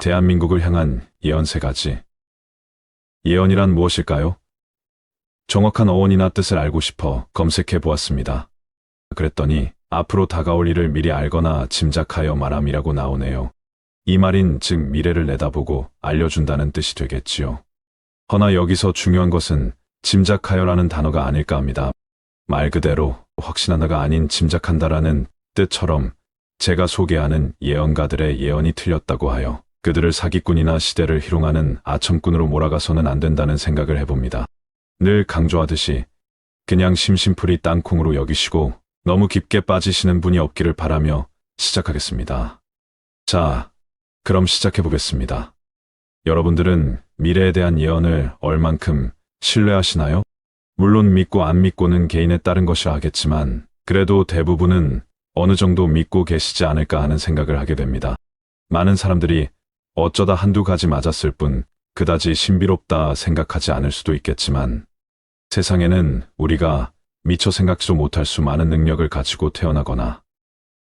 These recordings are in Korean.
대한민국을 향한 예언 3가지. 예언이란 무엇일까요? 정확한 어원이나 뜻을 알고 싶어 검색해 보았습니다. 그랬더니 앞으로 다가올 일을 미리 알거나 짐작하여 말함이라고 나오네요. 이 말인 즉 미래를 내다보고 알려준다는 뜻이 되겠지요. 허나 여기서 중요한 것은 짐작하여라는 단어가 아닐까 합니다. 말 그대로 확신한다가 아닌 짐작한다라는 뜻처럼 제가 소개하는 예언가들의 예언이 틀렸다고 하여 그들을 사기꾼이나 시대를 희롱하는 아첨꾼으로 몰아가서는 안 된다는 생각을 해봅니다. 늘 강조하듯이 그냥 심심풀이 땅콩으로 여기시고 너무 깊게 빠지시는 분이 없기를 바라며 시작하겠습니다. 자, 그럼 시작해보겠습니다. 여러분들은 미래에 대한 예언을 얼만큼 신뢰하시나요? 물론 믿고 안 믿고는 개인에 따른 것이라 하겠지만 그래도 대부분은 어느 정도 믿고 계시지 않을까 하는 생각을 하게 됩니다. 많은 사람들이 어쩌다 한두 가지 맞았을 뿐 그다지 신비롭다 생각하지 않을 수도 있겠지만 세상에는 우리가 미처 생각지도 못할 수 많은 능력을 가지고 태어나거나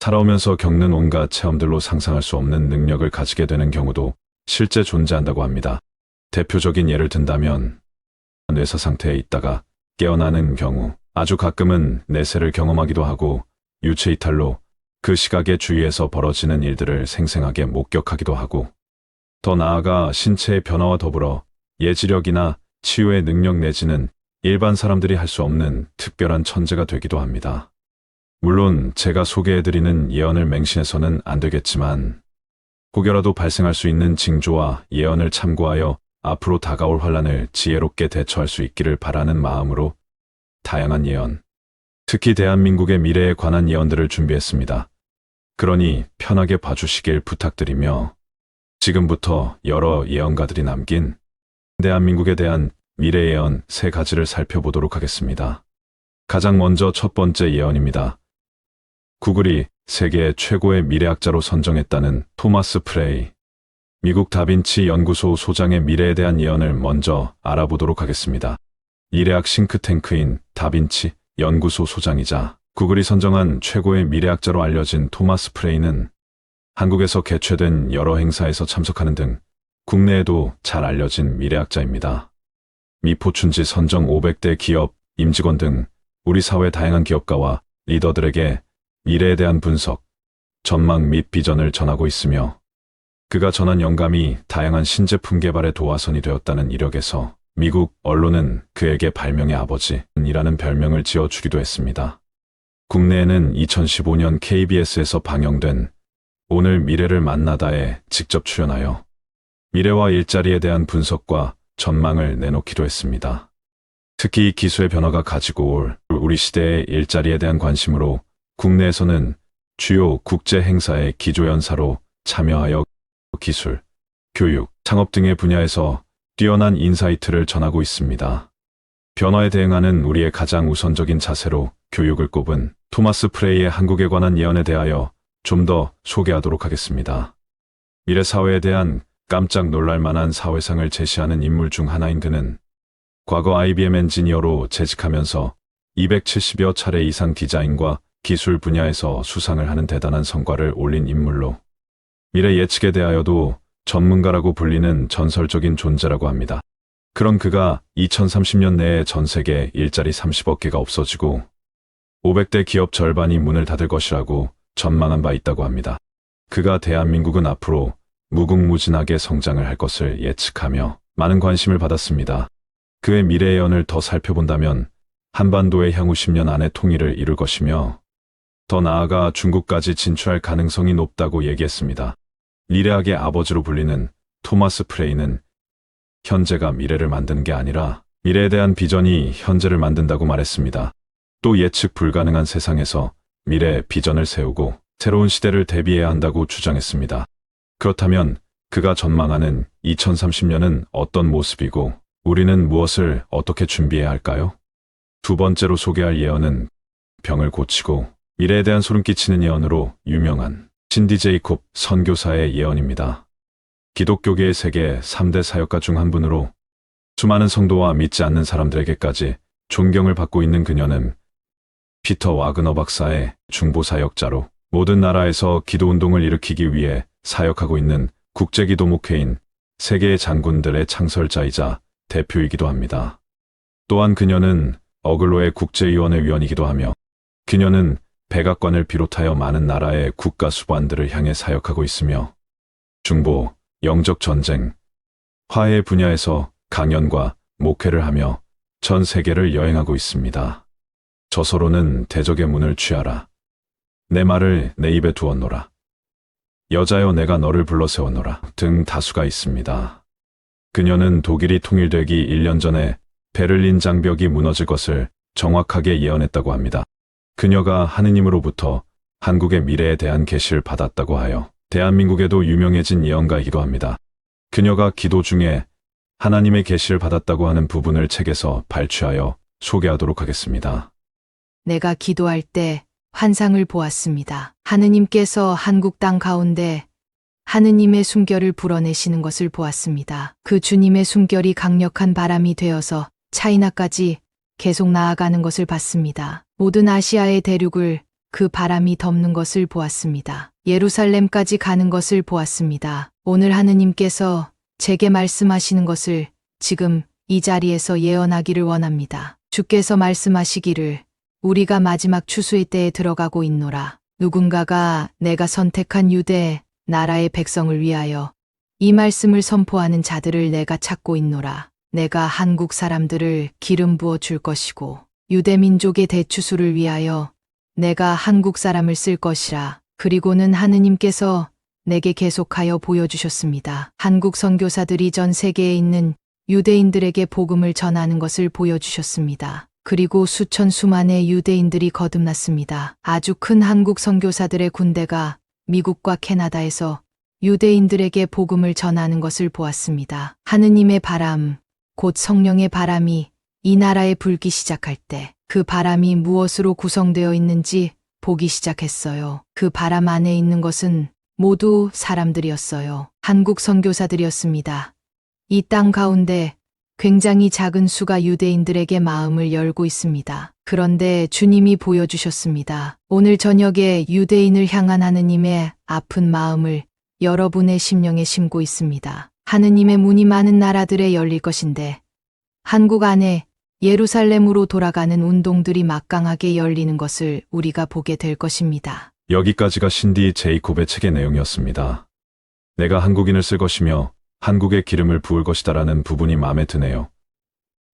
살아오면서 겪는 온갖 체험들로 상상할 수 없는 능력을 가지게 되는 경우도 실제 존재한다고 합니다. 대표적인 예를 든다면 뇌사 상태에 있다가 깨어나는 경우, 아주 가끔은 내세를 경험하기도 하고 유체 이탈로 그 시각의 주위에서 벌어지는 일들을 생생하게 목격하기도 하고 더 나아가 신체의 변화와 더불어 예지력이나 치유의 능력 내지는 일반 사람들이 할 수 없는 특별한 천재가 되기도 합니다. 물론 제가 소개해드리는 예언을 맹신해서는 안 되겠지만 혹여라도 발생할 수 있는 징조와 예언을 참고하여 앞으로 다가올 환란을 지혜롭게 대처할 수 있기를 바라는 마음으로 다양한 예언, 특히 대한민국의 미래에 관한 예언들을 준비했습니다. 그러니 편하게 봐주시길 부탁드리며 지금부터 여러 예언가들이 남긴 대한민국에 대한 미래 예언 3가지를 살펴보도록 하겠습니다. 가장 먼저 첫 번째 예언입니다. 구글이 세계 최고의 미래학자로 선정했다는 토마스 프레이. 미국 다빈치 연구소 소장의 미래에 대한 예언을 먼저 알아보도록 하겠습니다. 미래학 싱크탱크인 다빈치 연구소 소장이자 구글이 선정한 최고의 미래학자로 알려진 토마스 프레이는 한국에서 개최된 여러 행사에서 참석하는 등 국내에도 잘 알려진 미래학자입니다. 미포춘지 선정 500대 기업, 임직원 등 우리 사회 다양한 기업가와 리더들에게 미래에 대한 분석, 전망 및 비전을 전하고 있으며 그가 전한 영감이 다양한 신제품 개발의 도화선이 되었다는 이력에서 미국 언론은 그에게 발명의 아버지이라는 별명을 지어주기도 했습니다. 국내에는 2015년 KBS에서 방영된 오늘 미래를 만나다에 직접 출연하여 미래와 일자리에 대한 분석과 전망을 내놓기도 했습니다. 특히 기술의 변화가 가지고 올 우리 시대의 일자리에 대한 관심으로 국내에서는 주요 국제 행사의 기조연사로 참여하여 기술, 교육, 창업 등의 분야에서 뛰어난 인사이트를 전하고 있습니다. 변화에 대응하는 우리의 가장 우선적인 자세로 교육을 꼽은 토마스 프레이의 한국에 관한 예언에 대하여 좀 더 소개하도록 하겠습니다. 미래 사회에 대한 깜짝 놀랄 만한 사회상을 제시하는 인물 중 하나인 그는 과거 IBM 엔지니어로 재직하면서 270여 차례 이상 디자인과 기술 분야에서 수상을 하는 대단한 성과를 올린 인물로 미래 예측에 대하여도 전문가라고 불리는 전설적인 존재라고 합니다. 그런 그가 2030년 내에 전 세계 일자리 30억 개가 없어지고 500대 기업 절반이 문을 닫을 것이라고 전망한 바 있다고 합니다. 그가 대한민국은 앞으로 무궁무진하게 성장을 할 것을 예측하며 많은 관심을 받았습니다. 그의 미래 예언을 더 살펴본다면 한반도의 향후 10년 안에 통일을 이룰 것이며 더 나아가 중국까지 진출할 가능성이 높다고 얘기했습니다. 미래학의 아버지로 불리는 토마스 프레이는 현재가 미래를 만드는 게 아니라 미래에 대한 비전이 현재를 만든다고 말했습니다. 또 예측 불가능한 세상에서 미래의 비전을 세우고 새로운 시대를 대비해야 한다고 주장했습니다. 그렇다면 그가 전망하는 2030년은 어떤 모습이고 우리는 무엇을 어떻게 준비해야 할까요? 두 번째로 소개할 예언은 병을 고치고 미래에 대한 소름 끼치는 예언으로 유명한 신디 제이콥 선교사의 예언입니다. 기독교계의 세계 3대 사역가 중 한 분으로 수많은 성도와 믿지 않는 사람들에게까지 존경을 받고 있는 그녀는 피터 와그너 박사의 중보 사역자로 모든 나라에서 기도운동을 일으키기 위해 사역하고 있는 국제기도목회인 세계의 장군들의 창설자이자 대표이기도 합니다. 또한 그녀는 어글로의 국제위원회 위원이기도 하며 그녀는 백악관을 비롯하여 많은 나라의 국가수반들을 향해 사역하고 있으며 중보, 영적 전쟁, 화해 분야에서 강연과 목회를 하며 전 세계를 여행하고 있습니다. 저서로는 대적의 문을 취하라. 내 말을 내 입에 두었노라. 여자여 내가 너를 불러 세웠노라 등 다수가 있습니다. 그녀는 독일이 통일되기 1년 전에 베를린 장벽이 무너질 것을 정확하게 예언했다고 합니다. 그녀가 하느님으로부터 한국의 미래에 대한 계시를 받았다고 하여 대한민국에도 유명해진 예언가이기도 합니다. 그녀가 기도 중에 하나님의 계시를 받았다고 하는 부분을 책에서 발췌하여 소개하도록 하겠습니다. 내가 기도할 때 환상을 보았습니다. 하느님께서 한국 땅 가운데 하느님의 숨결을 불어내시는 것을 보았습니다. 그 주님의 숨결이 강력한 바람이 되어서 차이나까지 계속 나아가는 것을 봤습니다. 모든 아시아의 대륙을 그 바람이 덮는 것을 보았습니다. 예루살렘까지 가는 것을 보았습니다. 오늘 하느님께서 제게 말씀하시는 것을 지금 이 자리에서 예언하기를 원합니다. 주께서 말씀하시기를 우리가 마지막 추수의 때에 들어가고 있노라. 누군가가 내가 선택한 유대 나라의 백성을 위하여 이 말씀을 선포하는 자들을 내가 찾고 있노라. 내가 한국 사람들을 기름 부어 줄 것이고 유대 민족의 대추수를 위하여 내가 한국 사람을 쓸 것이라. 그리고는 하느님께서 내게 계속하여 보여주셨습니다. 한국 선교사들이 전 세계에 있는 유대인들에게 복음을 전하는 것을 보여주셨습니다. 그리고 수천 수만의 유대인들이 거듭났습니다. 아주 큰 한국 선교사들의 군대가 미국과 캐나다에서 유대인들에게 복음을 전하는 것을 보았습니다. 하느님의 바람, 곧 성령의 바람이 이 나라에 불기 시작할 때 그 바람이 무엇으로 구성되어 있는지 보기 시작했어요. 그 바람 안에 있는 것은 모두 사람들이었어요. 한국 선교사들이었습니다. 이 땅 가운데 굉장히 작은 수가 유대인들에게 마음을 열고 있습니다. 그런데 주님이 보여주셨습니다. 오늘 저녁에 유대인을 향한 하느님의 아픈 마음을 여러분의 심령에 심고 있습니다. 하느님의 문이 많은 나라들에 열릴 것인데 한국 안에 예루살렘으로 돌아가는 운동들이 막강하게 열리는 것을 우리가 보게 될 것입니다. 여기까지가 신디 제이콥의 책의 내용이었습니다. 내가 한국인을 쓸 것이며 한국에 기름을 부을 것이다라는 부분이 마음에 드네요.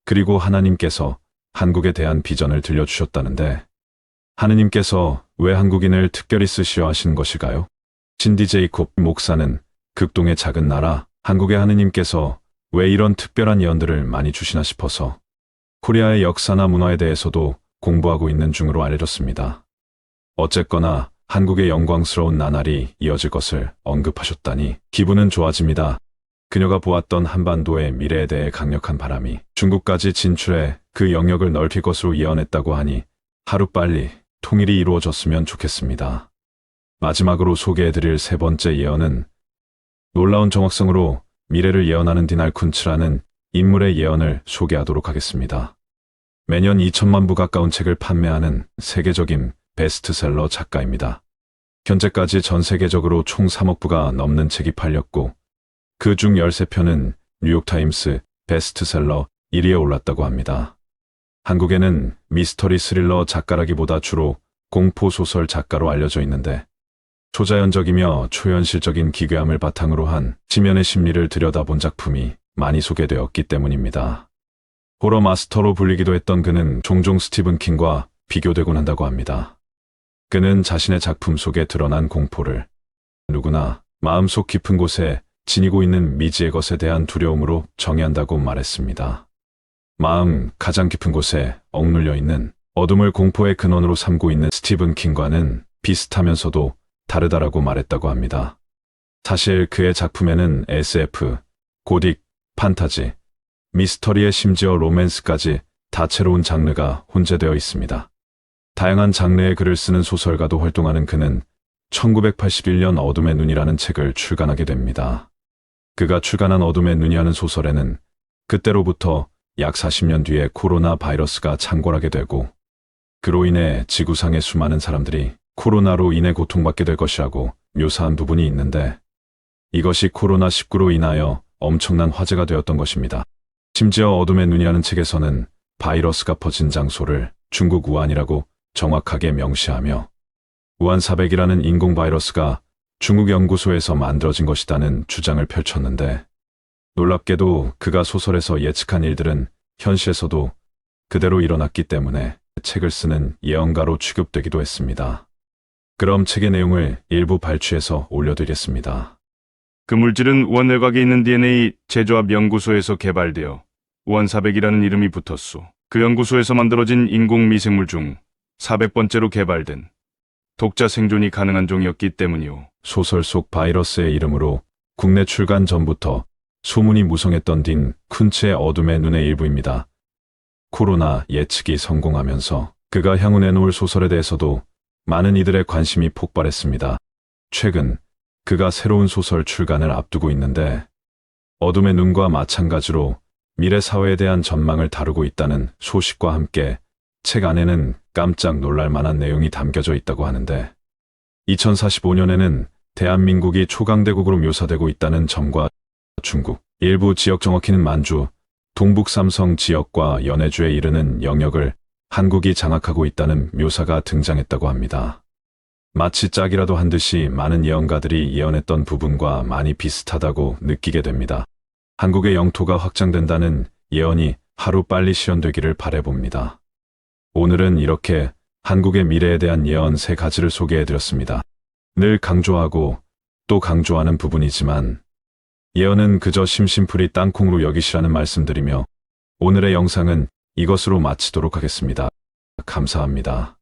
그리고 하나님께서 한국에 대한 비전을 들려주셨다는데 하느님께서 왜 한국인을 특별히 쓰시려 하시는 것일까요? 신디 제이콥 목사는 극동의 작은 나라 한국의 하느님께서 왜 이런 특별한 예언들을 많이 주시나 싶어서 코리아의 역사나 문화에 대해서도 공부하고 있는 중으로 알려졌습니다. 어쨌거나 한국의 영광스러운 나날이 이어질 것을 언급하셨다니 기분은 좋아집니다. 그녀가 보았던 한반도의 미래에 대해 강력한 바람이 중국까지 진출해 그 영역을 넓힐 것으로 예언했다고 하니 하루빨리 통일이 이루어졌으면 좋겠습니다. 마지막으로 소개해드릴 세 번째 예언은 놀라운 정확성으로 미래를 예언하는 디날 쿤츠라는 인물의 예언을 소개하도록 하겠습니다. 매년 2천만 부 가까운 책을 판매하는 세계적인 베스트셀러 작가입니다. 현재까지 전 세계적으로 총 3억 부가 넘는 책이 팔렸고 그중 13편은 뉴욕타임스 베스트셀러 1위에 올랐다고 합니다. 한국에는 미스터리 스릴러 작가라기보다 주로 공포소설 작가로 알려져 있는데 초자연적이며 초현실적인 기괴함을 바탕으로 한 지면의 심리를 들여다본 작품이 많이 소개되었기 때문입니다. 호러 마스터로 불리기도 했던 그는 종종 스티븐 킹과 비교되곤 한다고 합니다. 그는 자신의 작품 속에 드러난 공포를 누구나 마음속 깊은 곳에 지니고 있는 미지의 것에 대한 두려움으로 정의한다고 말했습니다. 마음 가장 깊은 곳에 억눌려 있는 어둠을 공포의 근원으로 삼고 있는 스티븐 킹과는 비슷하면서도 다르다라고 말했다고 합니다. 사실 그의 작품에는 SF, 고딕, 판타지, 미스터리에 심지어 로맨스까지 다채로운 장르가 혼재되어 있습니다. 다양한 장르의 글을 쓰는 소설가도 활동하는 그는 1981년 어둠의 눈이라는 책을 출간하게 됩니다. 그가 출간한 어둠의 눈이라는 소설에는 그때로부터 약 40년 뒤에 코로나 바이러스가 창궐하게 되고 그로 인해 지구상의 수많은 사람들이 코로나로 인해 고통받게 될 것이라고 묘사한 부분이 있는데 이것이 코로나19로 인하여 엄청난 화제가 되었던 것입니다. 심지어 어둠의 눈이라는 책에서는 바이러스가 퍼진 장소를 중국 우한이라고 정확하게 명시하며 우한 400이라는 인공 바이러스가 중국 연구소에서 만들어진 것이라는 주장을 펼쳤는데, 놀랍게도 그가 소설에서 예측한 일들은 현실에서도 그대로 일어났기 때문에 책을 쓰는 예언가로 취급되기도 했습니다. 그럼 책의 내용을 일부 발췌해서 올려드리겠습니다. 그 물질은 우한 외곽에 있는 DNA 제조합 연구소에서 개발되어 우한 400이라는 이름이 붙었소. 그 연구소에서 만들어진 인공 미생물 중 400번째로 개발된 독자 생존이 가능한 종이었기 때문이오. 소설 속 바이러스의 이름으로 국내 출간 전부터 소문이 무성했던 딘 쿤츠의 어둠의 눈의 일부입니다. 코로나 예측이 성공하면서 그가 향후 내놓을 소설에 대해서도 많은 이들의 관심이 폭발했습니다. 최근 그가 새로운 소설 출간을 앞두고 있는데, 어둠의 눈과 마찬가지로 미래 사회에 대한 전망을 다루고 있다는 소식과 함께 책 안에는 깜짝 놀랄 만한 내용이 담겨져 있다고 하는데, 2045년에는 대한민국이 초강대국으로 묘사되고 있다는 점과 중국 일부 지역, 정확히는 만주, 동북 삼성 지역과 연해주에 이르는 영역을 한국이 장악하고 있다는 묘사가 등장했다고 합니다. 마치 짝이라도 한 듯이 많은 예언가들이 예언했던 부분과 많이 비슷하다고 느끼게 됩니다. 한국의 영토가 확장된다는 예언이 하루빨리 실현되기를 바라봅니다. 오늘은 이렇게 한국의 미래에 대한 예언 3가지를 소개해드렸습니다. 늘 강조하고 또 강조하는 부분이지만 예언은 그저 심심풀이 땅콩으로 여기시라는 말씀드리며 오늘의 영상은 이것으로 마치도록 하겠습니다. 감사합니다.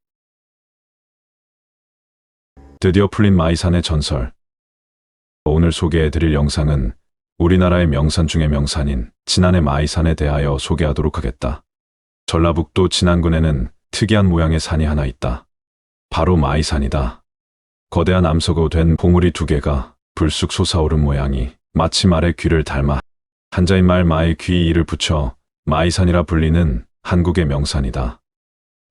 드디어 풀린 마이산의 전설. 오늘 소개해드릴 영상은 우리나라의 명산 중의 명산인 진안의 마이산에 대하여 소개하도록 하겠다. 전라북도 진안군에는 특이한 모양의 산이 하나 있다. 바로 마이산이다. 거대한 암석으로 된 봉우리 2개가 불쑥 솟아오른 모양이 마치 말의 귀를 닮아 한자인 말 마의 귀 이를 붙여 마이산이라 불리는 한국의 명산이다.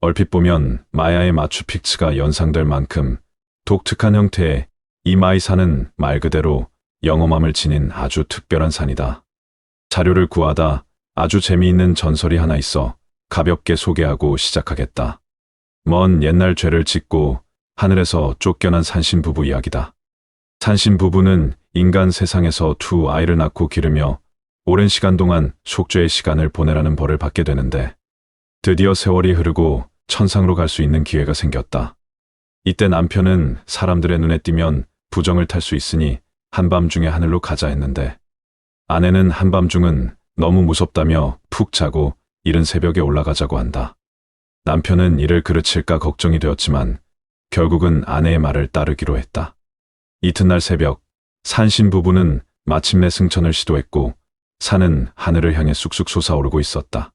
얼핏 보면 마야의 마추픽추가 연상될 만큼 독특한 형태의 이 마이산은 말 그대로 영험함을 지닌 아주 특별한 산이다. 자료를 구하다 아주 재미있는 전설이 하나 있어 가볍게 소개하고 시작하겠다. 먼 옛날 죄를 짓고 하늘에서 쫓겨난 산신 부부 이야기다. 산신 부부는 인간 세상에서 2아이를 낳고 기르며 오랜 시간 동안 속죄의 시간을 보내라는 벌을 받게 되는데, 드디어 세월이 흐르고 천상으로 갈 수 있는 기회가 생겼다. 이때 남편은 사람들의 눈에 띄면 부정을 탈 수 있으니 한밤중에 하늘로 가자 했는데, 아내는 한밤중은 너무 무섭다며 푹 자고 이른 새벽에 올라가자고 한다. 남편은 이를 그르칠까 걱정이 되었지만 결국은 아내의 말을 따르기로 했다. 이튿날 새벽, 산신 부부는 마침내 승천을 시도했고 산은 하늘을 향해 쑥쑥 솟아오르고 있었다.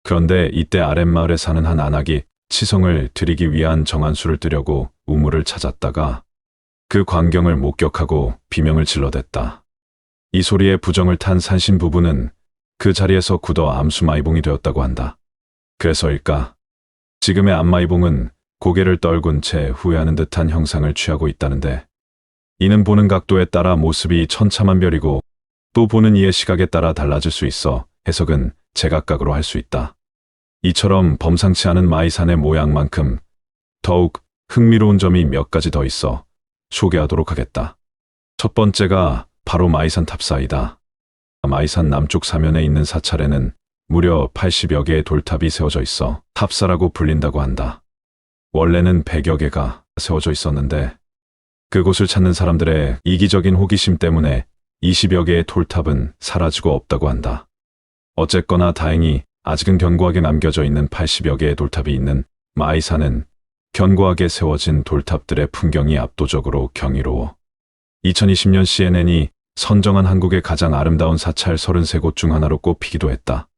그런데 이때 아랫마을에 사는 한 안악이 치성을 드리기 위한 정한수를 뜨려고 우물을 찾았다가 그 광경을 목격하고 비명을 질러댔다. 이 소리에 부정을 탄 산신 부부는 그 자리에서 굳어 암수마이봉이 되었다고 한다. 그래서일까? 지금의 암마이봉은 고개를 떨군 채 후회하는 듯한 형상을 취하고 있다는데, 이는 보는 각도에 따라 모습이 천차만별이고 또 보는 이의 시각에 따라 달라질 수 있어 해석은 제각각으로 할 수 있다. 이처럼 범상치 않은 마이산의 모양만큼 더욱 흥미로운 점이 몇 가지 더 있어 소개하도록 하겠다. 첫 번째가 바로 마이산 탑사이다. 마이산 남쪽 사면에 있는 사찰에는 무려 80여 개의 돌탑이 세워져 있어 탑사라고 불린다고 한다. 원래는 100여 개가 세워져 있었는데 그곳을 찾는 사람들의 이기적인 호기심 때문에 20여 개의 돌탑은 사라지고 없다고 한다. 어쨌거나 다행히 아직은 견고하게 남겨져 있는 80여 개의 돌탑이 있는 마이산은 견고하게 세워진 돌탑들의 풍경이 압도적으로 경이로워 2020년 CNN이 선정한 한국의 가장 아름다운 사찰 33곳 중 하나로 꼽히기도 했다.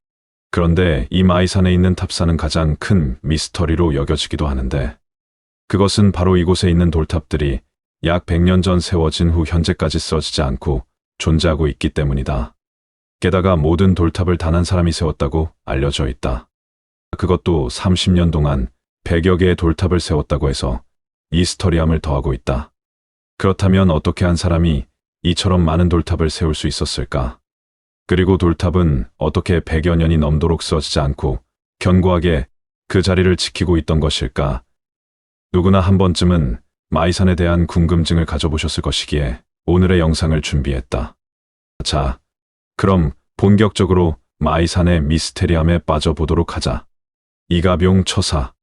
그런데 이 마이산에 있는 탑사는 가장 큰 미스터리로 여겨지기도 하는데, 그것은 바로 이곳에 있는 돌탑들이 약 100년 전 세워진 후 현재까지 쓰러지지 않고 존재하고 있기 때문이다. 게다가 모든 돌탑을 단 한 사람이 세웠다고 알려져 있다. 그것도 30년 동안 100여 개의 돌탑을 세웠다고 해서 미스터리함을 더하고 있다. 그렇다면 어떻게 한 사람이 이처럼 많은 돌탑을 세울 수 있었을까? 그리고 돌탑은 어떻게 100여 년이 넘도록 쓰러지지 않고 견고하게 그 자리를 지키고 있던 것일까? 누구나 한 번쯤은 마이산에 대한 궁금증을 가져보셨을 것이기에 오늘의 영상을 준비했다. 자, 그럼 본격적으로 마이산의 미스테리함에 빠져보도록 하자. 이가병 처사.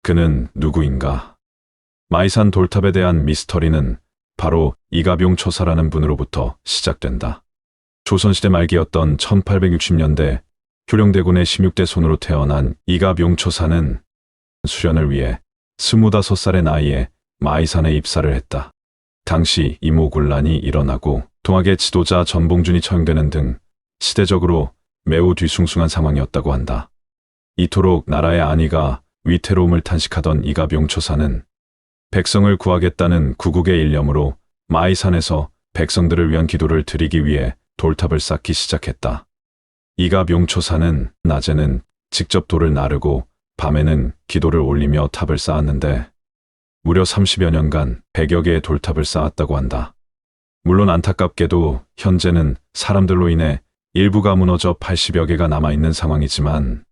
그는 누구인가? 마이산 돌탑에 대한 미스터리는 바로 이가병 처사라는 분으로부터 시작된다. 조선시대 말기였던 1860년대 효령대군의 16대 손으로 태어난 이가병 처사는 수련을 위해 25살의 나이에 마이산에 입사를 했다. 당시 이모군란이 일어나고 동학의 지도자 전봉준이 처형되는 등 시대적으로 매우 뒤숭숭한 상황이었다고 한다. 이토록 나라의 안위가 위태로움을 탄식하던 이가병 처사는 백성을 구하겠다는 구국의 일념으로 마이산에서 백성들을 위한 기도를 드리기 위해 돌탑을 쌓기 시작했다. 이가병 처사는 낮에는 직접 돌을 나르고 밤에는 기도를 올리며 탑을 쌓았는데 무려 30여 년간 100여 개의 돌탑을 쌓았다고 한다. 물론 안타깝게도 현재는 사람들로 인해 일부가 무너져 80여 개가 남아있는 상황이지만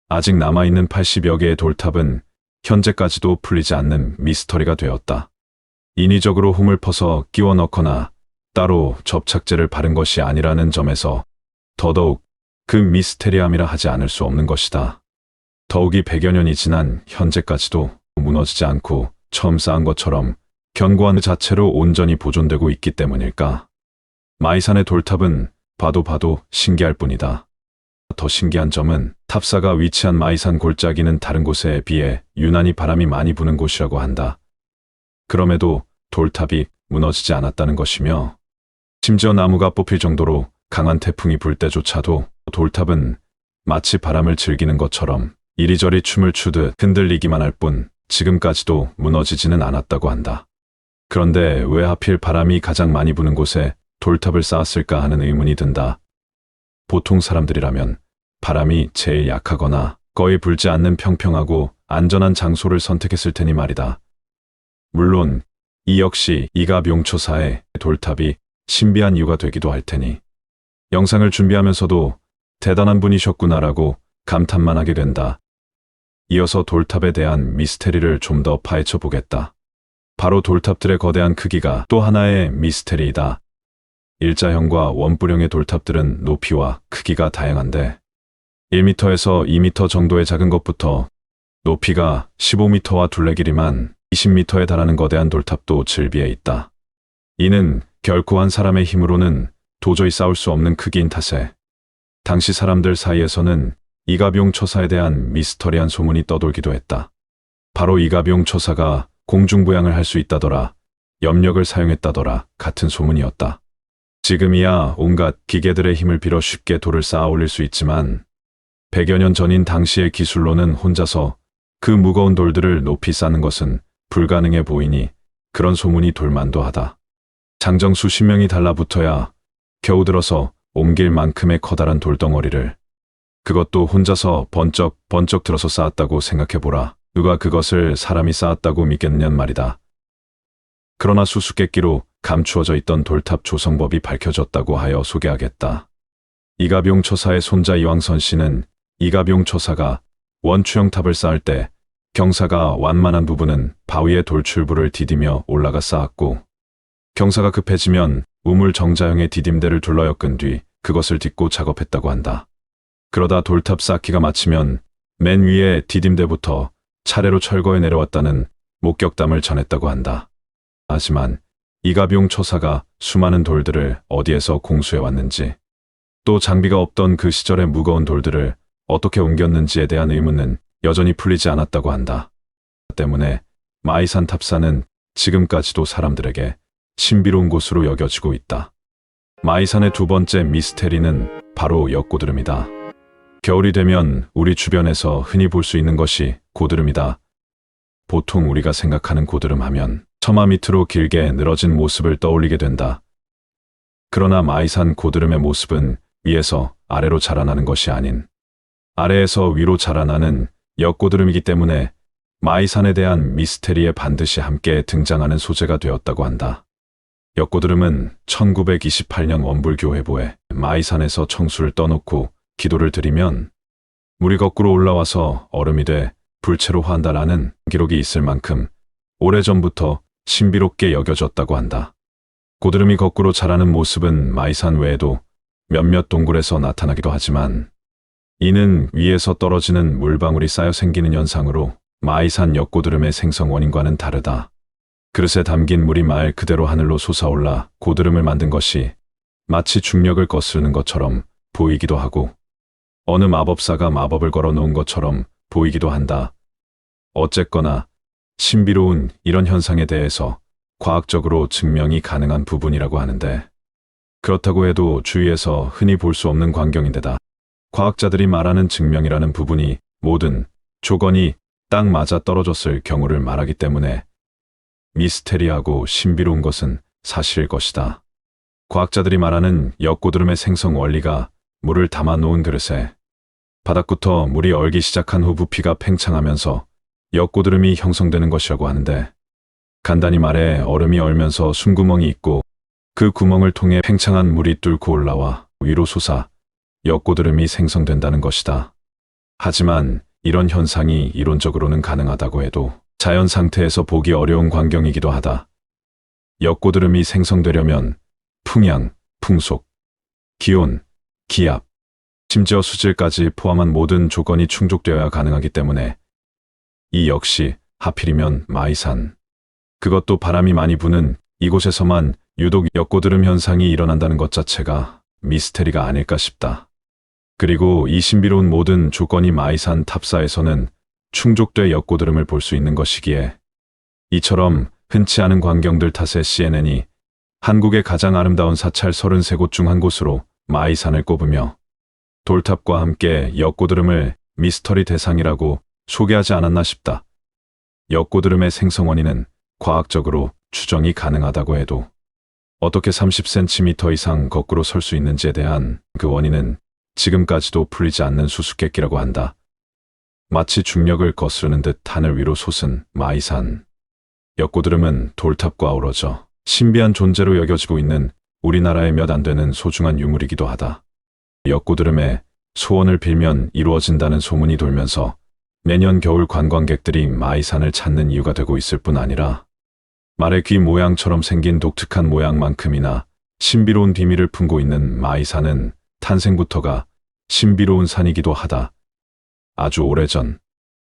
아직 남아있는 80여 개의 돌탑은 현재까지도 풀리지 않는 미스터리가 되었다. 인위적으로 홈을 퍼서 끼워 넣거나 따로 접착제를 바른 것이 아니라는 점에서 더더욱 그 미스테리함이라 하지 않을 수 없는 것이다. 더욱이 100여 년이 지난 현재까지도 무너지지 않고 처음 쌓은 것처럼 견고한 그 자체로 온전히 보존되고 있기 때문일까? 마이산의 돌탑은 봐도 신기할 뿐이다. 더 신기한 점은 탑사가 위치한 마이산 골짜기는 다른 곳에 비해 유난히 바람이 많이 부는 곳이라고 한다. 그럼에도 돌탑이 무너지지 않았다는 것이며 심지어 나무가 뽑힐 정도로 강한 태풍이 불 때조차도 돌탑은 마치 바람을 즐기는 것처럼 이리저리 춤을 추듯 흔들리기만 할 뿐 지금까지도 무너지지는 않았다고 한다. 그런데 왜 하필 바람이 가장 많이 부는 곳에 돌탑을 쌓았을까 하는 의문이 든다. 보통 사람들이라면 바람이 제일 약하거나 거의 불지 않는 평평하고 안전한 장소를 선택했을 테니 말이다. 물론 이 역시 이가병 처사의 돌탑이 신비한 이유가 되기도 할 테니 영상을 준비하면서도 대단한 분이셨구나라고 감탄만 하게 된다. 이어서 돌탑에 대한 미스테리를 좀 더 파헤쳐 보겠다. 바로 돌탑들의 거대한 크기가 또 하나의 미스테리이다. 일자형과 원뿔형의 돌탑들은 높이와 크기가 다양한데 1m에서 2m 정도의 작은 것부터 높이가 15m와 둘레 길이만 20m에 달하는 거대한 돌탑도 즐비해 있다. 이는 결코 한 사람의 힘으로는 도저히 쌓을 수 없는 크기인 탓에 당시 사람들 사이에서는 이가병 처사에 대한 미스터리한 소문이 떠돌기도 했다. 바로 이가병 처사가 공중부양을 할 수 있다더라, 염력을 사용했다더라 같은 소문이었다. 지금이야 온갖 기계들의 힘을 빌어 쉽게 돌을 쌓아 올릴 수 있지만 100여 년 전인 당시의 기술로는 혼자서 그 무거운 돌들을 높이 쌓는 것은 불가능해 보이니 그런 소문이 돌만도 하다. 장정 수십 명이 달라붙어야 겨우 들어서 옮길 만큼의 커다란 돌덩어리를 그것도 혼자서 번쩍 들어서 쌓았다고 생각해보라. 누가 그것을 사람이 쌓았다고 믿겠느냐는 말이다. 그러나 수수께끼로 감추어져 있던 돌탑 조성법이 밝혀졌다고 하여 소개하겠다. 이가병 처사의 손자 이왕선 씨는 이가병 처사가 원추형 탑을 쌓을 때 경사가 완만한 부분은 바위에 돌출부를 디디며 올라가 쌓았고 경사가 급해지면 우물 정자형의 디딤대를 둘러 엮은 뒤 그것을 딛고 작업했다고 한다. 그러다 돌탑 쌓기가 마치면 맨 위에 디딤대부터 차례로 철거해 내려왔다는 목격담을 전했다고 한다. 하지만 이가병 처사가 수많은 돌들을 어디에서 공수해 왔는지 또 장비가 없던 그 시절의 무거운 돌들을 어떻게 옮겼는지에 대한 의문은 여전히 풀리지 않았다고 한다. 때문에 마이산 탑사는 지금까지도 사람들에게 신비로운 곳으로 여겨지고 있다. 마이산의 두 번째 미스테리는 바로 역고드름이다. 겨울이 되면 우리 주변에서 흔히 볼 수 있는 것이 고드름이다. 보통 우리가 생각하는 고드름 하면 처마 밑으로 길게 늘어진 모습을 떠올리게 된다. 그러나 마이산 고드름의 모습은 위에서 아래로 자라나는 것이 아닌 아래에서 위로 자라나는 역고드름이기 때문에 마이산에 대한 미스테리에 반드시 함께 등장하는 소재가 되었다고 한다. 역고드름은 1928년 원불교회보에 마이산에서 청수를 떠놓고 기도를 드리면 물이 거꾸로 올라와서 얼음이 돼 불체로 환다라는 기록이 있을 만큼 오래전부터 신비롭게 여겨졌다고 한다. 고드름이 거꾸로 자라는 모습은 마이산 외에도 몇몇 동굴에서 나타나기도 하지만 이는 위에서 떨어지는 물방울이 쌓여 생기는 현상으로 마이산 역고드름의 생성 원인과는 다르다. 그릇에 담긴 물이 말 그대로 하늘로 솟아올라 고드름을 만든 것이 마치 중력을 거스르는 것처럼 보이기도 하고 어느 마법사가 마법을 걸어 놓은 것처럼 보이기도 한다. 어쨌거나 신비로운 이런 현상에 대해서 과학적으로 증명이 가능한 부분이라고 하는데 그렇다고 해도 주위에서 흔히 볼 수 없는 광경인데다 과학자들이 말하는 증명이라는 부분이 모든 조건이 딱 맞아 떨어졌을 경우를 말하기 때문에 미스테리하고 신비로운 것은 사실일 것이다. 과학자들이 말하는 역고드름의 생성 원리가 물을 담아 놓은 그릇에 바닥부터 물이 얼기 시작한 후 부피가 팽창하면서 역고드름이 형성되는 것이라고 하는데 간단히 말해 얼음이 얼면서 숨구멍이 있고 그 구멍을 통해 팽창한 물이 뚫고 올라와 위로 솟아 역고드름이 생성된다는 것이다. 하지만 이런 현상이 이론적으로는 가능하다고 해도 자연 상태에서 보기 어려운 광경이기도 하다. 역고드름이 생성되려면 풍향, 풍속, 기온, 기압, 심지어 수질까지 포함한 모든 조건이 충족되어야 가능하기 때문에 이 역시 하필이면 마이산, 그것도 바람이 많이 부는 이곳에서만 유독 역고드름 현상이 일어난다는 것 자체가 미스테리가 아닐까 싶다. 그리고 이 신비로운 모든 조건이 마이산 탑사에서는 충족돼 역고드름을 볼 수 있는 것이기에 이처럼 흔치 않은 광경들 탓에 CNN이 한국의 가장 아름다운 사찰 33곳 중 한 곳으로 마이산을 꼽으며 돌탑과 함께 역고드름을 미스터리 대상이라고 소개하지 않았나 싶다. 역고드름의 생성 원인은 과학적으로 추정이 가능하다고 해도 어떻게 30cm 이상 거꾸로 설 수 있는지에 대한 그 원인은 지금까지도 풀리지 않는 수수께끼라고 한다. 마치 중력을 거스르는 듯 하늘 위로 솟은 마이산. 역고드름은 돌탑과 어우러져 신비한 존재로 여겨지고 있는 우리나라의 몇 안 되는 소중한 유물이기도 하다. 역고드름에 소원을 빌면 이루어진다는 소문이 돌면서 매년 겨울 관광객들이 마이산을 찾는 이유가 되고 있을 뿐 아니라 말의 귀 모양처럼 생긴 독특한 모양만큼이나 신비로운 비밀을 품고 있는 마이산은 탄생부터가 신비로운 산이기도 하다. 아주 오래전,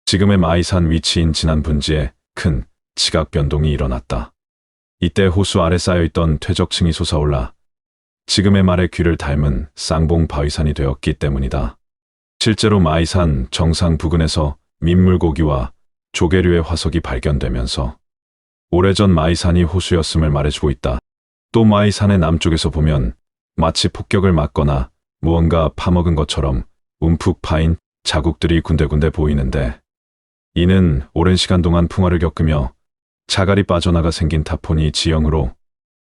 지금의 마이산 위치인 진안 분지에 큰 지각 변동이 일어났다. 이때 호수 아래 쌓여있던 퇴적층이 솟아올라 지금의 말의 귀를 닮은 쌍봉 바위산이 되었기 때문이다. 실제로 마이산 정상 부근에서 민물고기와 조개류의 화석이 발견되면서 오래전 마이산이 호수였음을 말해주고 있다. 또 마이산의 남쪽에서 보면 마치 폭격을 맞거나 무언가 파먹은 것처럼 움푹 파인 자국들이 군데군데 보이는데 이는 오랜 시간 동안 풍화를 겪으며 자갈이 빠져나가 생긴 타포니 지형으로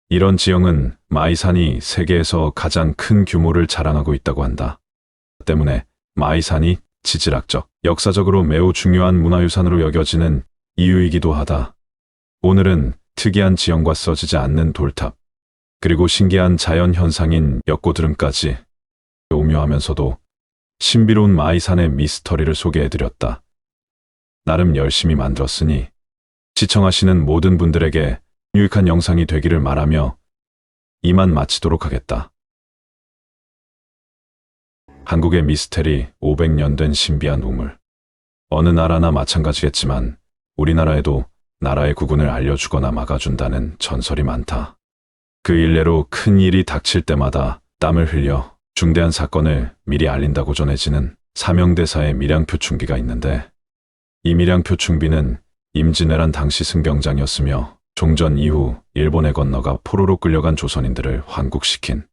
이런 지형은 마이산이 세계에서 가장 큰 규모를 자랑하고 있다고 한다. 때문에 마이산이 지질학적, 역사적으로 매우 중요한 문화유산으로 여겨지는 이유이기도 하다. 오늘은 특이한 지형과 써지지 않는 돌탑, 그리고 신기한 자연 현상인 역고드름까지 오묘하면서도 신비로운 마이산의 미스터리를 소개해드렸다. 나름 열심히 만들었으니 시청하시는 모든 분들에게 유익한 영상이 되기를 바라며 이만 마치도록 하겠다. 한국의 미스테리 500년 된 신비한 우물. 어느 나라나 마찬가지겠지만 우리나라에도 나라의 구군을 알려주거나 막아준다는 전설이 많다. 그 일례로 큰 일이 닥칠 때마다 땀을 흘려 중대한 사건을 미리 알린다고 전해지는 사명대사의 밀양표충비가 있는데 이 밀양표충비는 임진왜란 당시 승경장이었으며 종전 이후 일본에 건너가 포로로 끌려간 조선인들을 환국시킨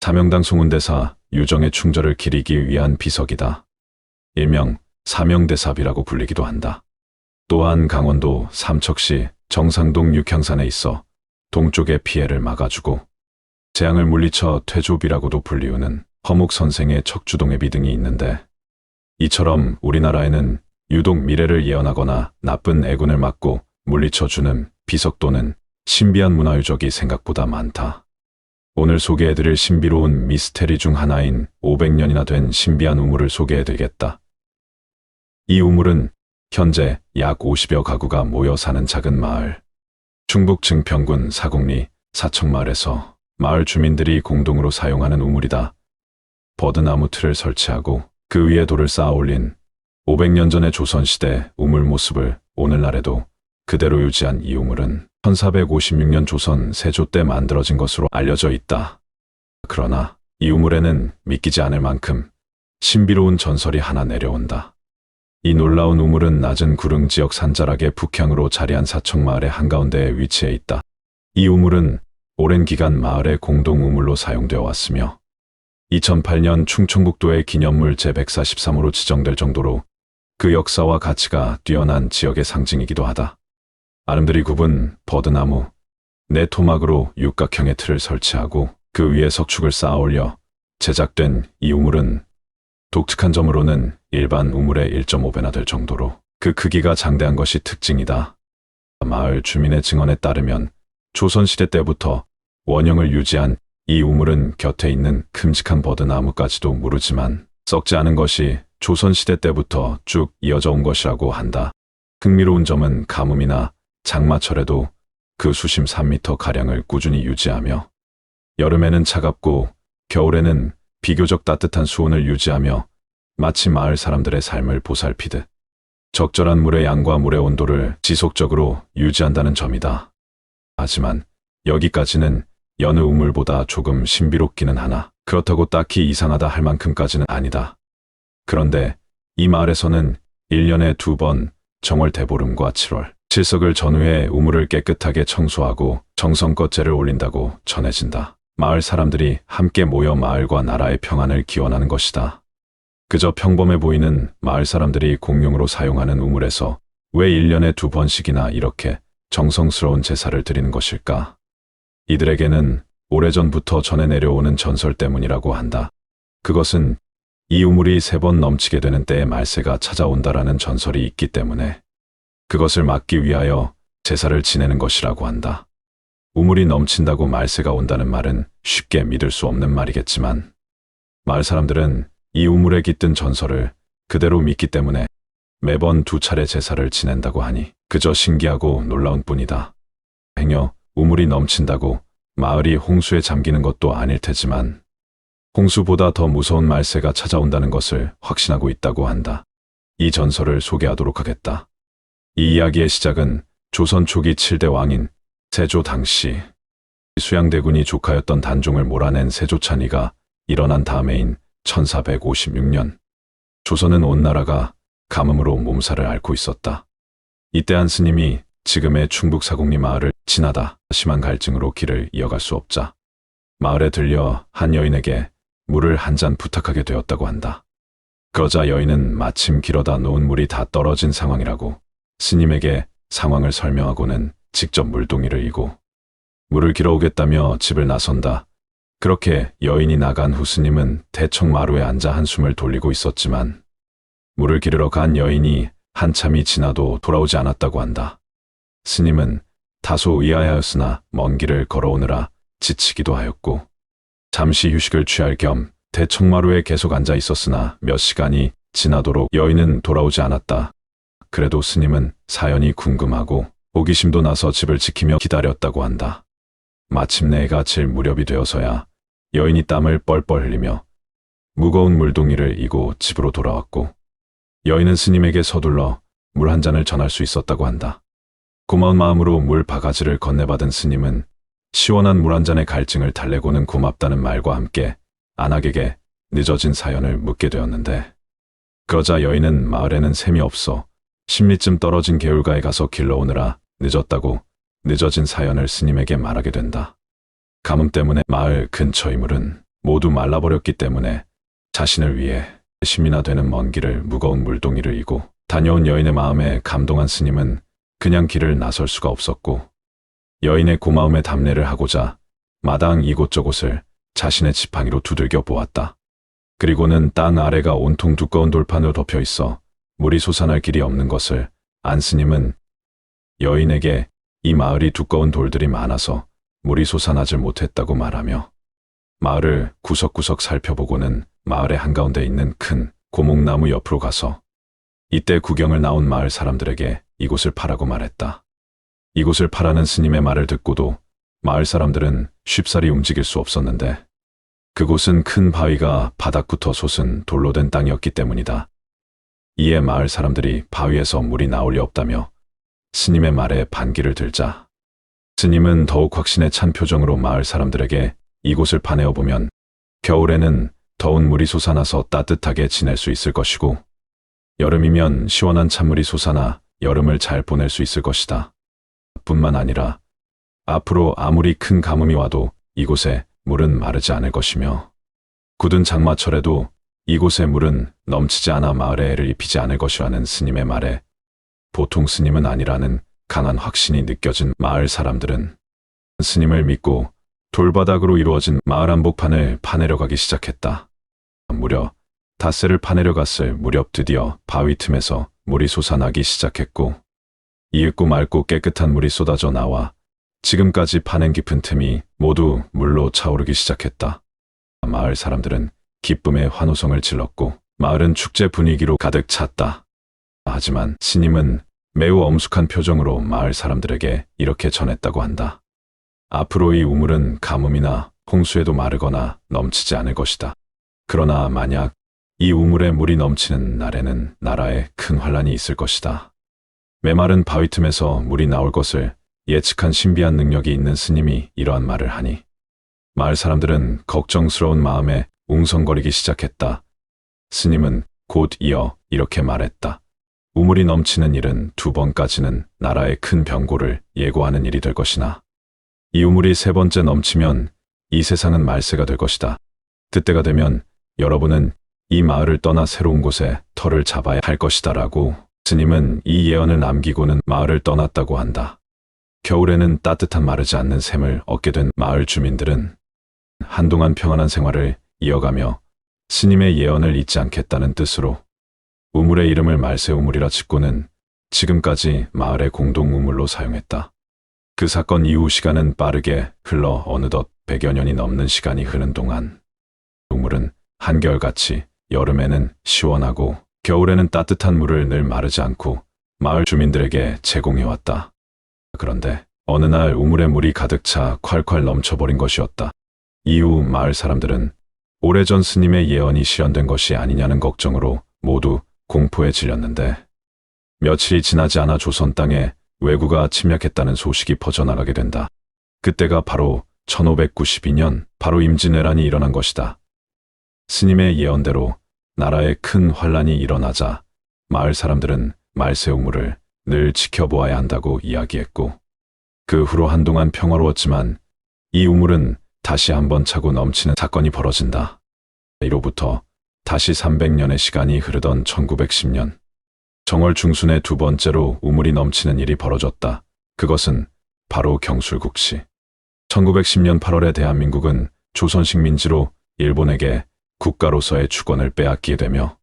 사명당 송은대사 유정의 충절을 기리기 위한 비석이다. 일명 사명대사비라고 불리기도 한다. 또한 강원도 삼척시 정상동 육향산에 있어 동쪽의 피해를 막아주고 재앙을 물리쳐 퇴조비라고도 불리우는 허묵선생의 척주동의 비 등이 있는데 이처럼 우리나라에는 유독 미래를 예언하거나 나쁜 애군을 막고 물리쳐주는 비석 또는 신비한 문화유적이 생각보다 많다. 오늘 소개해드릴 신비로운 미스테리 중 하나인 500년이나 된 신비한 우물을 소개해드리겠다. 이 우물은 현재 약 50여 가구가 모여 사는 작은 마을, 충북 증평군 사곡리 사청마을에서 마을 주민들이 공동으로 사용하는 우물이다. 버드나무 틀을 설치하고 그 위에 돌을 쌓아 올린 500년 전의 조선시대 우물 모습을 오늘날에도 그대로 유지한 이 우물은 1456년 조선 세조 때 만들어진 것으로 알려져 있다. 그러나 이 우물에는 믿기지 않을 만큼 신비로운 전설이 하나 내려온다. 이 놀라운 우물은 낮은 구릉 지역 산자락의 북향으로 자리한 사청마을의 한가운데에 위치해 있다. 이 우물은 오랜 기간 마을의 공동 우물로 사용되어 왔으며 2008년 충청북도의 기념물 제143호로 지정될 정도로 그 역사와 가치가 뛰어난 지역의 상징이기도 하다. 아름드리 굽은 버드나무, 네 토막으로 육각형의 틀을 설치하고 그 위에 석축을 쌓아 올려 제작된 이 우물은 독특한 점으로는 일반 우물의 1.5배나 될 정도로 그 크기가 장대한 것이 특징이다. 마을 주민의 증언에 따르면 조선시대 때부터 원형을 유지한 이 우물은 곁에 있는 큼직한 버드나무까지도 무르지만 썩지 않은 것이 조선시대 때부터 쭉 이어져 온 것이라고 한다. 흥미로운 점은 가뭄이나 장마철에도 그 수심 3m가량을 꾸준히 유지하며 여름에는 차갑고 겨울에는 비교적 따뜻한 수온을 유지하며 마치 마을 사람들의 삶을 보살피듯 적절한 물의 양과 물의 온도를 지속적으로 유지한다는 점이다. 하지만 여기까지는 여느 우물보다 조금 신비롭기는 하나 그렇다고 딱히 이상하다 할 만큼까지는 아니다. 그런데 이 마을에서는 1년에 2번 정월 대보름과 7월 칠석을 전후에 우물을 깨끗하게 청소하고 정성껏 제를 올린다고 전해진다. 마을 사람들이 함께 모여 마을과 나라의 평안을 기원하는 것이다. 그저 평범해 보이는 마을 사람들이 공용으로 사용하는 우물에서 왜 1년에 2번씩이나 이렇게 정성스러운 제사를 드리는 것일까? 이들에게는 오래전부터 전해 내려오는 전설 때문이라고 한다. 그것은 이 우물이 3번 넘치게 되는 때에 말세가 찾아온다라는 전설이 있기 때문에 그것을 막기 위하여 제사를 지내는 것이라고 한다. 우물이 넘친다고 말세가 온다는 말은 쉽게 믿을 수 없는 말이겠지만 마을 사람들은 이 우물에 깃든 전설을 그대로 믿기 때문에 매번 2차례 제사를 지낸다고 하니 그저 신기하고 놀라운 뿐이다. 행여 우물이 넘친다고 마을이 홍수에 잠기는 것도 아닐 테지만 홍수보다 더 무서운 말세가 찾아온다는 것을 확신하고 있다고 한다. 이 전설을 소개하도록 하겠다. 이 이야기의 시작은 조선 초기 7대 왕인 세조 당시 수양대군이 조카였던 단종을 몰아낸 세조찬이가 일어난 다음해인 1456년 조선은 온 나라가 가뭄으로 몸살을 앓고 있었다. 이때 한 스님이 지금의 충북 사곡리 마을을 지나다 심한 갈증으로 길을 이어갈 수 없자 마을에 들려 한 여인에게 물을 한 잔 부탁하게 되었다고 한다. 그러자 여인은 마침 길어다 놓은 물이 다 떨어진 상황이라고 스님에게 상황을 설명하고는 직접 물동이를 이고 물을 길어오겠다며 집을 나선다. 그렇게 여인이 나간 후 스님은 대청 마루에 앉아 한숨을 돌리고 있었지만 물을 기르러 간 여인이 한참이 지나도 돌아오지 않았다고 한다. 스님은 다소 의아해하였으나 먼 길을 걸어오느라 지치기도 하였고 잠시 휴식을 취할 겸 대청마루에 계속 앉아 있었으나 몇 시간이 지나도록 여인은 돌아오지 않았다. 그래도 스님은 사연이 궁금하고 호기심도 나서 집을 지키며 기다렸다고 한다. 마침내 해가 질 무렵이 되어서야 여인이 땀을 뻘뻘 흘리며 무거운 물동이를 이고 집으로 돌아왔고 여인은 스님에게 서둘러 물 한 잔을 전할 수 있었다고 한다. 고마운 마음으로 물 바가지를 건네받은 스님은 시원한 물 한 잔의 갈증을 달래고는 고맙다는 말과 함께 안악에게 늦어진 사연을 묻게 되었는데 그러자 여인은 마을에는 샘이 없어 10리쯤 떨어진 개울가에 가서 길러오느라 늦었다고 늦어진 사연을 스님에게 말하게 된다. 가뭄 때문에 마을 근처의 물은 모두 말라버렸기 때문에 자신을 위해 심이나 되는 먼 길을 무거운 물동이를 이고 다녀온 여인의 마음에 감동한 스님은 그냥 길을 나설 수가 없었고 여인의 고마움에 답례를 하고자 마당 이곳저곳을 자신의 지팡이로 두들겨 보았다. 그리고는 땅 아래가 온통 두꺼운 돌판으로 덮여 있어 물이 솟아날 길이 없는 것을 안 스님은 여인에게 이 마을이 두꺼운 돌들이 많아서 물이 솟아나질 못했다고 말하며 마을을 구석구석 살펴보고는 마을의 한가운데 있는 큰 고목나무 옆으로 가서 이때 구경을 나온 마을 사람들에게 이곳을 파라고 말했다. 이곳을 파라는 스님의 말을 듣고도 마을 사람들은 쉽사리 움직일 수 없었는데 그곳은 큰 바위가 바닥부터 솟은 돌로 된 땅이었기 때문이다. 이에 마을 사람들이 바위에서 물이 나올 리 없다며 스님의 말에 반기를 들자 스님은 더욱 확신에 찬 표정으로 마을 사람들에게 이곳을 파내어 보면 겨울에는 더운 물이 솟아나서 따뜻하게 지낼 수 있을 것이고 여름이면 시원한 찬물이 솟아나 여름을 잘 보낼 수 있을 것이다. 뿐만 아니라 앞으로 아무리 큰 가뭄이 와도 이곳에 물은 마르지 않을 것이며 굳은 장마철에도 이곳의 물은 넘치지 않아 마을에 애를 입히지 않을 것이라는 스님의 말에 보통 스님은 아니라는 강한 확신이 느껴진 마을 사람들은 스님을 믿고 돌바닥으로 이루어진 마을 한복판을 파내려 가기 시작했다. 무려 닷새를 파내려 갔을 무렵 드디어 바위 틈에서 물이 솟아나기 시작했고 이윽고 맑고 깨끗한 물이 쏟아져 나와 지금까지 파낸 깊은 틈이 모두 물로 차오르기 시작했다. 마을 사람들은 기쁨의 환호성을 질렀고 마을은 축제 분위기로 가득 찼다. 하지만 스님은 매우 엄숙한 표정으로 마을 사람들에게 이렇게 전했다고 한다. 앞으로 이 우물은 가뭄이나 홍수에도 마르거나 넘치지 않을 것이다. 그러나 만약 이 우물에 물이 넘치는 날에는 나라에 큰 환란이 있을 것이다. 메마른 바위 틈에서 물이 나올 것을 예측한 신비한 능력이 있는 스님이 이러한 말을 하니 마을 사람들은 걱정스러운 마음에 웅성거리기 시작했다. 스님은 곧 이어 이렇게 말했다. 우물이 넘치는 일은 2번까지는 나라의 큰 병고를 예고하는 일이 될 것이나 이 우물이 3번째 넘치면 이 세상은 말세가 될 것이다. 그때가 되면 여러분은 이 마을을 떠나 새로운 곳에 터를 잡아야 할 것이다 라고 스님은 이 예언을 남기고는 마을을 떠났다고 한다. 겨울에는 따뜻한 마르지 않는 샘을 얻게 된 마을 주민들은 한동안 평안한 생활을 이어가며 스님의 예언을 잊지 않겠다는 뜻으로 우물의 이름을 말세우물이라 짓고는 지금까지 마을의 공동 우물로 사용했다. 그 사건 이후 시간은 빠르게 흘러 어느덧 100여 년이 넘는 시간이 흐른 동안 우물은 한결같이 여름에는 시원하고 겨울에는 따뜻한 물을 늘 마르지 않고 마을 주민들에게 제공해왔다. 그런데 어느 날 우물에 물이 가득 차 콸콸 넘쳐버린 것이었다. 이후 마을 사람들은 오래전 스님의 예언이 실현된 것이 아니냐는 걱정으로 모두 공포에 질렸는데 며칠이 지나지 않아 조선 땅에 왜구가 침략했다는 소식이 퍼져나가게 된다. 그때가 바로 1592년 바로 임진왜란이 일어난 것이다. 스님의 예언대로 나라에 큰 환란이 일어나자 마을 사람들은 말세우물을 늘 지켜보아야 한다고 이야기했고 그 후로 한동안 평화로웠지만 이 우물은 다시 한번 차고 넘치는 사건이 벌어진다. 이로부터 다시 300년의 시간이 흐르던 1910년 정월 중순에 2번째로 우물이 넘치는 일이 벌어졌다. 그것은 바로 경술국시. 1910년 8월에 대한민국은 조선식 민지로 일본에게 국가로서의 주권을 빼앗기게 되며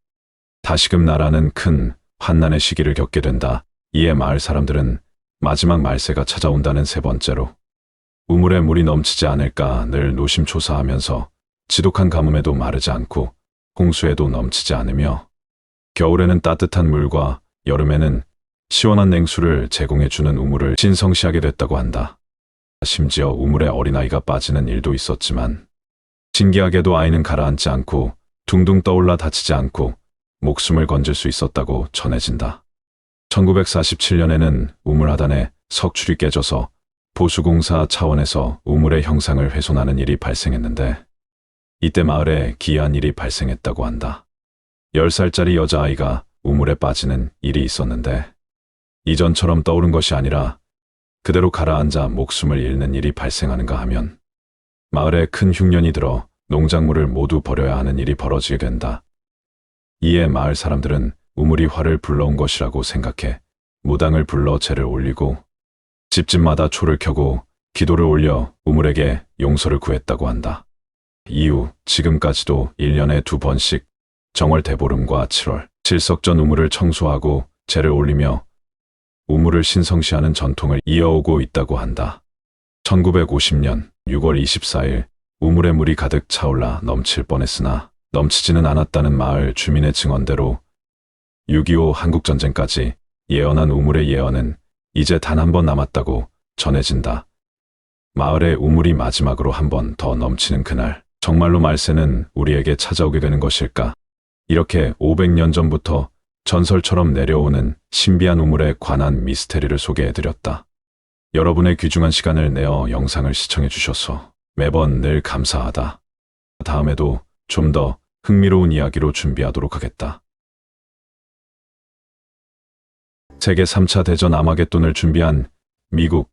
다시금 나라는 큰 환난의 시기를 겪게 된다. 이에 마을 사람들은 마지막 말세가 찾아온다는 3번째로 우물에 물이 넘치지 않을까 늘 노심초사하면서 지독한 가뭄에도 마르지 않고 홍수에도 넘치지 않으며 겨울에는 따뜻한 물과 여름에는 시원한 냉수를 제공해주는 우물을 신성시하게 됐다고 한다. 심지어 우물에 어린아이가 빠지는 일도 있었지만 신기하게도 아이는 가라앉지 않고 둥둥 떠올라 다치지 않고 목숨을 건질 수 있었다고 전해진다. 1947년에는 우물 하단에 석출이 깨져서 보수공사 차원에서 우물의 형상을 훼손하는 일이 발생했는데 이때 마을에 기이한 일이 발생했다고 한다. 10살짜리 여자아이가 우물에 빠지는 일이 있었는데 이전처럼 떠오른 것이 아니라 그대로 가라앉아 목숨을 잃는 일이 발생하는가 하면 마을에 큰 흉년이 들어 농작물을 모두 버려야 하는 일이 벌어지게 된다. 이에 마을 사람들은 우물이 화를 불러온 것이라고 생각해 무당을 불러 제를 올리고 집집마다 초를 켜고 기도를 올려 우물에게 용서를 구했다고 한다. 이후 지금까지도 1년에 2번씩 정월 대보름과 7월 칠석전 우물을 청소하고 제를 올리며 우물을 신성시하는 전통을 이어오고 있다고 한다. 1950년 6월 24일 우물에 물이 가득 차올라 넘칠 뻔했으나 넘치지는 않았다는 마을 주민의 증언대로 6.25 한국전쟁까지 예언한 우물의 예언은 이제 단 한 번 남았다고 전해진다. 마을의 우물이 마지막으로 한 번 더 넘치는 그날, 정말로 말세는 우리에게 찾아오게 되는 것일까? 이렇게 500년 전부터 전설처럼 내려오는 신비한 우물에 관한 미스테리를 소개해드렸다. 여러분의 귀중한 시간을 내어 영상을 시청해 주셔서 매번 늘 감사하다. 다음에도 좀 더 흥미로운 이야기로 준비하도록 하겠다. 세계 3차 대전 아마겟돈을 준비한 미국.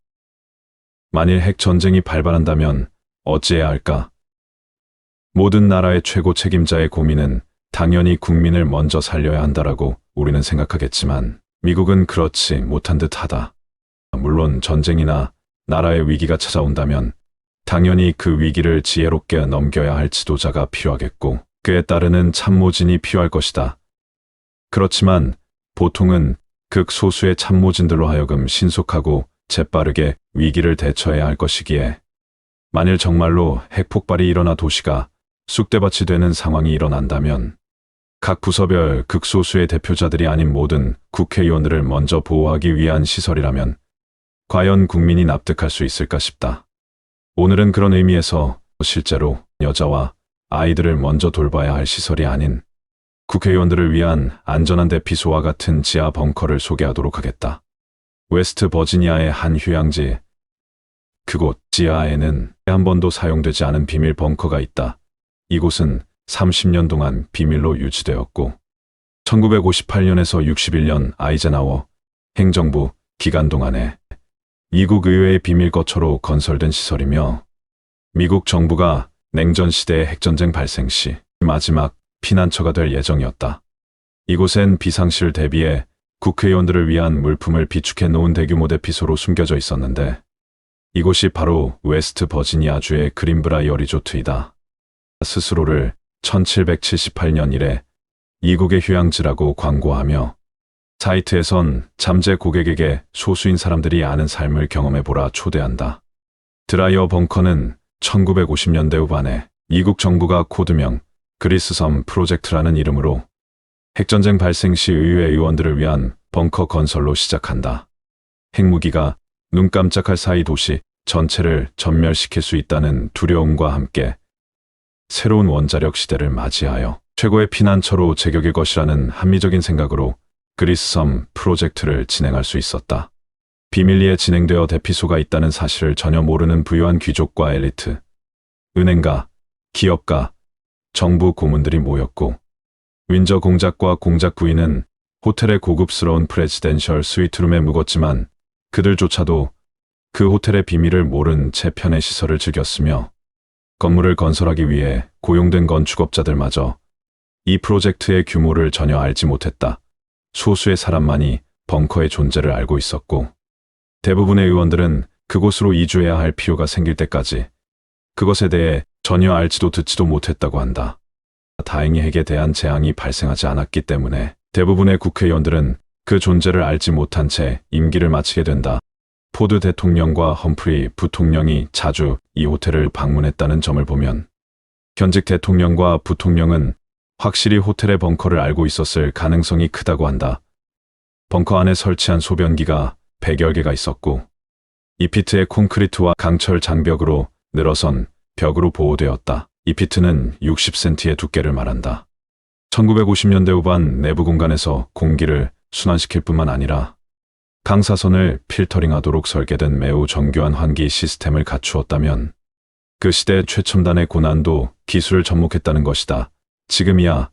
만일 핵전쟁이 발발한다면 어찌해야 할까? 모든 나라의 최고 책임자의 고민은 당연히 국민을 먼저 살려야 한다라고 우리는 생각하겠지만 미국은 그렇지 못한 듯하다. 물론 전쟁이나 나라의 위기가 찾아온다면 당연히 그 위기를 지혜롭게 넘겨야 할 지도자가 필요하겠고 그에 따르는 참모진이 필요할 것이다. 그렇지만 보통은 극소수의 참모진들로 하여금 신속하고 재빠르게 위기를 대처해야 할 것이기에 만일 정말로 핵폭발이 일어나 도시가 쑥대밭이 되는 상황이 일어난다면 각 부서별 극소수의 대표자들이 아닌 모든 국회의원들을 먼저 보호하기 위한 시설이라면 과연 국민이 납득할 수 있을까 싶다. 오늘은 그런 의미에서 실제로 여자와 아이들을 먼저 돌봐야 할 시설이 아닌 국회의원들을 위한 안전한 대피소와 같은 지하 벙커를 소개하도록 하겠다. 웨스트 버지니아의 한 휴양지. 그곳 지하에는 한 번도 사용되지 않은 비밀 벙커가 있다. 이곳은 30년 동안 비밀로 유지되었고 1958년에서 61년 아이젠하워 행정부 기간 동안에 미국 의회의 비밀 거처로 건설된 시설이며 미국 정부가 냉전 시대의 핵전쟁 발생 시 마지막 피난처가 될 예정이었다. 이곳엔 비상시를 대비해 국회의원들을 위한 물품을 비축해 놓은 대규모 대피소로 숨겨져 있었는데 이곳이 바로 웨스트 버지니아주의 그린브라이어 리조트이다. 스스로를 1778년 이래 이국의 휴양지라고 광고하며 사이트에선 잠재 고객에게 소수인 사람들이 아는 삶을 경험해보라 초대한다. 드라이어 벙커는 1950년대 후반에 미국 정부가 코드명 그리스섬 프로젝트라는 이름으로 핵전쟁 발생 시 의회 의원들을 위한 벙커 건설로 시작한다. 핵무기가 눈 깜짝할 사이 도시 전체를 전멸시킬 수 있다는 두려움과 함께 새로운 원자력 시대를 맞이하여 최고의 피난처로 제격일 것이라는 합리적인 생각으로 그리스섬 프로젝트를 진행할 수 있었다. 비밀리에 진행되어 대피소가 있다는 사실을 전혀 모르는 부유한 귀족과 엘리트, 은행가, 기업가, 정부 고문들이 모였고 윈저 공작과 공작 부인은 호텔의 고급스러운 프레지덴셜 스위트룸에 묵었지만 그들조차도 그 호텔의 비밀을 모른 채 편의 시설을 즐겼으며 건물을 건설하기 위해 고용된 건축업자들마저 이 프로젝트의 규모를 전혀 알지 못했다. 소수의 사람만이 벙커의 존재를 알고 있었고 대부분의 의원들은 그곳으로 이주해야 할 필요가 생길 때까지 그것에 대해 전혀 알지도 듣지도 못했다고 한다. 다행히 핵에 대한 재앙이 발생하지 않았기 때문에 대부분의 국회의원들은 그 존재를 알지 못한 채 임기를 마치게 된다. 포드 대통령과 험프리 부통령이 자주 이 호텔을 방문했다는 점을 보면 현직 대통령과 부통령은 확실히 호텔의 벙커를 알고 있었을 가능성이 크다고 한다. 벙커 안에 설치한 소변기가 100여 개가 있었고 이 피트의 콘크리트와 강철 장벽으로 늘어선 벽으로 보호되었다. 이 피트는 60cm의 두께를 말한다. 1950년대 후반 내부 공간에서 공기를 순환시킬 뿐만 아니라 강사선을 필터링하도록 설계된 매우 정교한 환기 시스템을 갖추었다면 그 시대 최첨단의 고난도 기술을 접목했다는 것이다. 지금이야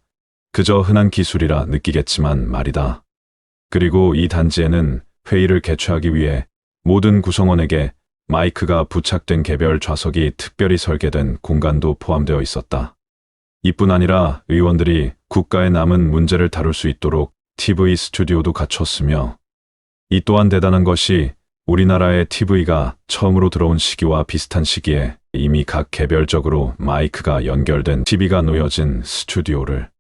그저 흔한 기술이라 느끼겠지만 말이다. 그리고 이 단지에는 회의를 개최하기 위해 모든 구성원에게 마이크가 부착된 개별 좌석이 특별히 설계된 공간도 포함되어 있었다. 이뿐 아니라 의원들이 국가의 남은 문제를 다룰 수 있도록 TV 스튜디오도 갖췄으며 이 또한 대단한 것이 우리나라의 TV가 처음으로 들어온 시기와 비슷한 시기에 이미 각 개별적으로 마이크가 연결된 TV가 놓여진 스튜디오를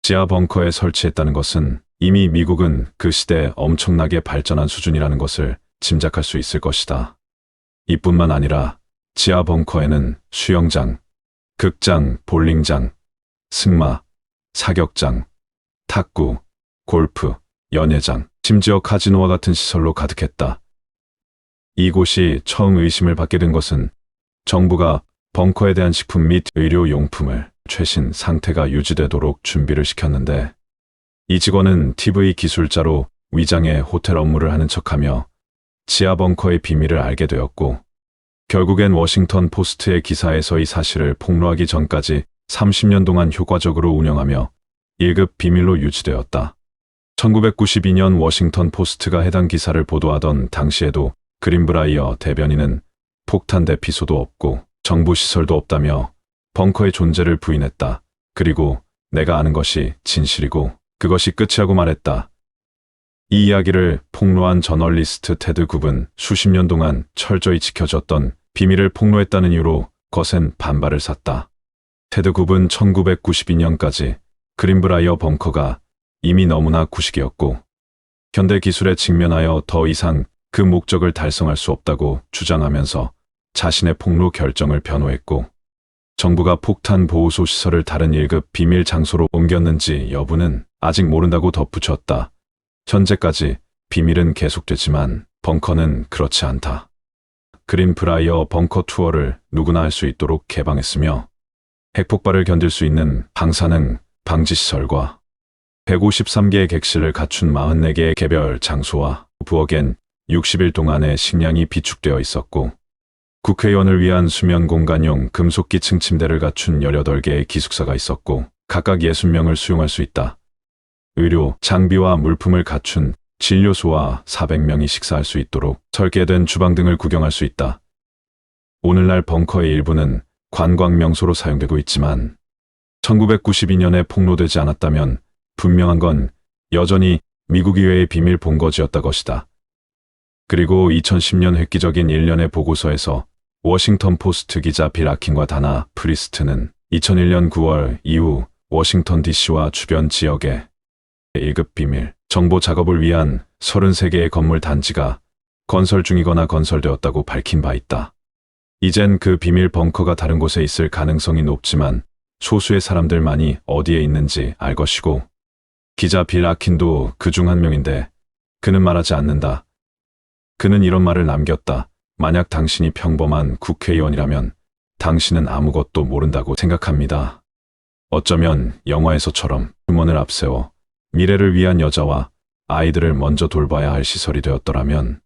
지하 벙커에 설치했다는 것은 이미 미국은 그 시대에 엄청나게 발전한 수준이라는 것을 짐작할 수 있을 것이다. 이뿐만 아니라 지하 벙커에는 수영장, 극장, 볼링장, 승마, 사격장, 탁구, 골프, 연회장, 심지어 카지노와 같은 시설로 가득했다. 이곳이 처음 의심을 받게 된 것은 정부가 벙커에 대한 식품 및 의료용품을 최신 상태가 유지되도록 준비를 시켰는데, 이 직원은 TV 기술자로 위장해 호텔 업무를 하는 척하며 지하 벙커의 비밀을 알게 되었고, 결국엔 워싱턴 포스트의 기사에서 이 사실을 폭로하기 전까지 30년 동안 효과적으로 운영하며 1급 비밀로 유지되었다. 1992년 워싱턴 포스트가 해당 기사를 보도하던 당시에도 그린브라이어 대변인은 폭탄 대피소도 없고 정부 시설도 없다며 벙커의 존재를 부인했다. 그리고 내가 아는 것이 진실이고 그것이 끝이라고 말했다. 이 이야기를 폭로한 저널리스트 테드 굽은 수십 년 동안 철저히 지켜졌던 비밀을 폭로했다는 이유로 거센 반발을 샀다. 테드 굽은 1992년까지 그린브라이어 벙커가 이미 너무나 구식이었고 현대 기술에 직면하여 더 이상 그 목적을 달성할 수 없다고 주장하면서 자신의 폭로 결정을 변호했고, 정부가 폭탄 보호소 시설을 다른 1급 비밀 장소로 옮겼는지 여부는 아직 모른다고 덧붙였다. 현재까지 비밀은 계속되지만 벙커는 그렇지 않다. 그린브라이어 벙커 투어를 누구나 할 수 있도록 개방했으며 핵폭발을 견딜 수 있는 방사능 방지시설과 153개의 객실을 갖춘 44개의 개별 장소와 부엌엔 60일 동안의 식량이 비축되어 있었고, 국회의원을 위한 수면 공간용 금속기층 침대를 갖춘 18개의 기숙사가 있었고 각각 60명을 수용할 수 있다. 의료, 장비와 물품을 갖춘 진료소와 400명이 식사할 수 있도록 설계된 주방 등을 구경할 수 있다. 오늘날 벙커의 일부는 관광 명소로 사용되고 있지만 1992년에 폭로되지 않았다면 분명한 건 여전히 미국 의회의 비밀 본거지였다 것이다. 그리고 2010년 획기적인 일련의 보고서에서 워싱턴 포스트 기자 빌 아킨과 다나 프리스트는 2001년 9월 이후 워싱턴 DC와 주변 지역에 1급 비밀 정보 작업을 위한 33개의 건물 단지가 건설 중이거나 건설되었다고 밝힌 바 있다. 이젠 그 비밀 벙커가 다른 곳에 있을 가능성이 높지만 소수의 사람들만이 어디에 있는지 알 것이고, 기자 빌 아킨도 그 중 한 명인데 그는 말하지 않는다. 그는 이런 말을 남겼다. 만약 당신이 평범한 국회의원이라면 당신은 아무것도 모른다고 생각합니다. 어쩌면 영화에서처럼 휴먼을 앞세워 미래를 위한 여자와 아이들을 먼저 돌봐야 할 시설이 되었더라면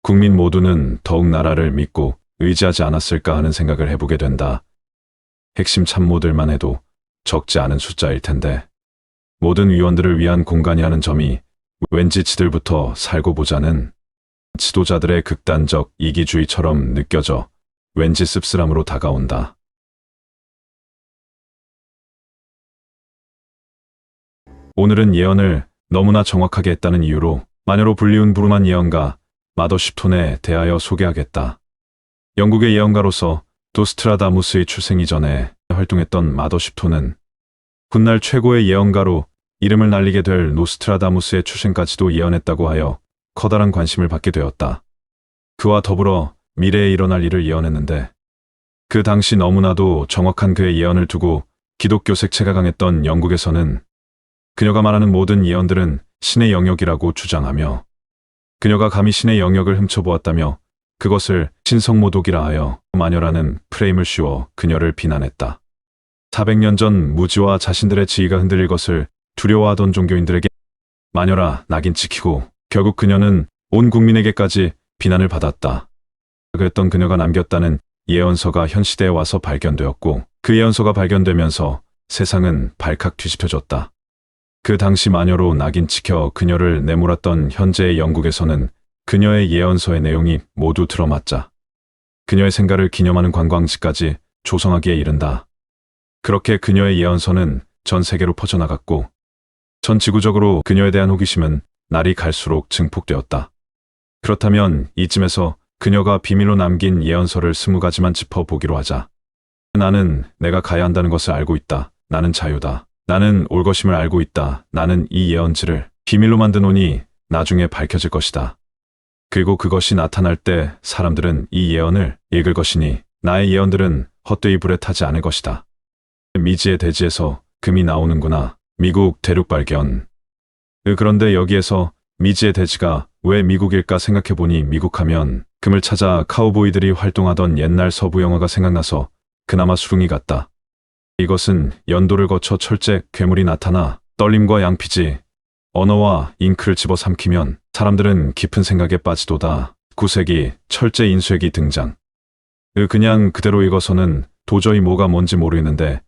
국민 모두는 더욱 나라를 믿고 의지하지 않았을까 하는 생각을 해보게 된다. 핵심 참모들만 해도 적지 않은 숫자일 텐데 모든 위원들을 위한 공간이라는 점이 왠지 지들부터 살고 보자는 지도자들의 극단적 이기주의처럼 느껴져 왠지 씁쓸함으로 다가온다. 오늘은 예언을 너무나 정확하게 했다는 이유로 마녀로 불리운 브루만 예언가 마더십톤에 대하여 소개하겠다. 영국의 예언가로서 노스트라다무스의 출생 이전에 활동했던 마더십톤은 훗날 최고의 예언가로 이름을 날리게 될 노스트라다무스의 출생까지도 예언했다고 하여 커다란 관심을 받게 되었다. 그와 더불어 미래에 일어날 일을 예언했는데 그 당시 너무나도 정확한 그의 예언을 두고 기독교 색채가 강했던 영국에서는 그녀가 말하는 모든 예언들은 신의 영역이라고 주장하며 그녀가 감히 신의 영역을 훔쳐보았다며 그것을 신성모독이라 하여 마녀라는 프레임을 씌워 그녀를 비난했다. 400년 전 무지와 자신들의 지위가 흔들릴 것을 두려워하던 종교인들에게 마녀라 낙인 찍히고 결국 그녀는 온 국민에게까지 비난을 받았다. 그랬던 그녀가 남겼다는 예언서가 현 시대에 와서 발견되었고 그 예언서가 발견되면서 세상은 발칵 뒤집혀졌다. 그 당시 마녀로 낙인 찍혀 그녀를 내몰았던 현재의 영국에서는 그녀의 예언서의 내용이 모두 들어맞자 그녀의 생가를 기념하는 관광지까지 조성하기에 이른다. 그렇게 그녀의 예언서는 전 세계로 퍼져나갔고 전 지구적으로 그녀에 대한 호기심은 날이 갈수록 증폭되었다. 그렇다면 이쯤에서 그녀가 비밀로 남긴 예언서를 20가지만 짚어보기로 하자. 나는 내가 가야 한다는 것을 알고 있다. 나는 자유다. 나는 올 것임을 알고 있다. 나는 이 예언지를 비밀로 만든 온이 나중에 밝혀질 것이다. 그리고 그것이 나타날 때 사람들은 이 예언을 읽을 것이니 나의 예언들은 헛되이 불에 타지 않을 것이다. 미지의 대지에서 금이 나오는구나. 미국 대륙 발견. 그런데 여기에서 미지의 대지가 왜 미국일까 생각해보니 미국하면 금을 찾아 카우보이들이 활동하던 옛날 서부 영화가 생각나서 그나마 수긍이 갔다. 이것은 연도를 거쳐 철제 괴물이 나타나 떨림과 양피지, 언어와 잉크를 집어삼키면 사람들은 깊은 생각에 빠지도다. 9세기 철제 인쇄기 등장. 그냥 그대로 읽어서는 도저히 뭐가 뭔지 모르겠는데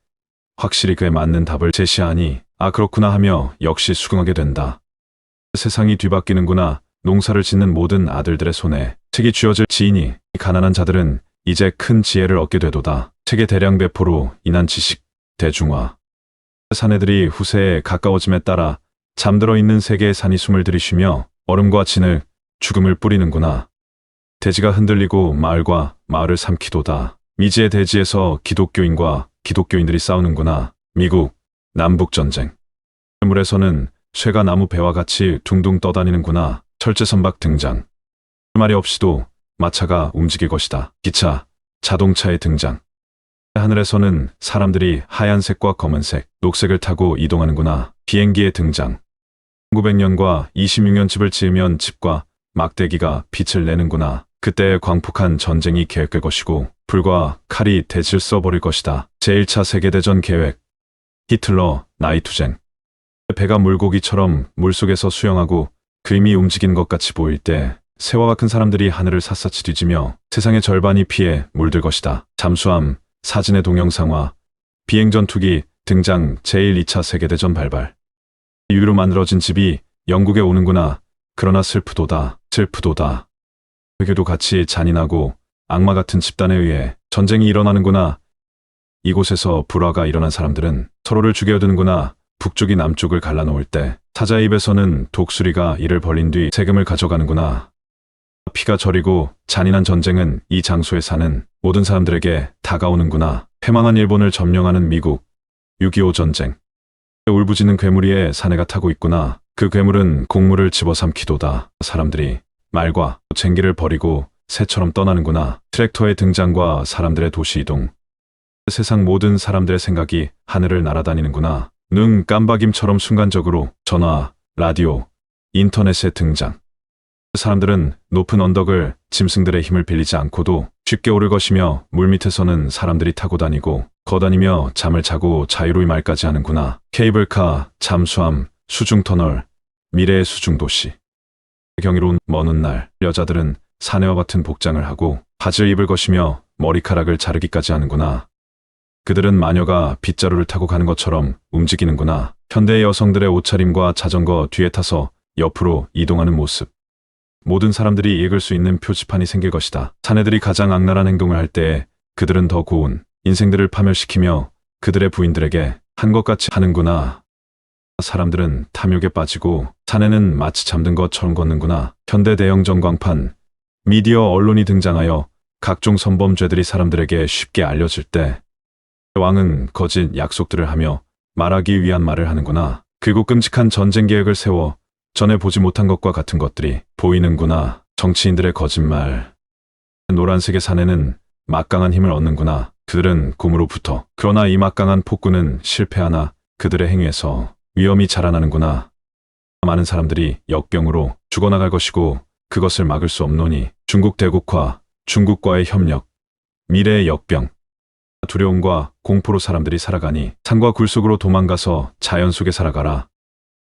확실히 그에 맞는 답을 제시하니 아 그렇구나 하며 역시 수긍하게 된다. 세상이 뒤바뀌는구나. 농사를 짓는 모든 아들들의 손에 책이 쥐어질 지인이 가난한 자들은 이제 큰 지혜를 얻게 되도다. 책의 대량 배포로 인한 지식 대중화. 사내들이 후세에 가까워짐에 따라 잠들어 있는 세계의 산이 숨을 들이쉬며 얼음과 진을 죽음을 뿌리는구나. 대지가 흔들리고 마을과 마을을 삼키도다. 미지의 대지에서 기독교인과 기독교인들이 싸우는구나. 미국 남북전쟁. 물에서는 쇠가 나무 배와 같이 둥둥 떠다니는구나. 철제선박 등장. 말이 없이도 마차가 움직일 것이다. 기차, 자동차의 등장. 하늘에서는 사람들이 하얀색과 검은색, 녹색을 타고 이동하는구나. 비행기의 등장. 1900년과 26년 집을 지으면 집과 막대기가 빛을 내는구나. 그때 광폭한 전쟁이 계획될 것이고 불과 칼이 대지를 써버릴 것이다. 제1차 세계대전 계획. 히틀러 나이투쟁. 배가 물고기처럼 물속에서 수영하고 그림이 움직이는 것 같이 보일 때 새와 같은 사람들이 하늘을 샅샅이 뒤지며 세상의 절반이 피해 물들 것이다. 잠수함, 사진의 동영상화, 비행전투기 등장. 제1, 2차 세계대전 발발. 유유로 만들어진 집이 영국에 오는구나. 그러나 슬프도다. 슬프도다. 외교도 같이 잔인하고 악마 같은 집단에 의해 전쟁이 일어나는구나. 이곳에서 불화가 일어난 사람들은 서로를 죽여드는구나. 북쪽이 남쪽을 갈라놓을 때 사자의 입에서는 독수리가 이를 벌린 뒤 세금을 가져가는구나. 피가 저리고 잔인한 전쟁은 이 장소에 사는 모든 사람들에게 다가오는구나. 패망한 일본을 점령하는 미국. 6.25 전쟁. 울부짖는 괴물이에 사내가 타고 있구나. 그 괴물은 곡물을 집어삼키도다. 사람들이 말과 쟁기를 버리고 새처럼 떠나는구나. 트랙터의 등장과 사람들의 도시 이동. 세상 모든 사람들의 생각이 하늘을 날아다니는구나. 눈 깜박임처럼 순간적으로 전화, 라디오, 인터넷의 등장. 사람들은 높은 언덕을 짐승들의 힘을 빌리지 않고도 쉽게 오를 것이며 물밑에서는 사람들이 타고 다니고 거다니며 잠을 자고 자유로이 말까지 하는구나. 케이블카, 잠수함, 수중터널, 미래의 수중도시. 경이로운 먼 날 여자들은 사내와 같은 복장을 하고 바지를 입을 것이며 머리카락을 자르기까지 하는구나. 그들은 마녀가 빗자루를 타고 가는 것처럼 움직이는구나. 현대의 여성들의 옷차림과 자전거 뒤에 타서 옆으로 이동하는 모습. 모든 사람들이 읽을 수 있는 표지판이 생길 것이다. 사내들이 가장 악랄한 행동을 할 때에 그들은 더 고운 인생들을 파멸시키며 그들의 부인들에게 한 것 같이 하는구나. 사람들은 탐욕에 빠지고 사내는 마치 잠든 것처럼 걷는구나. 현대 대형 전광판, 미디어 언론이 등장하여 각종 성범죄들이 사람들에게 쉽게 알려질 때 왕은 거짓 약속들을 하며 말하기 위한 말을 하는구나. 그리고 끔찍한 전쟁 계획을 세워 전에 보지 못한 것과 같은 것들이 보이는구나. 정치인들의 거짓말. 노란색의 사내는 막강한 힘을 얻는구나. 그들은 곰으로부터. 그러나 이 막강한 폭군은 실패하나 그들의 행위에서 위험이 자라나는구나. 많은 사람들이 역병으로 죽어나갈 것이고 그것을 막을 수 없노니 중국 대국화, 중국과의 협력, 미래의 역병. 두려움과 공포로 사람들이 살아가니 산과 굴 속으로 도망가서 자연 속에 살아가라.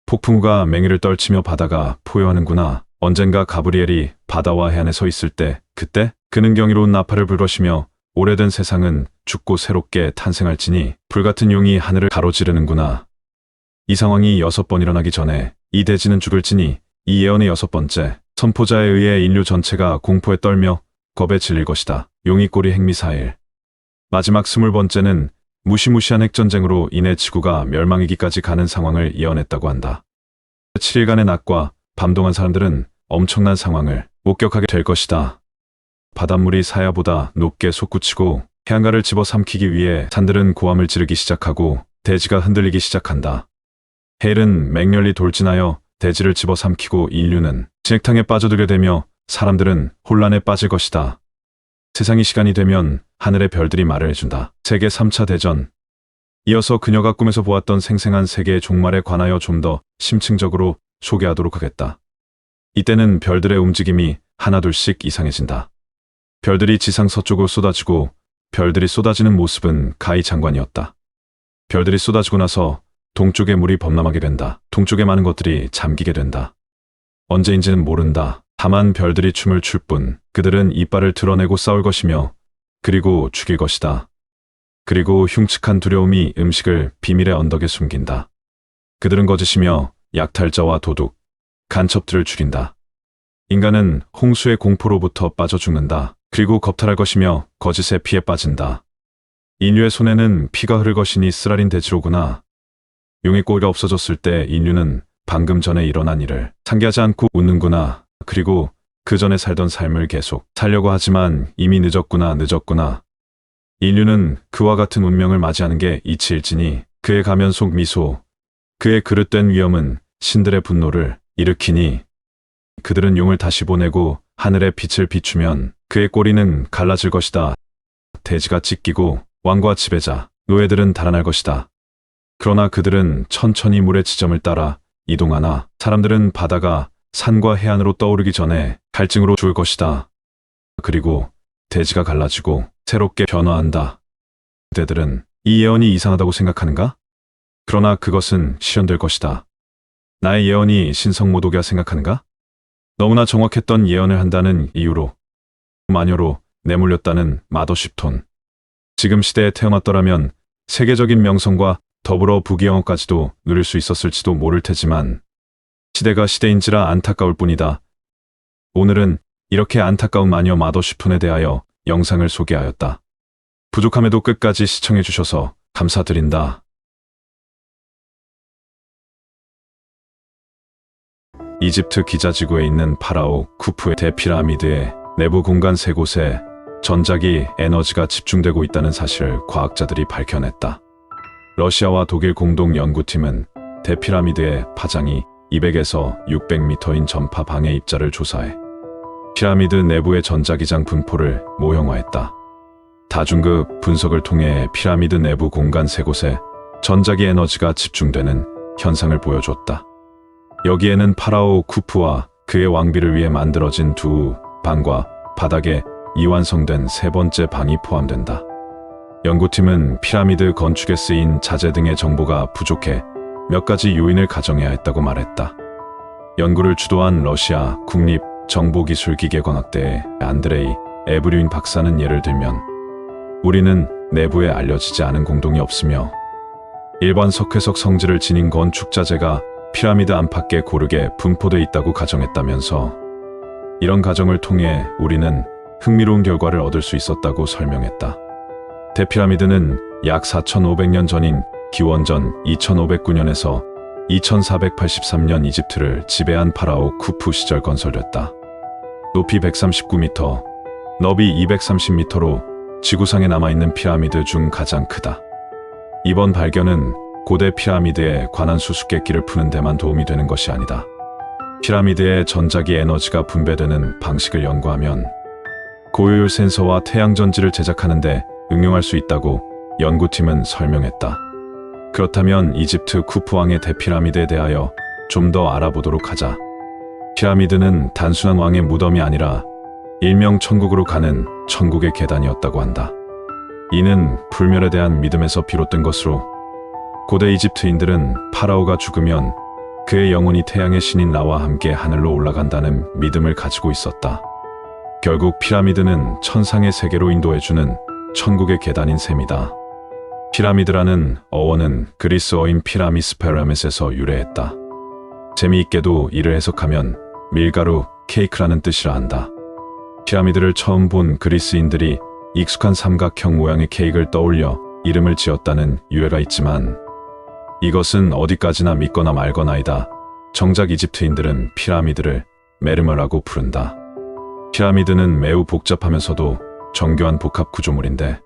폭풍우가 맹위를 떨치며 바다가 포효하는구나. 언젠가 가브리엘이 바다와 해안에 서 있을 때 그때 그는 경이로운 나팔을 불것이며 오래된 세상은 죽고 새롭게 탄생할지니 불같은 용이 하늘을 가로지르는구나. 이 상황이 6번 일어나기 전에 이 대지는 죽을지니 이 예언의 6번째 선포자에 의해 인류 전체가 공포에 떨며 겁에 질릴 것이다. 용이 꼬리 핵미사일. 마지막 20번째는 무시무시한 핵전쟁으로 인해 지구가 멸망이기까지 가는 상황을 예언했다고 한다. 7일간의 낮과 밤 동안 사람들은 엄청난 상황을 목격하게 될 것이다. 바닷물이 사야보다 높게 솟구치고 해안가를 집어삼키기 위해 산들은 고함을 지르기 시작하고 대지가 흔들리기 시작한다. 헬은 맹렬히 돌진하여 대지를 집어삼키고 인류는 진흙탕에 빠져들게 되며 사람들은 혼란에 빠질 것이다. 세상이 시간이 되면 하늘의 별들이 말을 해준다. 세계 3차 대전. 이어서 그녀가 꿈에서 보았던 생생한 세계의 종말에 관하여 좀 더 심층적으로 소개하도록 하겠다. 이때는 별들의 움직임이 하나둘씩 이상해진다. 별들이 지상 서쪽으로 쏟아지고 별들이 쏟아지는 모습은 가히장관이었다. 별들이 쏟아지고 나서 동쪽의 물이 범람하게 된다. 동쪽의 많은 것들이 잠기게 된다. 언제인지는 모른다. 다만 별들이 춤을 출 뿐 그들은 이빨을 드러내고 싸울 것이며 그리고 죽일 것이다. 그리고 흉측한 두려움이 음식을 비밀의 언덕에 숨긴다. 그들은 거짓이며 약탈자와 도둑, 간첩들을 죽인다. 인간은 홍수의 공포로부터 빠져 죽는다. 그리고 겁탈할 것이며 거짓에 피해 빠진다. 인류의 손에는 피가 흐를 것이니 쓰라린 대지로구나. 용의 꼬리가 없어졌을 때 인류는 방금 전에 일어난 일을 상기하지 않고 웃는구나. 그리고 그 전에 살던 삶을 계속 살려고 하지만 이미 늦었구나. 인류는 그와 같은 운명을 맞이하는 게 이치일지니 그의 가면 속 미소, 그의 그릇된 위엄은 신들의 분노를 일으키니 그들은 용을 다시 보내고 하늘의 빛을 비추면 그의 꼬리는 갈라질 것이다. 대지가 찢기고 왕과 지배자, 노예들은 달아날 것이다. 그러나 그들은 천천히 물의 지점을 따라 이동하나 사람들은 바다가 산과 해안으로 떠오르기 전에 갈증으로 죽을 것이다. 그리고 대지가 갈라지고 새롭게 변화한다. 그대들은 이 예언이 이상하다고 생각하는가? 그러나 그것은 실현될 것이다. 나의 예언이 신성모독이라 생각하는가? 너무나 정확했던 예언을 한다는 이유로 마녀로 내몰렸다는 마더쉽톤. 지금 시대에 태어났더라면 세계적인 명성과 더불어 부귀영화까지도 누릴 수 있었을지도 모를 테지만 시대가 시대인지라 안타까울 뿐이다. 오늘은 이렇게 안타까운 마녀 마더쉽톤에 대하여 영상을 소개하였다. 부족함에도 끝까지 시청해 주셔서 감사드린다. 이집트 기자지구에 있는 파라오 쿠푸의 대피라미드의 내부 공간 3곳에 전자기 에너지가 집중되고 있다는 사실을 과학자들이 밝혀냈다. 러시아와 독일 공동 연구팀은 대피라미드의 파장이 200에서 600m인 전파 방해 입자를 조사해 피라미드 내부의 전자기장 분포를 모형화했다. 다중급 분석을 통해 피라미드 내부 공간 3곳에 전자기 에너지가 집중되는 현상을 보여줬다. 여기에는 파라오 쿠푸와 그의 왕비를 위해 만들어진 두 방과 바닥에 이완성된 3번째 방이 포함된다. 연구팀은 피라미드 건축에 쓰인 자재 등의 정보가 부족해 몇 가지 요인을 가정해야 했다고 말했다. 연구를 주도한 러시아 국립정보기술기계과학대의 안드레이 에브류인 박사는 예를 들면 우리는 내부에 알려지지 않은 공동이 없으며 일반 석회석 성질을 지닌 건축자재가 피라미드 안팎에 고르게 분포돼 있다고 가정했다면서 이런 가정을 통해 우리는 흥미로운 결과를 얻을 수 있었다고 설명했다. 대피라미드는 약 4,500년 전인 기원전 2509년에서 2483년 이집트를 지배한 파라오 쿠푸 시절 건설됐다. 높이 139m, 너비 230m로 지구상에 남아있는 피라미드 중 가장 크다. 이번 발견은 고대 피라미드에 관한 수수께끼를 푸는 데만 도움이 되는 것이 아니다. 피라미드의 전자기 에너지가 분배되는 방식을 연구하면 고효율 센서와 태양전지를 제작하는 데 응용할 수 있다고 연구팀은 설명했다. 그렇다면 이집트 쿠푸 왕의 대피라미드에 대하여 좀 더 알아보도록 하자. 피라미드는 단순한 왕의 무덤이 아니라 일명 천국으로 가는 천국의 계단이었다고 한다. 이는 불멸에 대한 믿음에서 비롯된 것으로 고대 이집트인들은 파라오가 죽으면 그의 영혼이 태양의 신인 라와 함께 하늘로 올라간다는 믿음을 가지고 있었다. 결국 피라미드는 천상의 세계로 인도해주는 천국의 계단인 셈이다. 피라미드라는 어원은 그리스어인 피라미스페라미스에서 유래했다. 재미있게도 이를 해석하면 밀가루, 케이크라는 뜻이라 한다. 피라미드를 처음 본 그리스인들이 익숙한 삼각형 모양의 케이크를 떠올려 이름을 지었다는 유래가 있지만 이것은 어디까지나 믿거나 말거나이다. 정작 이집트인들은 피라미드를 메르머라고 부른다. 피라미드는 매우 복잡하면서도 정교한 복합 구조물인데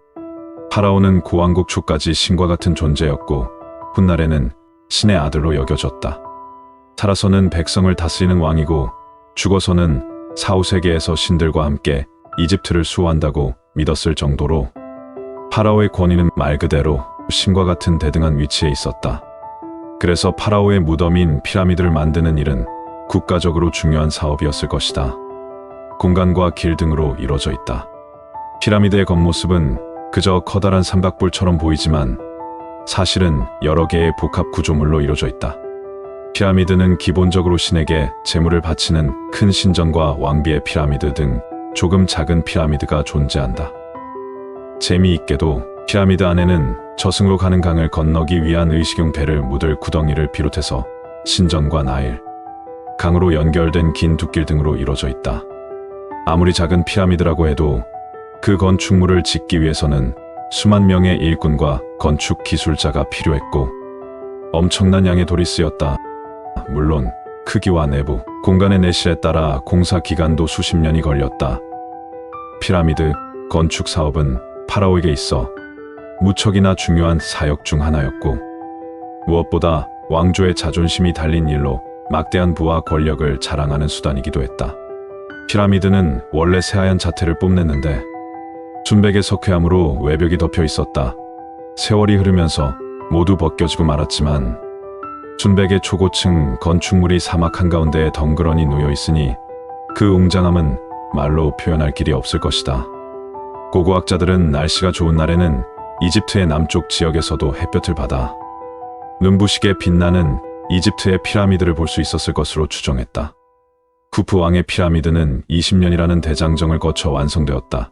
파라오는 고왕국 초까지 신과 같은 존재였고 훗날에는 신의 아들로 여겨졌다. 살아서는 백성을 다스리는 왕이고 죽어서는 4, 5세계에서 신들과 함께 이집트를 수호한다고 믿었을 정도로 파라오의 권위는 말 그대로 신과 같은 대등한 위치에 있었다. 그래서 파라오의 무덤인 피라미드를 만드는 일은 국가적으로 중요한 사업이었을 것이다. 공간과 길 등으로 이루어져 있다. 피라미드의 겉모습은 그저 커다란 삼각뿔처럼 보이지만 사실은 여러 개의 복합 구조물로 이루어져 있다. 피라미드는 기본적으로 신에게 제물을 바치는 큰 신전과 왕비의 피라미드 등 조금 작은 피라미드가 존재한다. 재미있게도 피라미드 안에는 저승으로 가는 강을 건너기 위한 의식용 배를 묻을 구덩이를 비롯해서 신전과 나일, 강으로 연결된 긴 둑길 등으로 이루어져 있다. 아무리 작은 피라미드라고 해도 그 건축물을 짓기 위해서는 수만 명의 일꾼과 건축 기술자가 필요했고 엄청난 양의 돌이 쓰였다. 물론 크기와 내부, 공간의 내실에 따라 공사 기간도 수십 년이 걸렸다. 피라미드 건축 사업은 파라오에게 있어 무척이나 중요한 사역 중 하나였고 무엇보다 왕조의 자존심이 달린 일로 막대한 부와 권력을 자랑하는 수단이기도 했다. 피라미드는 원래 새하얀 자태를 뽐냈는데 순백의 석회암으로 외벽이 덮여 있었다. 세월이 흐르면서 모두 벗겨지고 말았지만 순백의 초고층 건축물이 사막 한가운데에 덩그러니 놓여 있으니 그 웅장함은 말로 표현할 길이 없을 것이다. 고고학자들은 날씨가 좋은 날에는 이집트의 남쪽 지역에서도 햇볕을 받아 눈부시게 빛나는 이집트의 피라미드를 볼 수 있었을 것으로 추정했다. 쿠프 왕의 피라미드는 20년이라는 대장정을 거쳐 완성되었다.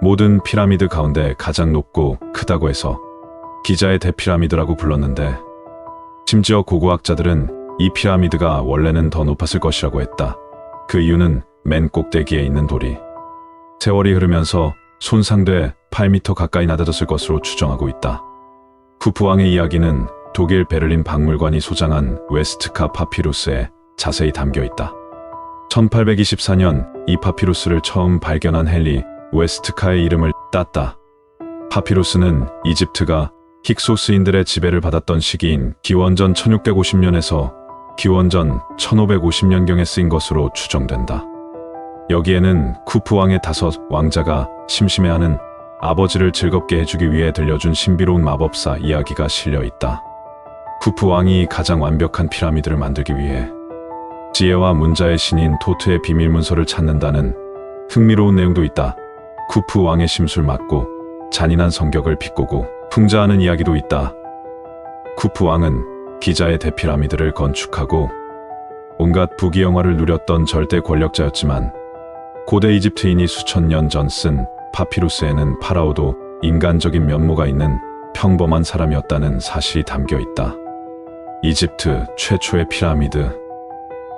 모든 피라미드 가운데 가장 높고 크다고 해서 기자의 대피라미드라고 불렀는데 심지어 고고학자들은 이 피라미드가 원래는 더 높았을 것이라고 했다. 그 이유는 맨 꼭대기에 있는 돌이 세월이 흐르면서 손상돼 8m 가까이 낮아졌을 것으로 추정하고 있다. 쿠프 왕의 이야기는 독일 베를린 박물관이 소장한 웨스트카 파피루스에 자세히 담겨 있다. 1824년 이 파피루스를 처음 발견한 헨리 웨스트카의 이름을 땄다. 파피루스는 이집트가 힉소스인들의 지배를 받았던 시기인 기원전 1650년에서 기원전 1550년경에 쓰인 것으로 추정된다. 여기에는 쿠프 왕의 5 왕자가 심심해하는 아버지를 즐겁게 해주기 위해 들려준 신비로운 마법사 이야기가 실려 있다. 쿠프 왕이 가장 완벽한 피라미드를 만들기 위해 지혜와 문자의 신인 토트의 비밀 문서를 찾는다는 흥미로운 내용도 있다. 쿠프 왕의 심술 맞고 잔인한 성격을 비꼬고 풍자하는 이야기도 있다. 쿠프 왕은 기자의 대피라미드를 건축하고 온갖 부귀영화를 누렸던 절대 권력자였지만 고대 이집트인이 수천 년 전 쓴 파피루스에는 파라오도 인간적인 면모가 있는 평범한 사람이었다는 사실이 담겨 있다. 이집트 최초의 피라미드.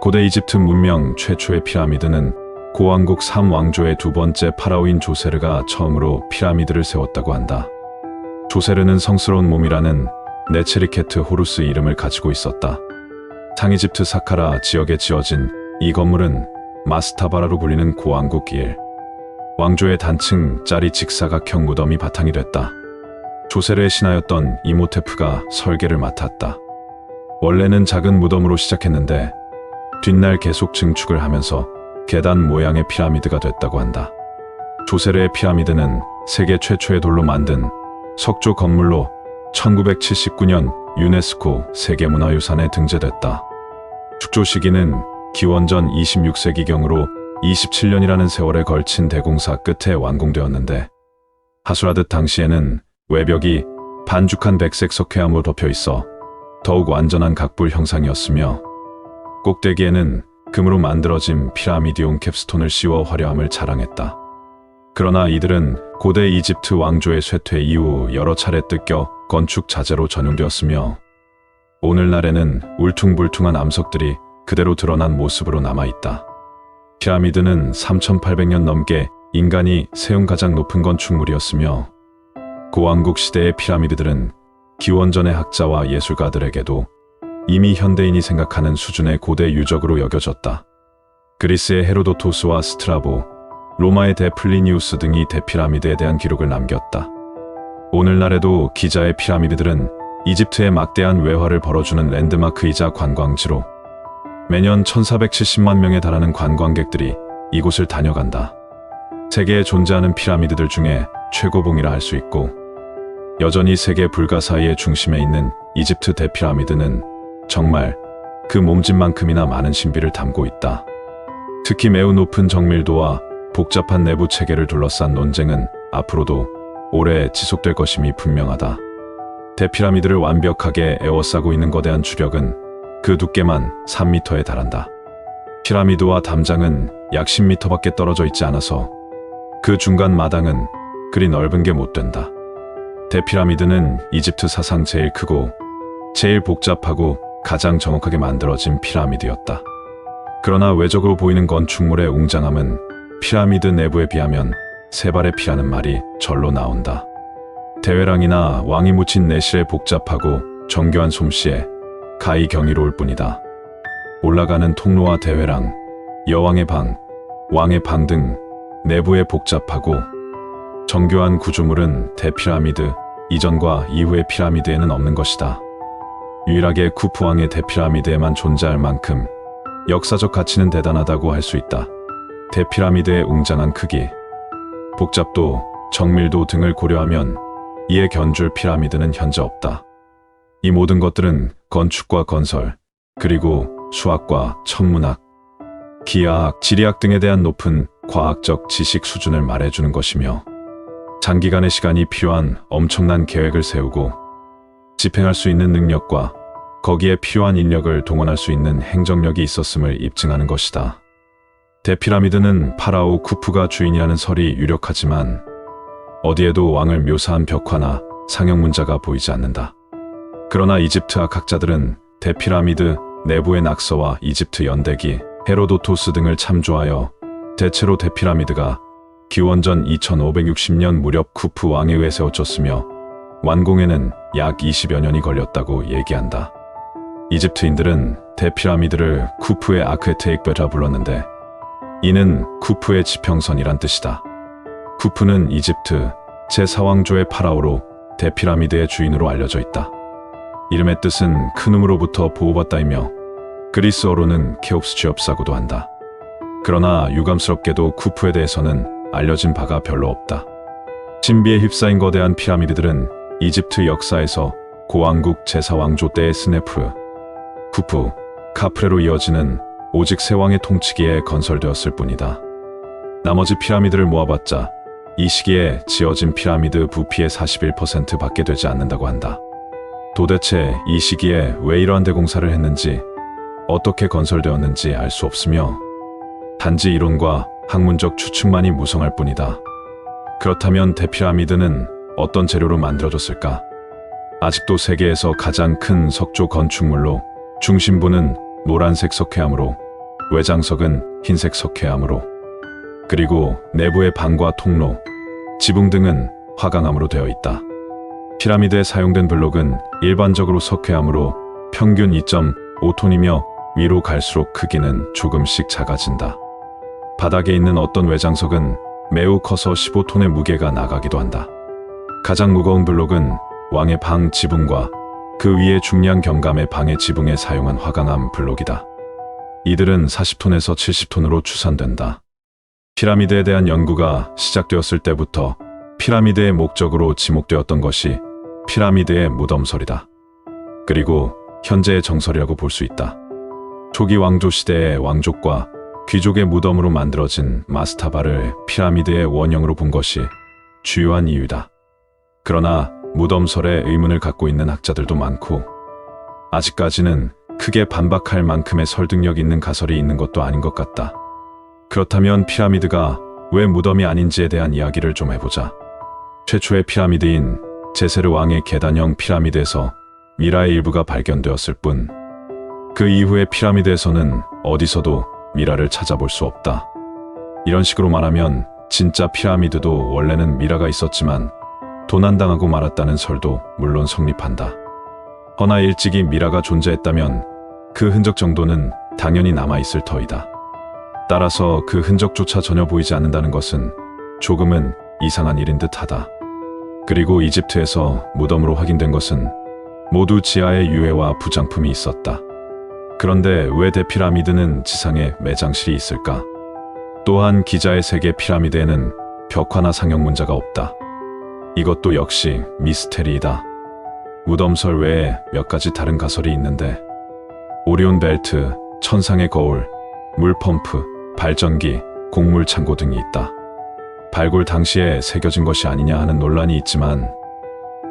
고대 이집트 문명 최초의 피라미드는 고왕국 3왕조의 두 번째 파라오인 조세르가 처음으로 피라미드를 세웠다고 한다. 조세르는 성스러운 몸이라는 네체리케트 호루스 이름을 가지고 있었다. 상이집트 사카라 지역에 지어진 이 건물은 마스타바라로 불리는 고왕국 1. 왕조의 단층짜리 직사각형 무덤이 바탕이 됐다. 조세르의 신하였던 이모테프가 설계를 맡았다. 원래는 작은 무덤으로 시작했는데 뒷날 계속 증축을 하면서 계단 모양의 피라미드가 됐다고 한다. 조세르의 피라미드는 세계 최초의 돌로 만든 석조 건물로 1979년 유네스코 세계문화유산에 등재됐다. 축조 시기는 기원전 26세기경으로 27년이라는 세월에 걸친 대공사 끝에 완공되었는데 하술하듯 당시에는 외벽이 반죽한 백색 석회암으로 덮여 있어 더욱 완전한 각불 형상이었으며 꼭대기에는 금으로 만들어진 피라미드용 캡스톤을 씌워 화려함을 자랑했다. 그러나 이들은 고대 이집트 왕조의 쇠퇴 이후 여러 차례 뜯겨 건축 자재로 전용되었으며 오늘날에는 울퉁불퉁한 암석들이 그대로 드러난 모습으로 남아있다. 피라미드는 3800년 넘게 인간이 세운 가장 높은 건축물이었으며 고왕국 시대의 피라미드들은 기원전의 학자와 예술가들에게도 이미 현대인이 생각하는 수준의 고대 유적으로 여겨졌다. 그리스의 헤로도토스와 스트라보, 로마의 데플리니우스 등이 대피라미드에 대한 기록을 남겼다. 오늘날에도 기자의 피라미드들은 이집트의 막대한 외화를 벌어주는 랜드마크이자 관광지로 매년 1470만 명에 달하는 관광객들이 이곳을 다녀간다. 세계에 존재하는 피라미드들 중에 최고봉이라 할 수 있고, 여전히 세계 불가사의의 중심에 있는 이집트 대피라미드는 정말 그 몸집만큼이나 많은 신비를 담고 있다. 특히 매우 높은 정밀도와 복잡한 내부 체계를 둘러싼 논쟁은 앞으로도 오래 지속될 것임이 분명하다. 대피라미드를 완벽하게 에워싸고 있는 거대한 주력은 그 두께만 3m에 달한다. 피라미드와 담장은 약 10m밖에 떨어져 있지 않아서 그 중간 마당은 그리 넓은 게 못 된다. 대피라미드는 이집트 사상 제일 크고 제일 복잡하고 가장 정확하게 만들어진 피라미드였다. 그러나 외적으로 보이는 건축물의 웅장함은 피라미드 내부에 비하면 세 발의 피라는 말이 절로 나온다. 대회랑이나 왕이 묻힌 내실의 복잡하고 정교한 솜씨에 가히 경이로울 뿐이다. 올라가는 통로와 대회랑, 여왕의 방, 왕의 방 등 내부의 복잡하고 정교한 구조물은 대피라미드 이전과 이후의 피라미드에는 없는 것이다. 유일하게 쿠프 왕의 대피라미드에만 존재할 만큼 역사적 가치는 대단하다고 할 수 있다. 대피라미드의 웅장한 크기, 복잡도, 정밀도 등을 고려하면 이에 견줄 피라미드는 현재 없다. 이 모든 것들은 건축과 건설, 그리고 수학과 천문학, 기하학, 지리학 등에 대한 높은 과학적 지식 수준을 말해주는 것이며, 장기간의 시간이 필요한 엄청난 계획을 세우고 집행할 수 있는 능력과 거기에 필요한 인력을 동원할 수 있는 행정력이 있었음을 입증하는 것이다. 대피라미드는 파라오 쿠프가 주인이라는 설이 유력하지만 어디에도 왕을 묘사한 벽화나 상형 문자가 보이지 않는다. 그러나 이집트학 학자들은 대피라미드 내부의 낙서와 이집트 연대기, 헤로도토스 등을 참조하여 대체로 대피라미드가 기원전 2560년 무렵 쿠프 왕에 의해 세워졌으며 완공에는 약 20여 년이 걸렸다고 얘기한다. 이집트인들은 대피라미드를 쿠프의 아크테익베라 불렀는데 이는 쿠프의 지평선이란 뜻이다. 쿠프는 이집트 제4왕조의 파라오로 대피라미드의 주인으로 알려져 있다. 이름의 뜻은 큰 놈으로부터 보호받다이며 그리스어로는 케옵스 쥐업사고도 한다. 그러나 유감스럽게도 쿠프에 대해서는 알려진 바가 별로 없다. 신비에 휩싸인 거대한 피라미드들은 이집트 역사에서 고왕국 제4왕조 때의 스네프르, 쿠프, 카프레로 이어지는 오직 세 왕의 통치기에 건설되었을 뿐이다. 나머지 피라미드를 모아봤자 이 시기에 지어진 피라미드 부피의 41%밖에 되지 않는다고 한다. 도대체 이 시기에 왜 이러한 대공사를 했는지, 어떻게 건설되었는지 알 수 없으며 단지 이론과 학문적 추측만이 무성할 뿐이다. 그렇다면 대피라미드는 어떤 재료로 만들어졌을까? 아직도 세계에서 가장 큰 석조 건축물로 중심부는 노란색 석회암으로, 외장석은 흰색 석회암으로, 그리고 내부의 방과 통로, 지붕 등은 화강암으로 되어 있다. 피라미드에 사용된 블록은 일반적으로 석회암으로 평균 2.5톤이며 위로 갈수록 크기는 조금씩 작아진다. 바닥에 있는 어떤 외장석은 매우 커서 15톤의 무게가 나가기도 한다. 가장 무거운 블록은 왕의 방 지붕과 그 위에 중량 경감의 방의 지붕에 사용한 화강암 블록이다. 이들은 40톤에서 70톤으로 추산된다. 피라미드에 대한 연구가 시작되었을 때부터 피라미드의 목적으로 지목되었던 것이 피라미드의 무덤설이다. 그리고 현재의 정설이라고 볼 수 있다. 초기 왕조 시대의 왕족과 귀족의 무덤으로 만들어진 마스타바를 피라미드의 원형으로 본 것이 주요한 이유다. 그러나 무덤설에 의문을 갖고 있는 학자들도 많고 아직까지는 크게 반박할 만큼의 설득력 있는 가설이 있는 것도 아닌 것 같다. 그렇다면 피라미드가 왜 무덤이 아닌지에 대한 이야기를 좀 해보자. 최초의 피라미드인 제세르 왕의 계단형 피라미드에서 미라의 일부가 발견되었을 뿐, 그 이후의 피라미드에서는 어디서도 미라를 찾아볼 수 없다. 이런 식으로 말하면 진짜 피라미드도 원래는 미라가 있었지만 도난당하고 말았다는 설도 물론 성립한다. 허나 일찍이 미라가 존재했다면 그 흔적 정도는 당연히 남아있을 터이다. 따라서 그 흔적조차 전혀 보이지 않는다는 것은 조금은 이상한 일인 듯하다. 그리고 이집트에서 무덤으로 확인된 것은 모두 지하에 유해와 부장품이 있었다. 그런데 왜 대피라미드는 지상에 매장실이 있을까? 또한 기자의 세계 피라미드에는 벽화나 상형 문자가 없다. 이것도 역시 미스테리이다. 무덤설 외에 몇 가지 다른 가설이 있는데 오리온 벨트, 천상의 거울, 물펌프, 발전기, 곡물 창고 등이 있다. 발굴 당시에 새겨진 것이 아니냐 하는 논란이 있지만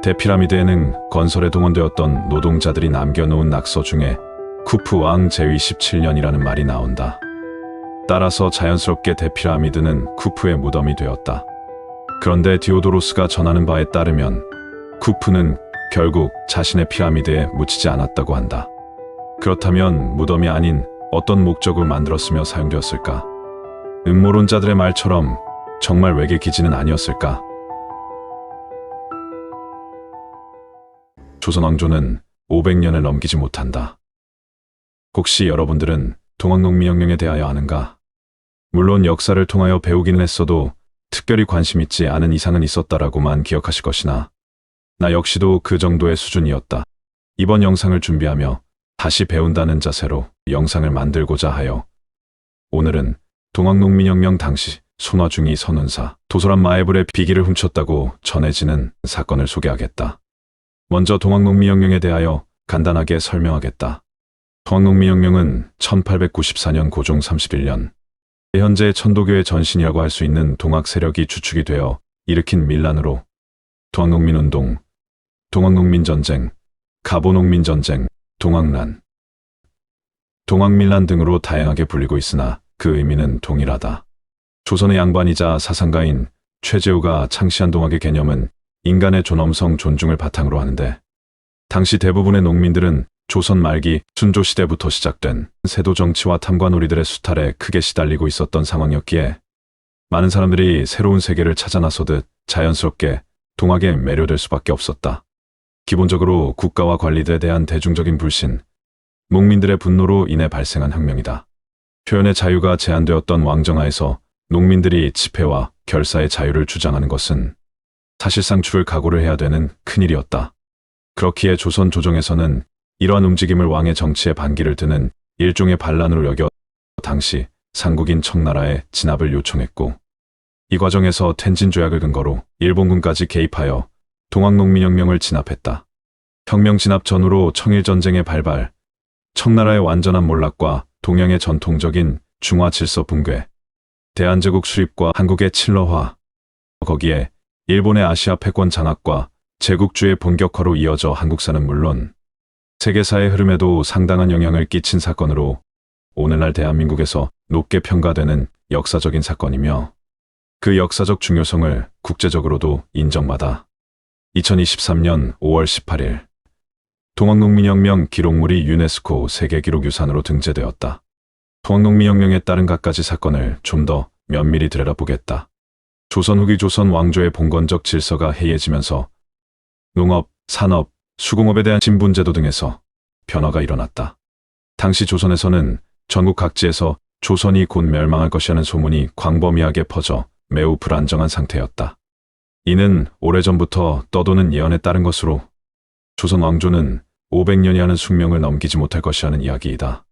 대피라미드에는 건설에 동원되었던 노동자들이 남겨놓은 낙서 중에 쿠프 왕 제위 17년이라는 말이 나온다. 따라서 자연스럽게 대피라미드는 쿠프의 무덤이 되었다. 그런데 디오도로스가 전하는 바에 따르면 쿠프는 결국 자신의 피라미드에 묻히지 않았다고 한다. 그렇다면 무덤이 아닌 어떤 목적을 만들었으며 사용되었을까? 음모론자들의 말처럼 정말 외계 기지는 아니었을까? 조선 왕조는 500년을 넘기지 못한다. 혹시 여러분들은 동학농민혁명에 대하여 아는가? 물론 역사를 통하여 배우기는 했어도 특별히 관심 있지 않은 이상은 있었다라고만 기억하실 것이나 나 역시도 그 정도의 수준이었다. 이번 영상을 준비하며 다시 배운다는 자세로 영상을 만들고자 하여 오늘은 동학농민혁명 당시 손화중이 선운사 도소란 마에불의 비기를 훔쳤다고 전해지는 사건을 소개하겠다. 먼저 동학농민혁명에 대하여 간단하게 설명하겠다. 동학농민혁명은 1894년 고종 31년 현재 천도교의 전신이라고 할 수 있는 동학 세력이 주축이 되어 일으킨 밀란으로 동학농민운동, 동학농민전쟁, 가보농민전쟁, 동학난, 동학밀란 등으로 다양하게 불리고 있으나 그 의미는 동일하다. 조선의 양반이자 사상가인 최재우가 창시한 동학의 개념은 인간의 존엄성 존중을 바탕으로 하는데 당시 대부분의 농민들은 조선 말기 순조시대부터 시작된 세도 정치와 탐관오리들의 수탈에 크게 시달리고 있었던 상황이었기에 많은 사람들이 새로운 세계를 찾아 나서듯 자연스럽게 동학에 매료될 수밖에 없었다. 기본적으로 국가와 관리들에 대한 대중적인 불신, 농민들의 분노로 인해 발생한 혁명이다. 표현의 자유가 제한되었던 왕정하에서 농민들이 집회와 결사의 자유를 주장하는 것은 사실상 죽을 각오를 해야 되는 큰일이었다. 그렇기에 조선 조정에서는 이러한 움직임을 왕의 정치에 반기를 드는 일종의 반란으로 여겨 당시 상국인 청나라에 진압을 요청했고 이 과정에서 텐진 조약을 근거로 일본군까지 개입하여 동학농민혁명을 진압했다. 혁명 진압 전후로 청일전쟁의 발발, 청나라의 완전한 몰락과 동양의 전통적인 중화 질서 붕괴, 대한제국 수립과 한국의 칠러화, 거기에 일본의 아시아 패권 장악과 제국주의 본격화로 이어져 한국사는 물론 세계사의 흐름에도 상당한 영향을 끼친 사건으로 오늘날 대한민국에서 높게 평가되는 역사적인 사건이며 그 역사적 중요성을 국제적으로도 인정받아 2023년 5월 18일 동학농민혁명 기록물이 유네스코 세계기록유산으로 등재되었다. 동학농민혁명에 따른 갖가지 사건을 좀 더 면밀히 들여다보겠다. 조선 후기 조선 왕조의 봉건적 질서가 해이해지면서 농업, 산업, 수공업에 대한 신분제도 등에서 변화가 일어났다. 당시 조선에서는 전국 각지에서 조선이 곧 멸망할 것이라는 소문이 광범위하게 퍼져 매우 불안정한 상태였다. 이는 오래전부터 떠도는 예언에 따른 것으로 조선 왕조는 500년이 하는 숙명을 넘기지 못할 것이라는 이야기이다.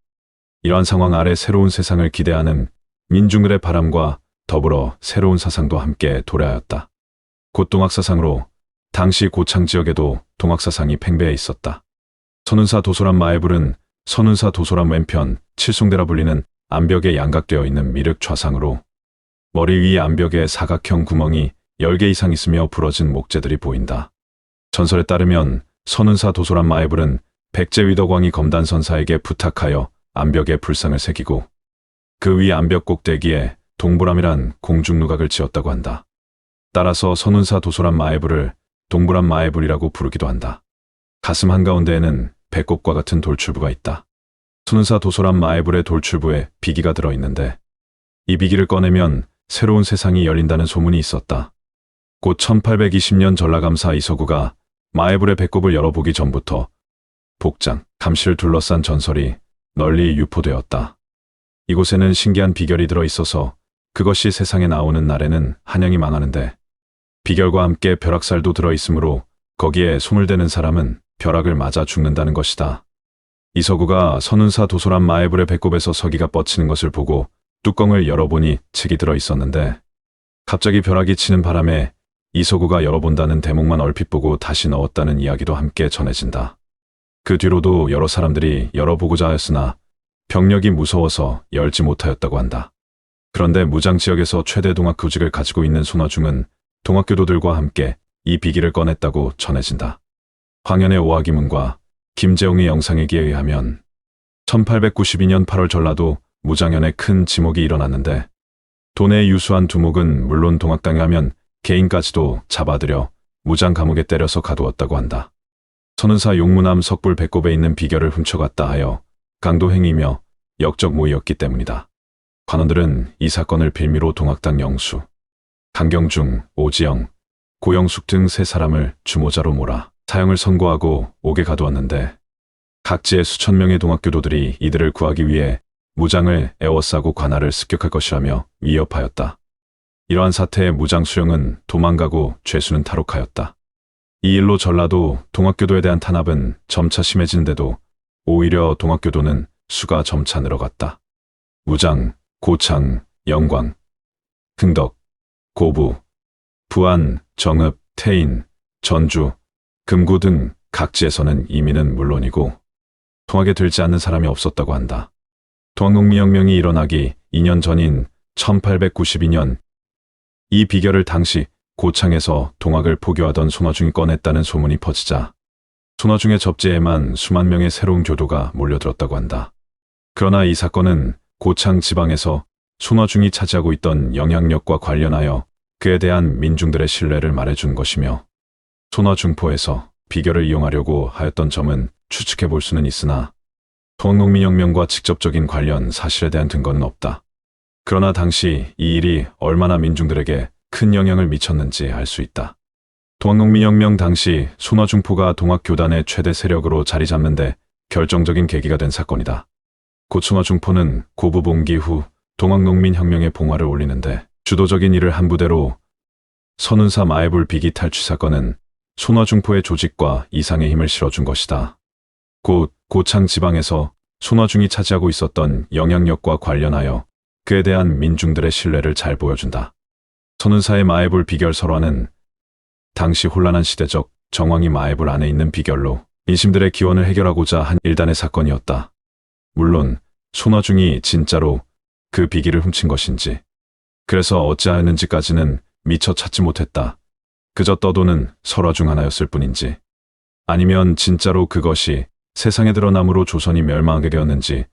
이러한 상황 아래 새로운 세상을 기대하는 민중들의 바람과 더불어 새로운 사상도 함께 도래하였다. 곧 동학사상으로 당시 고창 지역에도 동학사상이 팽배해 있었다. 선운사 도소람 마에불은 선운사 도소람 왼편 칠송대라 불리는 암벽에 양각되어 있는 미륵 좌상으로 머리 위 암벽에 사각형 구멍이 10개 이상 있으며 부러진 목재들이 보인다. 전설에 따르면 선운사 도소람 마에불은 백제 위덕왕이 검단선사에게 부탁하여 암벽에 불상을 새기고 그 위 암벽 꼭대기에 동보람이란 공중누각을 지었다고 한다. 따라서 선운사 도소람 마에불을 동보람 마에불이라고 부르기도 한다. 가슴 한가운데에는 배꼽과 같은 돌출부가 있다. 선운사 도소람 마에불의 돌출부에 비기가 들어있는데 이 비기를 꺼내면 새로운 세상이 열린다는 소문이 있었다. 곧 1820년 전라감사 이서구가 마에불의 배꼽을 열어보기 전부터 복장, 감시를 둘러싼 전설이 널리 유포되었다. 이곳에는 신기한 비결이 들어있어서 그것이 세상에 나오는 날에는 한양이 망하는데 비결과 함께 벼락살도 들어있으므로 거기에 손을 대는 사람은 벼락을 맞아 죽는다는 것이다. 이서구가 선운사 도소람 마애불의 배꼽에서 서기가 뻗치는 것을 보고 뚜껑을 열어보니 책이 들어 있었는데 갑자기 벼락이 치는 바람에 이서구가 열어본다는 대목만 얼핏 보고 다시 넣었다는 이야기도 함께 전해진다. 그 뒤로도 여러 사람들이 열어보고자 하였으나 병력이 무서워서 열지 못하였다고 한다. 그런데 무장 지역에서 최대 동학 교직을 가지고 있는 손화중은 동학교도들과 함께 이 비기를 꺼냈다고 전해진다. 황현의 오화기문과 김재웅의 영상일기에 의하면 1892년 8월 전라도 무장현에 큰 지목이 일어났는데 도내의 유수한 두목은 물론 동학당에 하면 개인까지도 잡아들여 무장 감옥에 때려서 가두었다고 한다. 선운사 용무남 석불 배꼽에 있는 비결을 훔쳐갔다 하여 강도행위며 역적 모의였기 때문이다. 관원들은 이 사건을 빌미로 동학당 영수, 강경중, 오지영, 고영숙 등 세 사람을 주모자로 몰아 사형을 선고하고 옥에 가두었는데 각지의 수천 명의 동학교도들이 이들을 구하기 위해 무장을 에워싸고 관할을 습격할 것이라며 위협하였다. 이러한 사태에 무장 수령은 도망가고 죄수는 탈옥하였다. 이 일로 전라도 동학교도에 대한 탄압은 점차 심해지는데도 오히려 동학교도는 수가 점차 늘어갔다. 무장, 고창, 영광, 흥덕, 고부, 부안, 정읍, 태인, 전주, 금구 등 각지에서는 이민은 물론이고 동학에 들지 않는 사람이 없었다고 한다. 동학농민혁명이 일어나기 2년 전인 1892년 이 비결을 당시 고창에서 동학을 포교하던 손화중이 꺼냈다는 소문이 퍼지자 손화중의 접지에만 수만 명의 새로운 교도가 몰려들었다고 한다. 그러나 이 사건은 고창 지방에서 손화중이 차지하고 있던 영향력과 관련하여 그에 대한 민중들의 신뢰를 말해준 것이며 손화중포에서 비결을 이용하려고 하였던 점은 추측해 볼 수는 있으나 동학농민혁명과 직접적인 관련 사실에 대한 근거는 없다. 그러나 당시 이 일이 얼마나 민중들에게 큰 영향을 미쳤는지 알 수 있다. 동학농민혁명 당시 손화중포가 동학교단의 최대 세력으로 자리 잡는데 결정적인 계기가 된 사건이다. 고충화중포는 고부봉기 후 동학농민혁명의 봉화를 올리는데 주도적인 일을 한 부대로 선운사 마애불 비기 탈취 사건은 손화중포의 조직과 이상의 힘을 실어준 것이다. 곧 고창 지방에서 손화중이 차지하고 있었던 영향력과 관련하여 그에 대한 민중들의 신뢰를 잘 보여준다. 선운사의 마애불 비결 설화는 당시 혼란한 시대적 정황이 마애불 안에 있는 비결로 민심들의 기원을 해결하고자 한 일단의 사건이었다. 물론 손화중이 진짜로 그 비기를 훔친 것인지 그래서 어찌하였는지까지는 미처 찾지 못했다. 그저 떠도는 설화 중 하나였을 뿐인지 아니면 진짜로 그것이 세상에 드러남으로 조선이 멸망하게 되었는지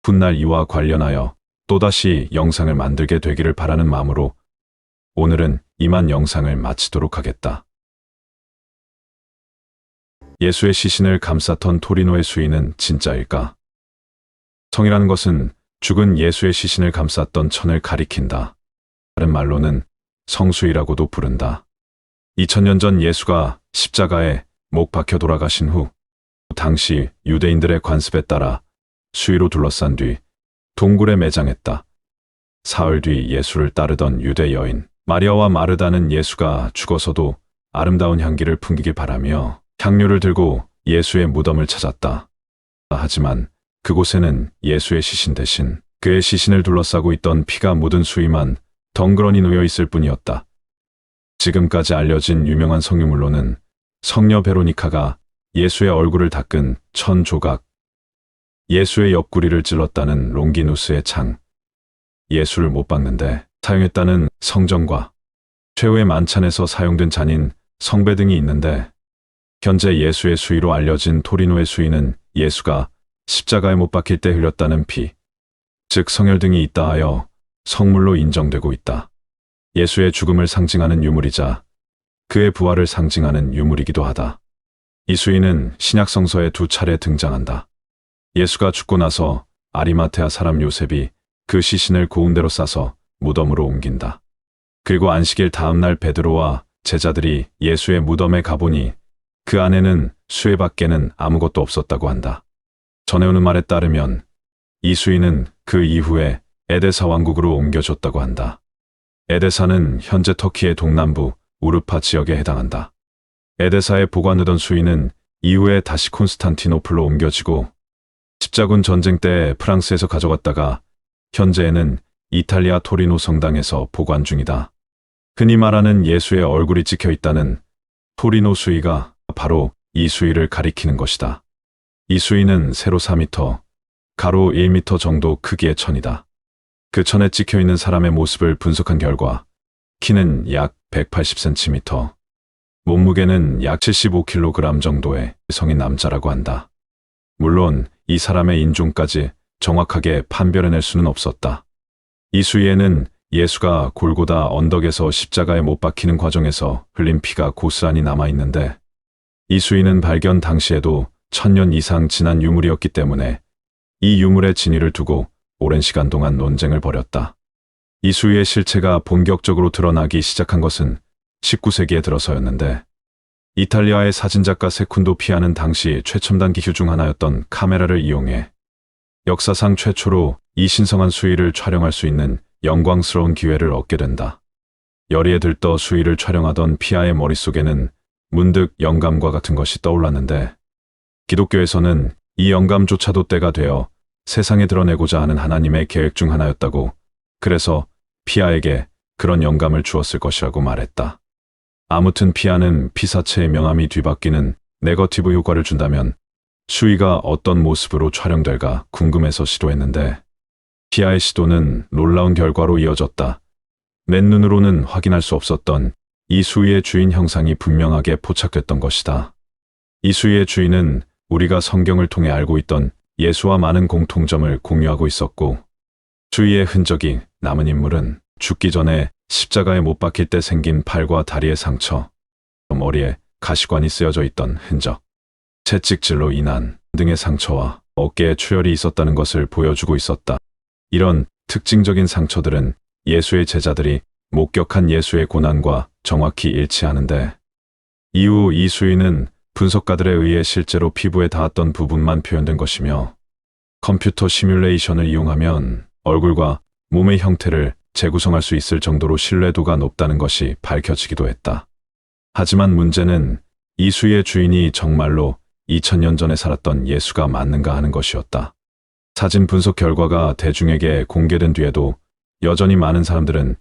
훗날 이와 관련하여 또다시 영상을 만들게 되기를 바라는 마음으로 오늘은 이만 영상을 마치도록 하겠다. 예수의 시신을 감쌌던 토리노의 수인은 진짜일까? 성이라는 것은 죽은 예수의 시신을 감쌌던 천을 가리킨다. 다른 말로는 성수이라고도 부른다. 2000년 전 예수가 십자가에 못 박혀 돌아가신 후 당시 유대인들의 관습에 따라 수위로 둘러싼 뒤 동굴에 매장했다. 사흘 뒤 예수를 따르던 유대 여인 마리아와 마르다는 예수가 죽어서도 아름다운 향기를 풍기길 바라며 향료를 들고 예수의 무덤을 찾았다. 하지만 그곳에는 예수의 시신 대신 그의 시신을 둘러싸고 있던 피가 묻은 수위만 덩그러니 놓여 있을 뿐이었다. 지금까지 알려진 유명한 성유물로는 성녀 베로니카가 예수의 얼굴을 닦은 천 조각, 예수의 옆구리를 찔렀다는 롱기누스의 창, 예수를 못 박는데 사용했다는 성전과 최후의 만찬에서 사용된 잔인 성배 등이 있는데 현재 예수의 수위로 알려진 토리노의 수위는 예수가 십자가에 못 박힐 때 흘렸다는 피, 즉 성혈 등이 있다 하여 성물로 인정되고 있다. 예수의 죽음을 상징하는 유물이자 그의 부활을 상징하는 유물이기도 하다. 이 수위는 신약 성서에 2차례 등장한다. 예수가 죽고 나서 아리마테아 사람 요셉이 그 시신을 고운 대로 싸서 무덤으로 옮긴다. 그리고 안식일 다음날 베드로와 제자들이 예수의 무덤에 가보니 그 안에는 수에 밖에는 아무것도 없었다고 한다. 전해오는 말에 따르면 이 수위는 그 이후에 에데사 왕국으로 옮겨졌다고 한다. 에데사는 현재 터키의 동남부 우르파 지역에 해당한다. 에데사에 보관되던 수위는 이후에 다시 콘스탄티노플로 옮겨지고 십자군 전쟁 때 프랑스에서 가져갔다가 현재에는 이탈리아 토리노 성당에서 보관 중이다. 흔히 말하는 예수의 얼굴이 찍혀 있다는 토리노 수의가 바로 이 수의를 가리키는 것이다. 이 수의는 세로 4m, 가로 1m 정도 크기의 천이다. 그 천에 찍혀 있는 사람의 모습을 분석한 결과 키는 약 180cm, 몸무게는 약 75kg 정도의 성인 남자라고 한다. 물론 이 사람의 인종까지 정확하게 판별해낼 수는 없었다. 이 수의에는 예수가 골고다 언덕에서 십자가에 못 박히는 과정에서 흘린 피가 고스란히 남아있는데, 이 수의는 발견 당시에도 1000년 이상 지난 유물이었기 때문에 이 유물의 진위를 두고 오랜 시간 동안 논쟁을 벌였다. 이 수의의 실체가 본격적으로 드러나기 시작한 것은 19세기에 들어서였는데, 이탈리아의 사진작가 세쿤도 피아는 당시 최첨단 기술 중 하나였던 카메라를 이용해 역사상 최초로 이 신성한 수의를 촬영할 수 있는 영광스러운 기회를 얻게 된다. 열의에 들떠 수의를 촬영하던 피아의 머릿속에는 문득 영감과 같은 것이 떠올랐는데, 기독교에서는 이 영감조차도 때가 되어 세상에 드러내고자 하는 하나님의 계획 중 하나였다고, 그래서 피아에게 그런 영감을 주었을 것이라고 말했다. 아무튼 피아는 피사체의 명암이 뒤바뀌는 네거티브 효과를 준다면 수의가 어떤 모습으로 촬영될까 궁금해서 시도했는데, 피아의 시도는 놀라운 결과로 이어졌다. 맨눈으로는 확인할 수 없었던 이 수의의 주인 형상이 분명하게 포착됐던 것이다. 이 수의의 주인은 우리가 성경을 통해 알고 있던 예수와 많은 공통점을 공유하고 있었고, 수의의 흔적이 남은 인물은 죽기 전에 십자가에 못 박힐 때 생긴 팔과 다리의 상처, 머리에 가시관이 쓰여져 있던 흔적, 채찍질로 인한 등의 상처와 어깨에 출혈이 있었다는 것을 보여주고 있었다. 이런 특징적인 상처들은 예수의 제자들이 목격한 예수의 고난과 정확히 일치하는데, 이후 이 수의는 분석가들에 의해 실제로 피부에 닿았던 부분만 표현된 것이며, 컴퓨터 시뮬레이션을 이용하면 얼굴과 몸의 형태를 재구성할 수 있을 정도로 신뢰도가 높다는 것이 밝혀지기도 했다. 하지만 문제는 이 수의의 주인이 정말로 2000년 전에 살았던 예수가 맞는가 하는 것이었다. 사진 분석 결과가 대중에게 공개된 뒤에도 여전히 많은 사람들은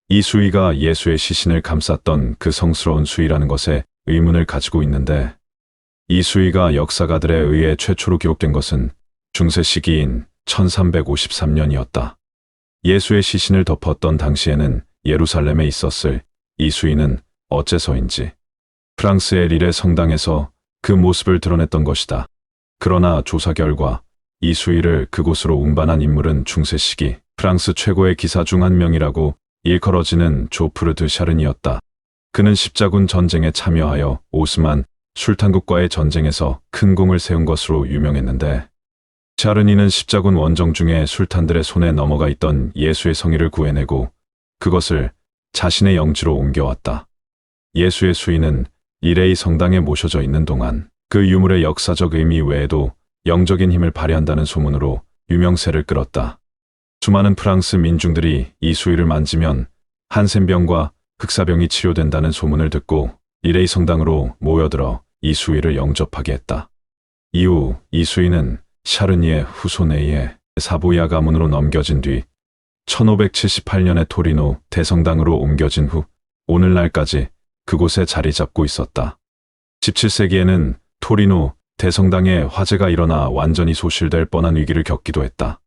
이 수의가 예수의 시신을 감쌌던 그 성스러운 수의라는 것에 의문을 가지고 있는데, 이 수의가 역사가들에 의해 최초로 기록된 것은 중세 시기인 1353년이었다. 예수의 시신을 덮었던 당시에는 예루살렘에 있었을 이 수의는 어째서인지 프랑스의 릴의 성당에서 그 모습을 드러냈던 것이다. 그러나 조사 결과 이 수의를 그곳으로 운반한 인물은 중세 시기 프랑스 최고의 기사 중 한 명이라고 일컬어지는 조프르 드 샤른이었다. 그는 십자군 전쟁에 참여하여 오스만 술탄국과의 전쟁에서 큰 공을 세운 것으로 유명했는데, 샤르니는 십자군 원정 중에 술탄들의 손에 넘어가 있던 예수의 성의를 구해내고 그것을 자신의 영지로 옮겨왔다. 예수의 수의는 이레이 성당에 모셔져 있는 동안 그 유물의 역사적 의미 외에도 영적인 힘을 발휘한다는 소문으로 유명세를 끌었다. 수많은 프랑스 민중들이 이 수의를 만지면 한센병과 흑사병이 치료된다는 소문을 듣고 이레이 성당으로 모여들어 이 수의를 영접하게 했다. 이후 이 수의는 샤르니의 후손에 의해 사보이아 가문으로 넘겨진 뒤 1578년에 토리노 대성당으로 옮겨진 후 오늘날까지 그곳에 자리 잡고 있었다. 17세기에는 토리노 대성당에 화재가 일어나 완전히 소실될 뻔한 위기를 겪기도 했다.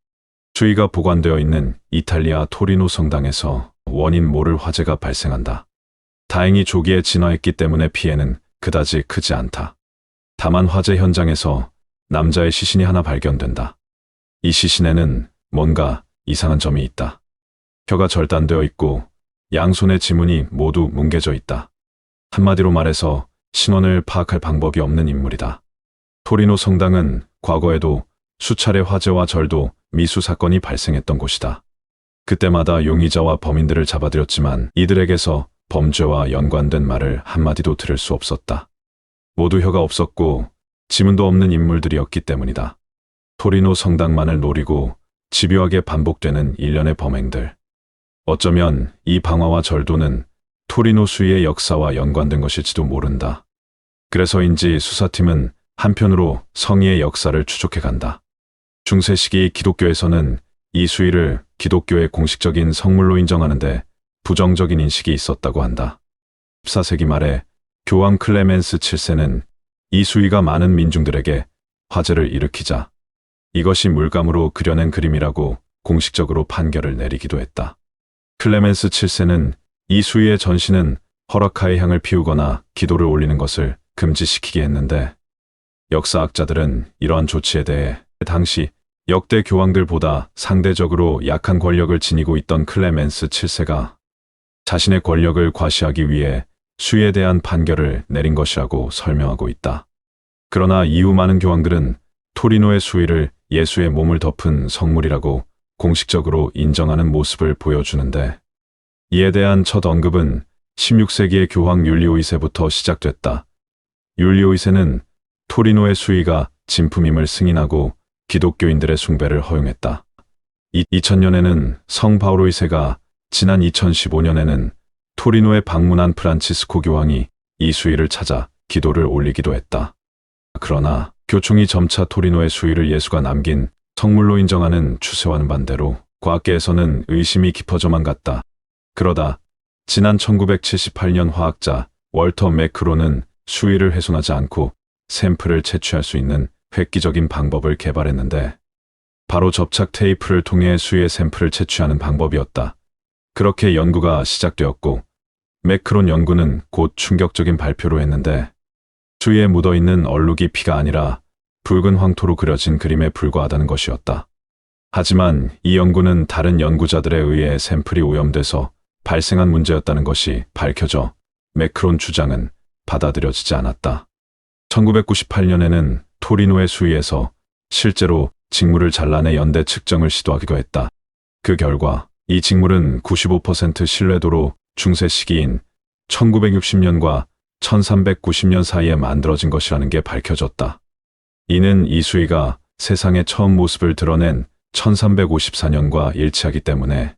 수의가 보관되어 있는 이탈리아 토리노 성당에서 원인 모를 화재가 발생한다. 다행히 조기에 진화했기 때문에 피해는 그다지 크지 않다. 다만 화재 현장에서 남자의 시신이 하나 발견된다. 이 시신에는 뭔가 이상한 점이 있다. 혀가 절단되어 있고 양손의 지문이 모두 뭉개져 있다. 한마디로 말해서 신원을 파악할 방법이 없는 인물이다. 토리노 성당은 과거에도 수차례 화재와 절도, 미수 사건이 발생했던 곳이다. 그때마다 용의자와 범인들을 잡아들였지만 이들에게서 범죄와 연관된 말을 한마디도 들을 수 없었다. 모두 혀가 없었고 지문도 없는 인물들이었기 때문이다. 토리노 성당만을 노리고 집요하게 반복되는 일련의 범행들. 어쩌면 이 방화와 절도는 토리노 수의의 역사와 연관된 것일지도 모른다. 그래서인지 수사팀은 한편으로 성의의 역사를 추적해 간다. 중세 시기 기독교에서는 이 수위를 기독교의 공식적인 성물로 인정하는데 부정적인 인식이 있었다고 한다. 14세기 말에 교황 클레멘스 7세는 이 수위가 많은 민중들에게 화제를 일으키자 이것이 물감으로 그려낸 그림이라고 공식적으로 판결을 내리기도 했다. 클레멘스 7세는 이 수위의 전신은 허락하의 향을 피우거나 기도를 올리는 것을 금지시키게 했는데 역사학자들은 이러한 조치에 대해 당시 역대 교황들보다 상대적으로 약한 권력을 지니고 있던 클레멘스 7세가 자신의 권력을 과시하기 위해 수위에 대한 판결을 내린 것이라고 설명하고 있다. 그러나 이후 많은 교황들은 토리노의 수위를 예수의 몸을 덮은 성물이라고 공식적으로 인정하는 모습을 보여주는데 이에 대한 첫 언급은 16세기의 교황 율리오 2세부터 시작됐다. 율리오 2세는 토리노의 수위가 진품임을 승인하고 기독교인들의 숭배를 허용했다. 2000년에는 성 바오로 2세가 지난 2015년에는 토리노에 방문한 프란치스코 교황이 이 수위를 찾아 기도를 올리기도 했다. 그러나 교총이 점차 토리노의 수위를 예수가 남긴 성물로 인정하는 추세와는 반대로 과학계에서는 의심이 깊어져만 갔다. 그러다 지난 1978년 화학자 월터 매크로는 수위를 훼손하지 않고 샘플을 채취할 수 있는 획기적인 방법을 개발했는데 바로 접착 테이프를 통해 수위의 샘플을 채취하는 방법이었다. 그렇게 연구가 시작되었고 매크론 연구는 곧 충격적인 발표로 했는데 수위에 묻어있는 얼룩이 피가 아니라 붉은 황토로 그려진 그림에 불과하다는 것이었다. 하지만 이 연구는 다른 연구자들에 의해 샘플이 오염돼서 발생한 문제였다는 것이 밝혀져 매크론 주장은 받아들여지지 않았다. 1998년에는 토리노의 수위에서 실제로 직물을 잘라내 연대 측정을 시도하기도 했다. 그 결과 이 직물은 95% 신뢰도로 중세 시기인 1960년과 1390년 사이에 만들어진 것이라는 게 밝혀졌다. 이는 이 수위가 세상의 처음 모습을 드러낸 1354년과 일치하기 때문에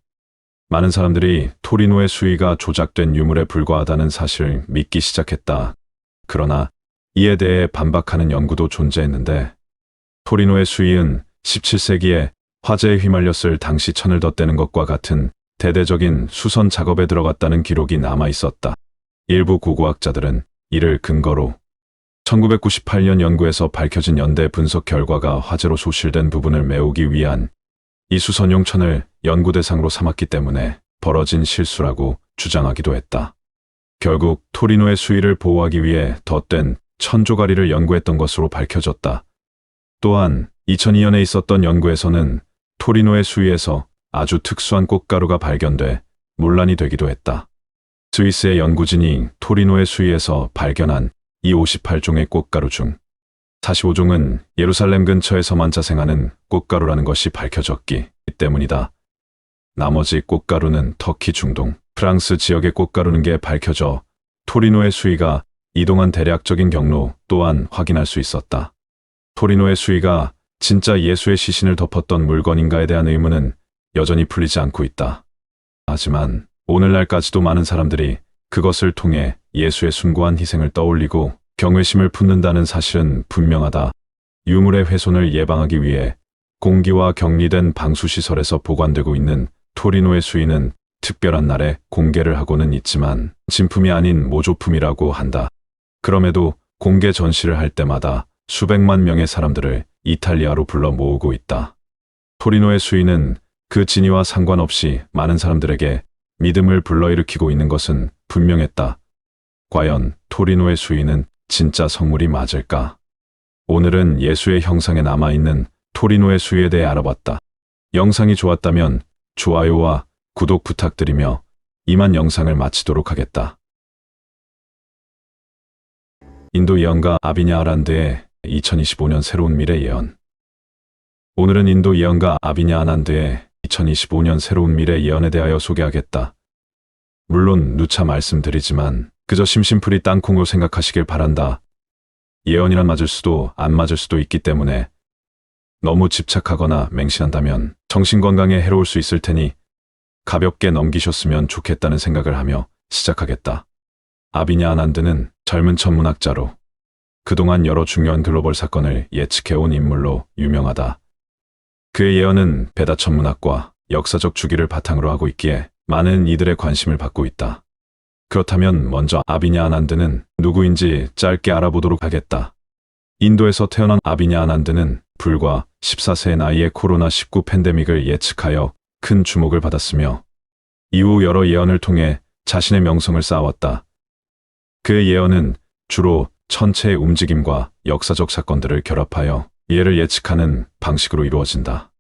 많은 사람들이 토리노의 수위가 조작된 유물에 불과하다는 사실을 믿기 시작했다. 그러나 이에 대해 반박하는 연구도 존재했는데 토리노의 수위는 17세기에 화재에 휘말렸을 당시 천을 덧대는 것과 같은 대대적인 수선 작업에 들어갔다는 기록이 남아 있었다. 일부 고고학자들은 이를 근거로 1998년 연구에서 밝혀진 연대 분석 결과가 화재로 소실된 부분을 메우기 위한 이 수선용 천을 연구 대상으로 삼았기 때문에 벌어진 실수라고 주장하기도 했다. 결국 토리노의 수위를 보호하기 위해 덧댄 천조가리를 연구했던 것으로 밝혀졌다. 또한 2002년에 있었던 연구에서는 토리노의 수위에서 아주 특수한 꽃가루가 발견돼 논란이 되기도 했다. 스위스의 연구진이 토리노의 수위에서 발견한 이 58종의 꽃가루 중 45종은 예루살렘 근처에서만 자생하는 꽃가루라는 것이 밝혀졌기 때문이다. 나머지 꽃가루는 터키 중동, 프랑스 지역의 꽃가루는 게 밝혀져 토리노의 수위가 이동한 대략적인 경로 또한 확인할 수 있었다. 토리노의 수위가 진짜 예수의 시신을 덮었던 물건인가에 대한 의문은 여전히 풀리지 않고 있다. 하지만 오늘날까지도 많은 사람들이 그것을 통해 예수의 숭고한 희생을 떠올리고 경외심을 품는다는 사실은 분명하다. 유물의 훼손을 예방하기 위해 공기와 격리된 방수시설에서 보관되고 있는 토리노의 수위는 특별한 날에 공개를 하고는 있지만 진품이 아닌 모조품이라고 한다. 그럼에도 공개 전시를 할 때마다 수백만 명의 사람들을 이탈리아로 불러 모으고 있다. 토리노의 수위는 그 진위와 상관없이 많은 사람들에게 믿음을 불러일으키고 있는 것은 분명했다. 과연 토리노의 수위는 진짜 성물이 맞을까? 오늘은 예수의 형상에 남아있는 토리노의 수위에 대해 알아봤다. 영상이 좋았다면 좋아요와 구독 부탁드리며 이만 영상을 마치도록 하겠다. 인도 예언가 아비냐 아난드의 2025년 새로운 미래 예언. 오늘은 인도 예언가 아비냐 아난드의 2025년 새로운 미래 예언에 대하여 소개하겠다. 물론 누차 말씀드리지만 그저 심심풀이 땅콩으로 생각하시길 바란다. 예언이란 맞을 수도 안 맞을 수도 있기 때문에 너무 집착하거나 맹신한다면 정신건강에 해로울 수 있을 테니 가볍게 넘기셨으면 좋겠다는 생각을 하며 시작하겠다. 아비냐 아난드는 젊은 천문학자로 그동안 여러 중요한 글로벌 사건을 예측해온 인물로 유명하다. 그의 예언은 베다 천문학과 역사적 주기를 바탕으로 하고 있기에 많은 이들의 관심을 받고 있다. 그렇다면 먼저 아비냐 아난드는 누구인지 짧게 알아보도록 하겠다. 인도에서 태어난 아비냐 아난드는 불과 14세의 나이에 코로나19 팬데믹을 예측하여 큰 주목을 받았으며 이후 여러 예언을 통해 자신의 명성을 쌓아왔다. 그의 예언은 주로 천체의 움직임과 역사적 사건들을 결합하여 이해를 예측하는 방식으로 이루어진다.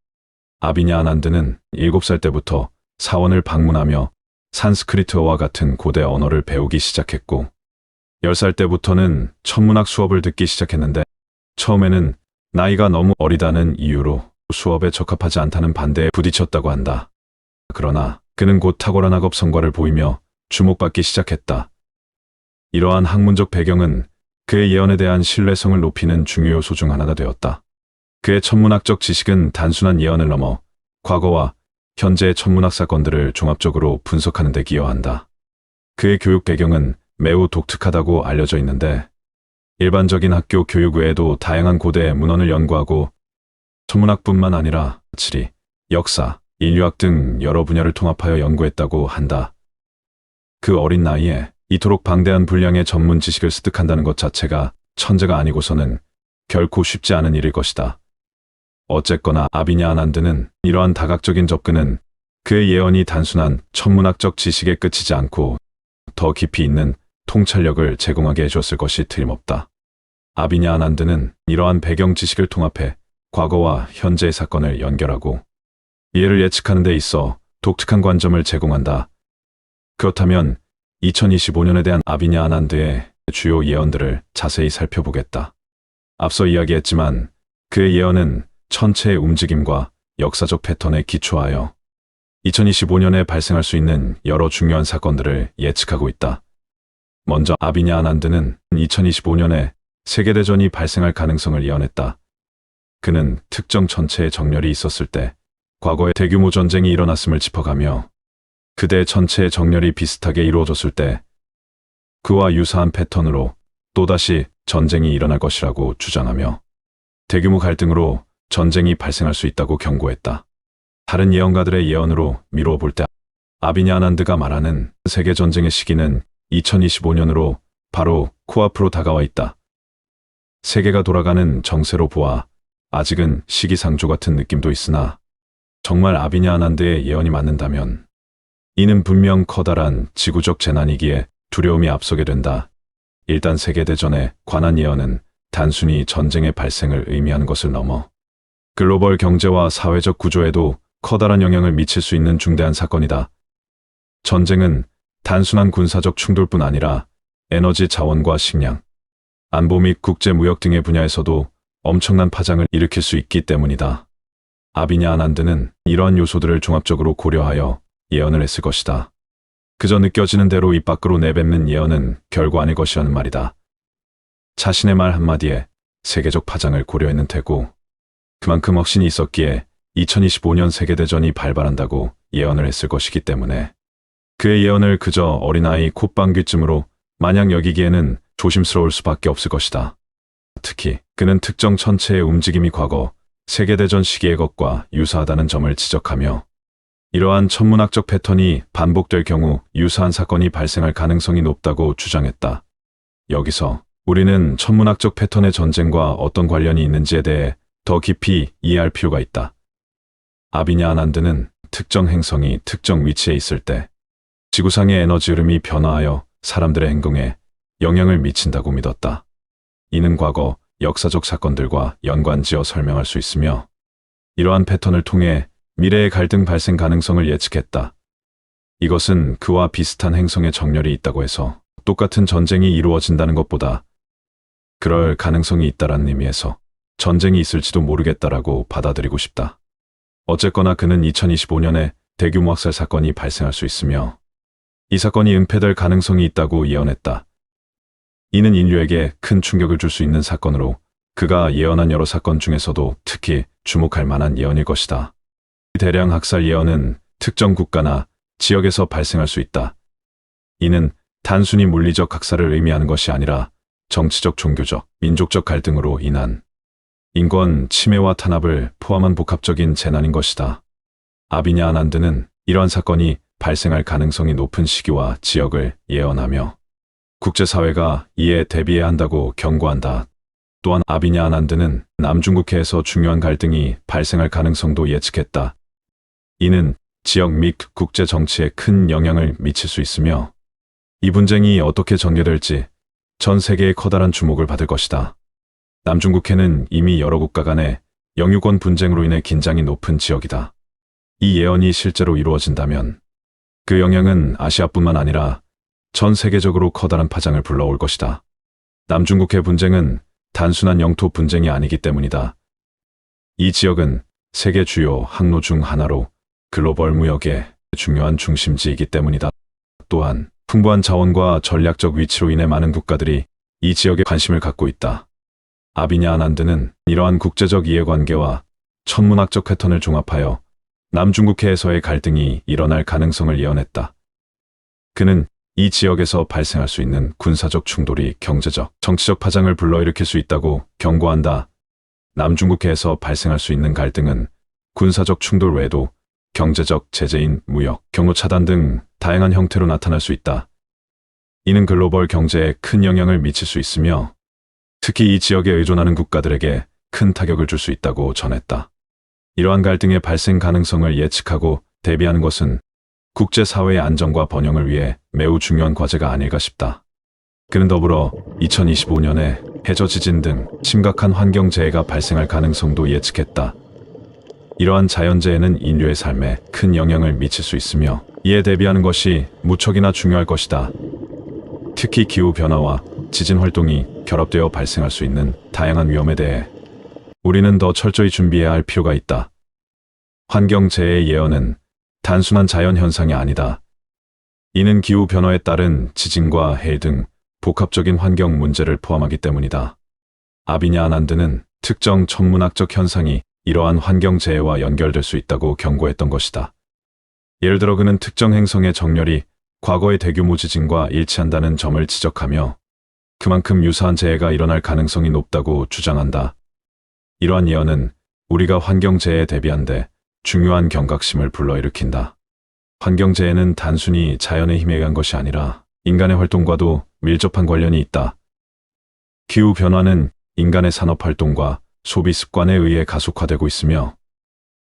아비냐 아난드는 7살 때부터 사원을 방문하며 산스크리트어와 같은 고대 언어를 배우기 시작했고 10살 때부터는 천문학 수업을 듣기 시작했는데 처음에는 나이가 너무 어리다는 이유로 수업에 적합하지 않다는 반대에 부딪혔다고 한다. 그러나 그는 곧 탁월한 학업 성과를 보이며 주목받기 시작했다. 이러한 학문적 배경은 그의 예언에 대한 신뢰성을 높이는 중요 요소 중 하나가 되었다. 그의 천문학적 지식은 단순한 예언을 넘어 과거와 현재의 천문학 사건들을 종합적으로 분석하는 데 기여한다. 그의 교육 배경은 매우 독특하다고 알려져 있는데 일반적인 학교 교육 외에도 다양한 고대 문헌을 연구하고 천문학뿐만 아니라 지리, 역사, 인류학 등 여러 분야를 통합하여 연구했다고 한다. 그 어린 나이에 이토록 방대한 분량의 전문 지식을 습득한다는 것 자체가 천재가 아니고서는 결코 쉽지 않은 일일 것이다. 어쨌거나 아비냐 아난드는 이러한 다각적인 접근은 그의 예언이 단순한 천문학적 지식에 그치지 않고 더 깊이 있는 통찰력을 제공하게 해줬을 것이 틀림없다. 아비냐 아난드는 이러한 배경 지식을 통합해 과거와 현재의 사건을 연결하고 이해를 예측하는 데 있어 독특한 관점을 제공한다. 그렇다면 2025년에 대한 아비냐 아난드의 주요 예언들을 자세히 살펴보겠다. 앞서 이야기했지만 그의 예언은 천체의 움직임과 역사적 패턴에 기초하여 2025년에 발생할 수 있는 여러 중요한 사건들을 예측하고 있다. 먼저 아비냐 아난드는 2025년에 세계대전이 발생할 가능성을 예언했다. 그는 특정 천체의 정렬이 있었을 때 과거에 대규모 전쟁이 일어났음을 짚어가며 그대 천체의 정렬이 비슷하게 이루어졌을 때 그와 유사한 패턴으로 또다시 전쟁이 일어날 것이라고 주장하며 대규모 갈등으로 전쟁이 발생할 수 있다고 경고했다. 다른 예언가들의 예언으로 미루어 볼 때 아비냐 아난드가 말하는 세계전쟁의 시기는 2025년으로 바로 코앞으로 다가와 있다. 세계가 돌아가는 정세로 보아 아직은 시기상조 같은 느낌도 있으나 정말 아비냐 아난드의 예언이 맞는다면 이는 분명 커다란 지구적 재난이기에 두려움이 앞서게 된다. 일단 세계대전에 관한 예언은 단순히 전쟁의 발생을 의미하는 것을 넘어 글로벌 경제와 사회적 구조에도 커다란 영향을 미칠 수 있는 중대한 사건이다. 전쟁은 단순한 군사적 충돌뿐 아니라 에너지 자원과 식량, 안보 및 국제 무역 등의 분야에서도 엄청난 파장을 일으킬 수 있기 때문이다. 아비냐 아난드는 이러한 요소들을 종합적으로 고려하여 예언을 했을 것이다. 그저 느껴지는 대로 입 밖으로 내뱉는 예언은 결코 아닐 것이라는 말이다. 자신의 말 한마디에 세계적 파장을 고려했는 테고 그만큼 확신이 있었기에 2025년 세계대전이 발발한다고 예언을 했을 것이기 때문에 그의 예언을 그저 어린아이 콧방귀쯤으로 마냥 여기기에는 조심스러울 수밖에 없을 것이다. 특히 그는 특정 천체의 움직임이 과거 세계대전 시기의 것과 유사하다는 점을 지적하며 이러한 천문학적 패턴이 반복될 경우 유사한 사건이 발생할 가능성이 높다고 주장했다. 여기서 우리는 천문학적 패턴의 전쟁과 어떤 관련이 있는지에 대해 더 깊이 이해할 필요가 있다. 아비냐 아난드는 특정 행성이 특정 위치에 있을 때 지구상의 에너지 흐름이 변화하여 사람들의 행동에 영향을 미친다고 믿었다. 이는 과거 역사적 사건들과 연관지어 설명할 수 있으며 이러한 패턴을 통해 미래의 갈등 발생 가능성을 예측했다. 이것은 그와 비슷한 행성의 정렬이 있다고 해서 똑같은 전쟁이 이루어진다는 것보다 그럴 가능성이 있다라는 의미에서 전쟁이 있을지도 모르겠다라고 받아들이고 싶다. 어쨌거나 그는 2025년에 대규모 학살 사건이 발생할 수 있으며 이 사건이 은폐될 가능성이 있다고 예언했다. 이는 인류에게 큰 충격을 줄 수 있는 사건으로 그가 예언한 여러 사건 중에서도 특히 주목할 만한 예언일 것이다. 대량 학살 예언은 특정 국가나 지역에서 발생할 수 있다. 이는 단순히 물리적 학살을 의미하는 것이 아니라 정치적, 종교적, 민족적 갈등으로 인한 인권 침해와 탄압을 포함한 복합적인 재난인 것이다. 아비냐 아난드는 이러한 사건이 발생할 가능성이 높은 시기와 지역을 예언하며 국제사회가 이에 대비해야 한다고 경고한다. 또한 아비냐 아난드는 남중국해에서 중요한 갈등이 발생할 가능성도 예측했다. 이는 지역 및 국제 정치에 큰 영향을 미칠 수 있으며 이 분쟁이 어떻게 전개될지 전 세계의 커다란 주목을 받을 것이다. 남중국해는 이미 여러 국가 간의 영유권 분쟁으로 인해 긴장이 높은 지역이다. 이 예언이 실제로 이루어진다면 그 영향은 아시아뿐만 아니라 전 세계적으로 커다란 파장을 불러올 것이다. 남중국해 분쟁은 단순한 영토 분쟁이 아니기 때문이다. 이 지역은 세계 주요 항로 중 하나로 글로벌 무역의 중요한 중심지이기 때문이다. 또한 풍부한 자원과 전략적 위치로 인해 많은 국가들이 이 지역에 관심을 갖고 있다. 아비냐 아난드는 이러한 국제적 이해관계와 천문학적 패턴을 종합하여 남중국해에서의 갈등이 일어날 가능성을 예언했다. 그는 이 지역에서 발생할 수 있는 군사적 충돌이 경제적, 정치적 파장을 불러일으킬 수 있다고 경고한다. 남중국해에서 발생할 수 있는 갈등은 군사적 충돌 외에도 경제적 제재인 무역, 경로 차단 등 다양한 형태로 나타날 수 있다. 이는 글로벌 경제에 큰 영향을 미칠 수 있으며 특히 이 지역에 의존하는 국가들에게 큰 타격을 줄 수 있다고 전했다. 이러한 갈등의 발생 가능성을 예측하고 대비하는 것은 국제사회의 안정과 번영을 위해 매우 중요한 과제가 아닐까 싶다. 그는 더불어 2025년에 해저 지진 등 심각한 환경재해가 발생할 가능성도 예측했다. 이러한 자연재해는 인류의 삶에 큰 영향을 미칠 수 있으며 이에 대비하는 것이 무척이나 중요할 것이다. 특히 기후변화와 지진 활동이 결합되어 발생할 수 있는 다양한 위험에 대해 우리는 더 철저히 준비해야 할 필요가 있다. 환경재해의 예언은 단순한 자연현상이 아니다. 이는 기후변화에 따른 지진과 해일 등 복합적인 환경 문제를 포함하기 때문이다. 아비냐 아난드는 특정 천문학적 현상이 이러한 환경재해와 연결될 수 있다고 경고했던 것이다. 예를 들어 그는 특정 행성의 정렬이 과거의 대규모 지진과 일치한다는 점을 지적하며 그만큼 유사한 재해가 일어날 가능성이 높다고 주장한다. 이러한 예언은 우리가 환경재해에 대비한 데 중요한 경각심을 불러일으킨다. 환경재해는 단순히 자연의 힘에 의한 것이 아니라 인간의 활동과도 밀접한 관련이 있다. 기후변화는 인간의 산업활동과 소비 습관에 의해 가속화되고 있으며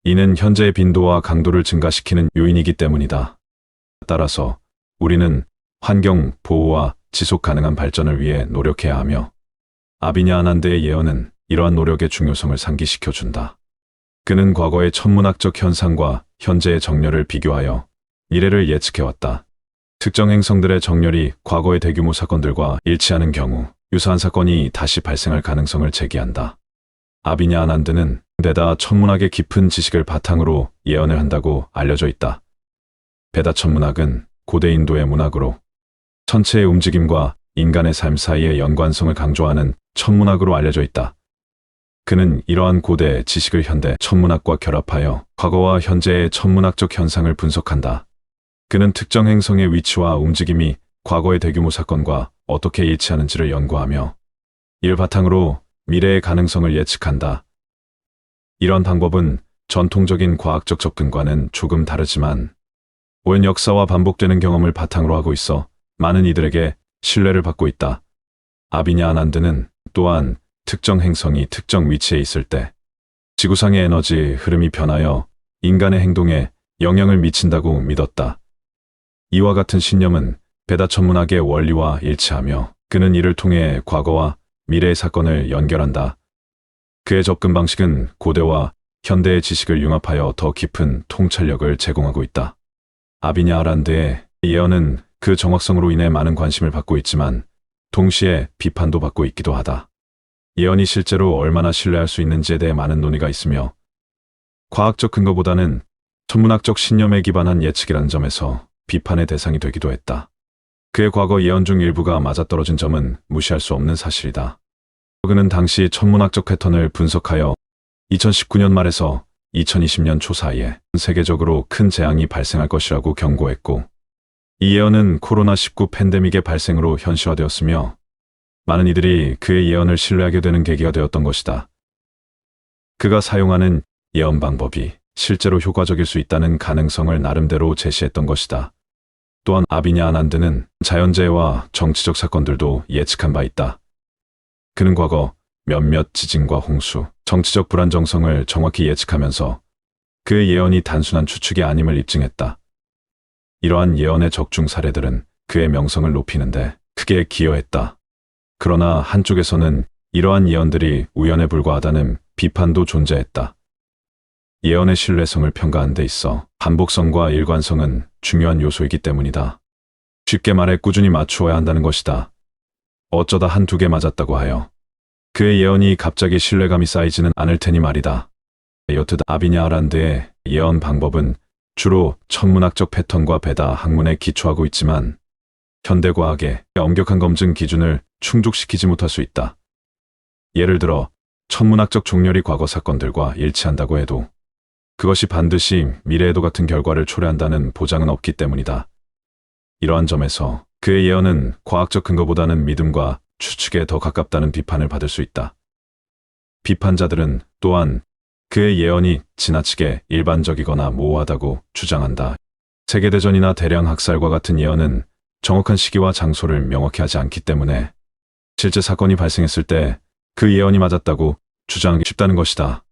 이는 현재의 빈도와 강도를 증가시키는 요인이기 때문이다. 따라서 우리는 환경 보호와 지속 가능한 발전을 위해 노력해야 하며 아비냐 아난드의 예언은 이러한 노력의 중요성을 상기시켜준다. 그는 과거의 천문학적 현상과 현재의 정렬을 비교하여 미래를 예측해왔다. 특정 행성들의 정렬이 과거의 대규모 사건들과 일치하는 경우 유사한 사건이 다시 발생할 가능성을 제기한다. 아비냐 아난드는 베다 천문학의 깊은 지식을 바탕으로 예언을 한다고 알려져 있다. 베다 천문학은 고대 인도의 문학으로 천체의 움직임과 인간의 삶 사이의 연관성을 강조하는 천문학으로 알려져 있다. 그는 이러한 고대 지식을 현대 천문학과 결합하여 과거와 현재의 천문학적 현상을 분석한다. 그는 특정 행성의 위치와 움직임이 과거의 대규모 사건과 어떻게 일치하는지를 연구하며 이를 바탕으로 미래의 가능성을 예측한다. 이런 방법은 전통적인 과학적 접근과는 조금 다르지만 오랜 역사와 반복되는 경험을 바탕으로 하고 있어 많은 이들에게 신뢰를 받고 있다. 아비냐 아난드는 또한 특정 행성이 특정 위치에 있을 때 지구상의 에너지 흐름이 변하여 인간의 행동에 영향을 미친다고 믿었다. 이와 같은 신념은 베다 천문학의 원리와 일치하며 그는 이를 통해 과거와 미래의 사건을 연결한다. 그의 접근 방식은 고대와 현대의 지식을 융합하여 더 깊은 통찰력을 제공하고 있다. 아비냐 아난드의 예언은 그 정확성으로 인해 많은 관심을 받고 있지만 동시에 비판도 받고 있기도 하다. 예언이 실제로 얼마나 신뢰할 수 있는지에 대해 많은 논의가 있으며 과학적 근거보다는 천문학적 신념에 기반한 예측이라는 점에서 비판의 대상이 되기도 했다. 그의 과거 예언 중 일부가 맞아떨어진 점은 무시할 수 없는 사실이다. 그는 당시 천문학적 패턴을 분석하여 2019년 말에서 2020년 초 사이에 세계적으로 큰 재앙이 발생할 것이라고 경고했고 이 예언은 코로나19 팬데믹의 발생으로 현실화되었으며 많은 이들이 그의 예언을 신뢰하게 되는 계기가 되었던 것이다. 그가 사용하는 예언 방법이 실제로 효과적일 수 있다는 가능성을 나름대로 제시했던 것이다. 또한 아비냐 아난드는 자연재해와 정치적 사건들도 예측한 바 있다. 그는 과거 몇몇 지진과 홍수, 정치적 불안정성을 정확히 예측하면서 그의 예언이 단순한 추측이 아님을 입증했다. 이러한 예언의 적중 사례들은 그의 명성을 높이는데 크게 기여했다. 그러나 한쪽에서는 이러한 예언들이 우연에 불과하다는 비판도 존재했다. 예언의 신뢰성을 평가하는 데 있어 반복성과 일관성은 중요한 요소이기 때문이다. 쉽게 말해 꾸준히 맞추어야 한다는 것이다. 어쩌다 한두 개 맞았다고 하여 그의 예언이 갑자기 신뢰감이 쌓이지는 않을 테니 말이다. 여튼 아비냐 아란드의 예언 방법은 주로 천문학적 패턴과 베다 학문에 기초하고 있지만 현대과학의 엄격한 검증 기준을 충족시키지 못할 수 있다. 예를 들어 천문학적 종렬이 과거 사건들과 일치한다고 해도 그것이 반드시 미래에도 같은 결과를 초래한다는 보장은 없기 때문이다. 이러한 점에서 그의 예언은 과학적 근거보다는 믿음과 추측에 더 가깝다는 비판을 받을 수 있다. 비판자들은 또한 그의 예언이 지나치게 일반적이거나 모호하다고 주장한다. 세계대전이나 대량 학살과 같은 예언은 정확한 시기와 장소를 명확히 하지 않기 때문에 실제 사건이 발생했을 때 그 예언이 맞았다고 주장하기 쉽다는 것이다.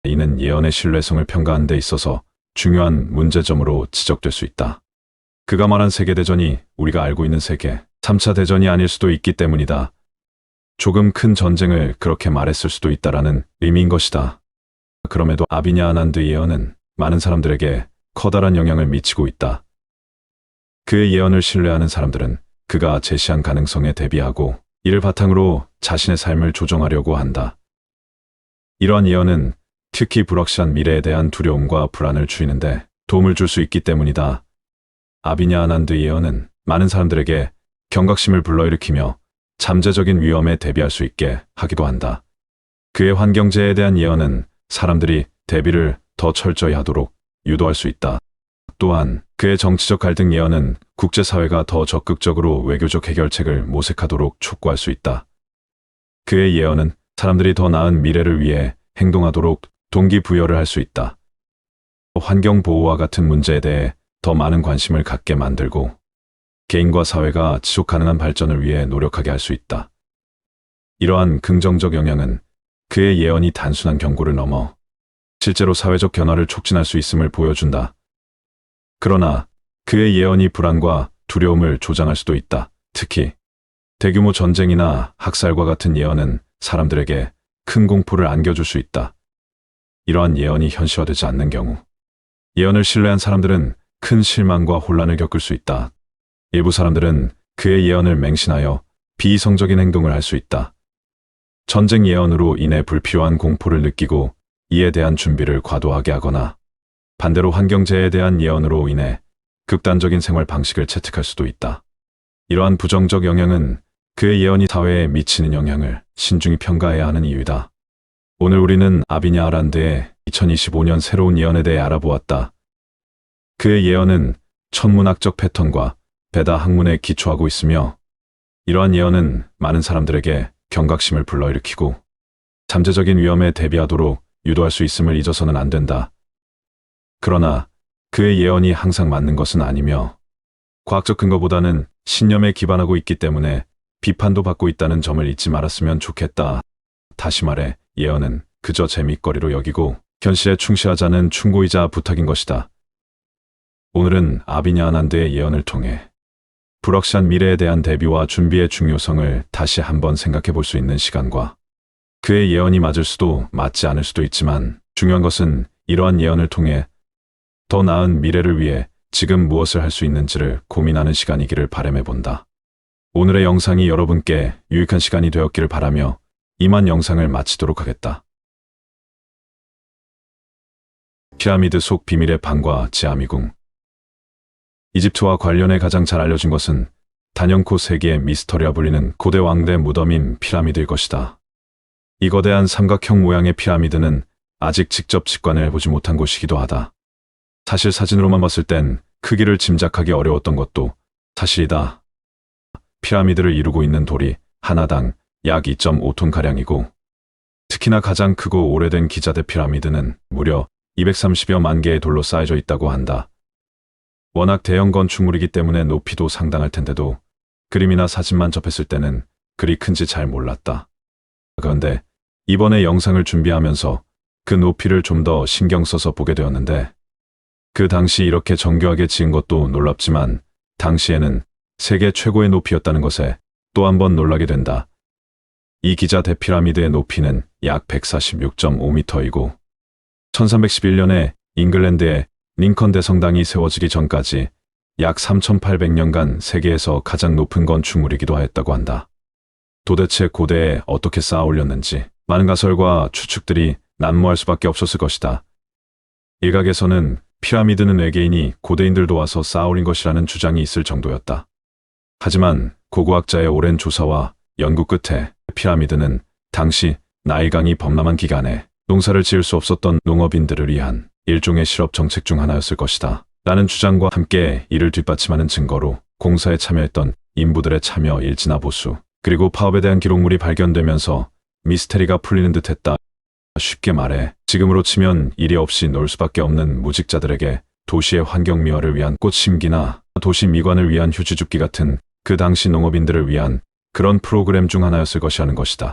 이는 예언의 신뢰성을 평가하는 데 있어서 중요한 문제점으로 지적될 수 있다. 그가 말한 세계대전이 우리가 알고 있는 세계 3차 대전이 아닐 수도 있기 때문이다. 조금 큰 전쟁을 그렇게 말했을 수도 있다라는 의미인 것이다. 그럼에도 아비냐 아난드 예언은 많은 사람들에게 커다란 영향을 미치고 있다. 그의 예언을 신뢰하는 사람들은 그가 제시한 가능성에 대비하고 이를 바탕으로 자신의 삶을 조정하려고 한다. 이러한 예언은 특히 불확실한 미래에 대한 두려움과 불안을 줄이는데 도움을 줄 수 있기 때문이다. 아비냐 아난드 예언은 많은 사람들에게 경각심을 불러일으키며 잠재적인 위험에 대비할 수 있게 하기도 한다. 그의 환경재해에 대한 예언은 사람들이 대비를 더 철저히 하도록 유도할 수 있다. 또한 그의 정치적 갈등 예언은 국제사회가 더 적극적으로 외교적 해결책을 모색하도록 촉구할 수 있다. 그의 예언은 사람들이 더 나은 미래를 위해 행동하도록 동기부여를 할 수 있다. 환경보호와 같은 문제에 대해 더 많은 관심을 갖게 만들고 개인과 사회가 지속 가능한 발전을 위해 노력하게 할 수 있다. 이러한 긍정적 영향은 그의 예언이 단순한 경고를 넘어 실제로 사회적 변화를 촉진할 수 있음을 보여준다. 그러나 그의 예언이 불안과 두려움을 조장할 수도 있다. 특히 대규모 전쟁이나 학살과 같은 예언은 사람들에게 큰 공포를 안겨줄 수 있다. 이러한 예언이 현실화되지 않는 경우 예언을 신뢰한 사람들은 큰 실망과 혼란을 겪을 수 있다. 일부 사람들은 그의 예언을 맹신하여 비이성적인 행동을 할 수 있다. 전쟁 예언으로 인해 불필요한 공포를 느끼고 이에 대한 준비를 과도하게 하거나 반대로 환경재해에 대한 예언으로 인해 극단적인 생활 방식을 채택할 수도 있다. 이러한 부정적 영향은 그의 예언이 사회에 미치는 영향을 신중히 평가해야 하는 이유이다. 오늘 우리는 아비냐 아란드의 2025년 새로운 예언에 대해 알아보았다. 그의 예언은 천문학적 패턴과 베다 학문에 기초하고 있으며 이러한 예언은 많은 사람들에게 경각심을 불러일으키고 잠재적인 위험에 대비하도록 유도할 수 있음을 잊어서는 안 된다. 그러나 그의 예언이 항상 맞는 것은 아니며 과학적 근거보다는 신념에 기반하고 있기 때문에 비판도 받고 있다는 점을 잊지 말았으면 좋겠다. 다시 말해 예언은 그저 재미거리로 여기고 현실에 충실하자는 충고이자 부탁인 것이다. 오늘은 아비냐 아난드의 예언을 통해 불확실한 미래에 대한 대비와 준비의 중요성을 다시 한번 생각해 볼 수 있는 시간과 그의 예언이 맞을 수도 맞지 않을 수도 있지만 중요한 것은 이러한 예언을 통해 더 나은 미래를 위해 지금 무엇을 할 수 있는지를 고민하는 시간이기를 바람해 본다. 오늘의 영상이 여러분께 유익한 시간이 되었기를 바라며 이만 영상을 마치도록 하겠다. 피라미드 속 비밀의 방과 지하미궁. 이집트와 관련해 가장 잘 알려진 것은 단연코 세계의 미스터리라 불리는 고대 왕대 무덤인 피라미드일 것이다. 이 거대한 삼각형 모양의 피라미드는 아직 직접 직관을 해보지 못한 곳이기도 하다. 사실 사진으로만 봤을 땐 크기를 짐작하기 어려웠던 것도 사실이다. 피라미드를 이루고 있는 돌이 하나당 약 2.5톤가량이고 특히나 가장 크고 오래된 기자 대피라미드는 무려 230여만 개의 돌로 쌓여져 있다고 한다. 워낙 대형 건축물이기 때문에 높이도 상당할 텐데도 그림이나 사진만 접했을 때는 그리 큰지 잘 몰랐다. 그런데 이번에 영상을 준비하면서 그 높이를 좀 더 신경 써서 보게 되었는데 그 당시 이렇게 정교하게 지은 것도 놀랍지만 당시에는 세계 최고의 높이였다는 것에 또 한 번 놀라게 된다. 이 기자 대피라미드의 높이는 약 146.5m이고 1311년에 잉글랜드의 링컨 대성당이 세워지기 전까지 약 3800년간 세계에서 가장 높은 건축물이기도 하였다고 한다. 도대체 고대에 어떻게 쌓아 올렸는지 많은 가설과 추측들이 난무할 수밖에 없었을 것이다. 일각에서는 피라미드는 외계인이 고대인들 도와서 쌓아 올린 것이라는 주장이 있을 정도였다. 하지만 고고학자의 오랜 조사와 연구 끝에 피라미드는 당시 나일강이 범람한 기간에 농사를 지을 수 없었던 농업인들을 위한 일종의 실업 정책 중 하나였을 것이다. 라는 주장과 함께 이를 뒷받침하는 증거로 공사에 참여했던 인부들의 참여 일지나 보수, 그리고 파업에 대한 기록물이 발견되면서 미스테리가 풀리는 듯했다. 쉽게 말해 지금으로 치면 일이 없이 놀 수밖에 없는 무직자들에게 도시의 환경 미화를 위한 꽃 심기나 도시 미관을 위한 휴지 줍기 같은 그 당시 농업인들을 위한 그런 프로그램 중 하나였을 것이라는 것이다.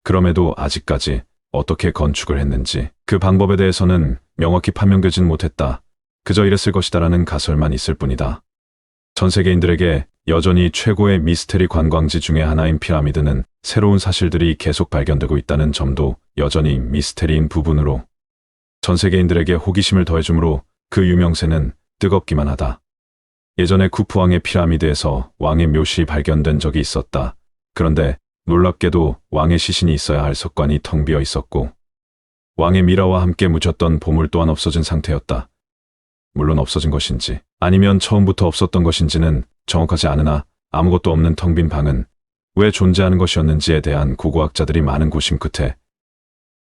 그럼에도 아직까지 어떻게 건축을 했는지 그 방법에 대해서는 명확히 판명되진 못했다. 그저 이랬을 것이다라는 가설만 있을 뿐이다. 전 세계인들에게 여전히 최고의 미스테리 관광지 중의 하나인 피라미드는 새로운 사실들이 계속 발견되고 있다는 점도 여전히 미스테리인 부분으로 전 세계인들에게 호기심을 더해주므로 그 유명세는 뜨겁기만 하다. 예전에 쿠프왕의 피라미드에서 왕의 묘시 발견된 적이 있었다. 그런데 놀랍게도 왕의 시신이 있어야 할 석관이 텅 비어 있었고 왕의 미라와 함께 묻혔던 보물 또한 없어진 상태였다. 물론 없어진 것인지 아니면 처음부터 없었던 것인지는 정확하지 않으나 아무것도 없는 텅 빈 방은 왜 존재하는 것이었는지에 대한 고고학자들이 많은 고심 끝에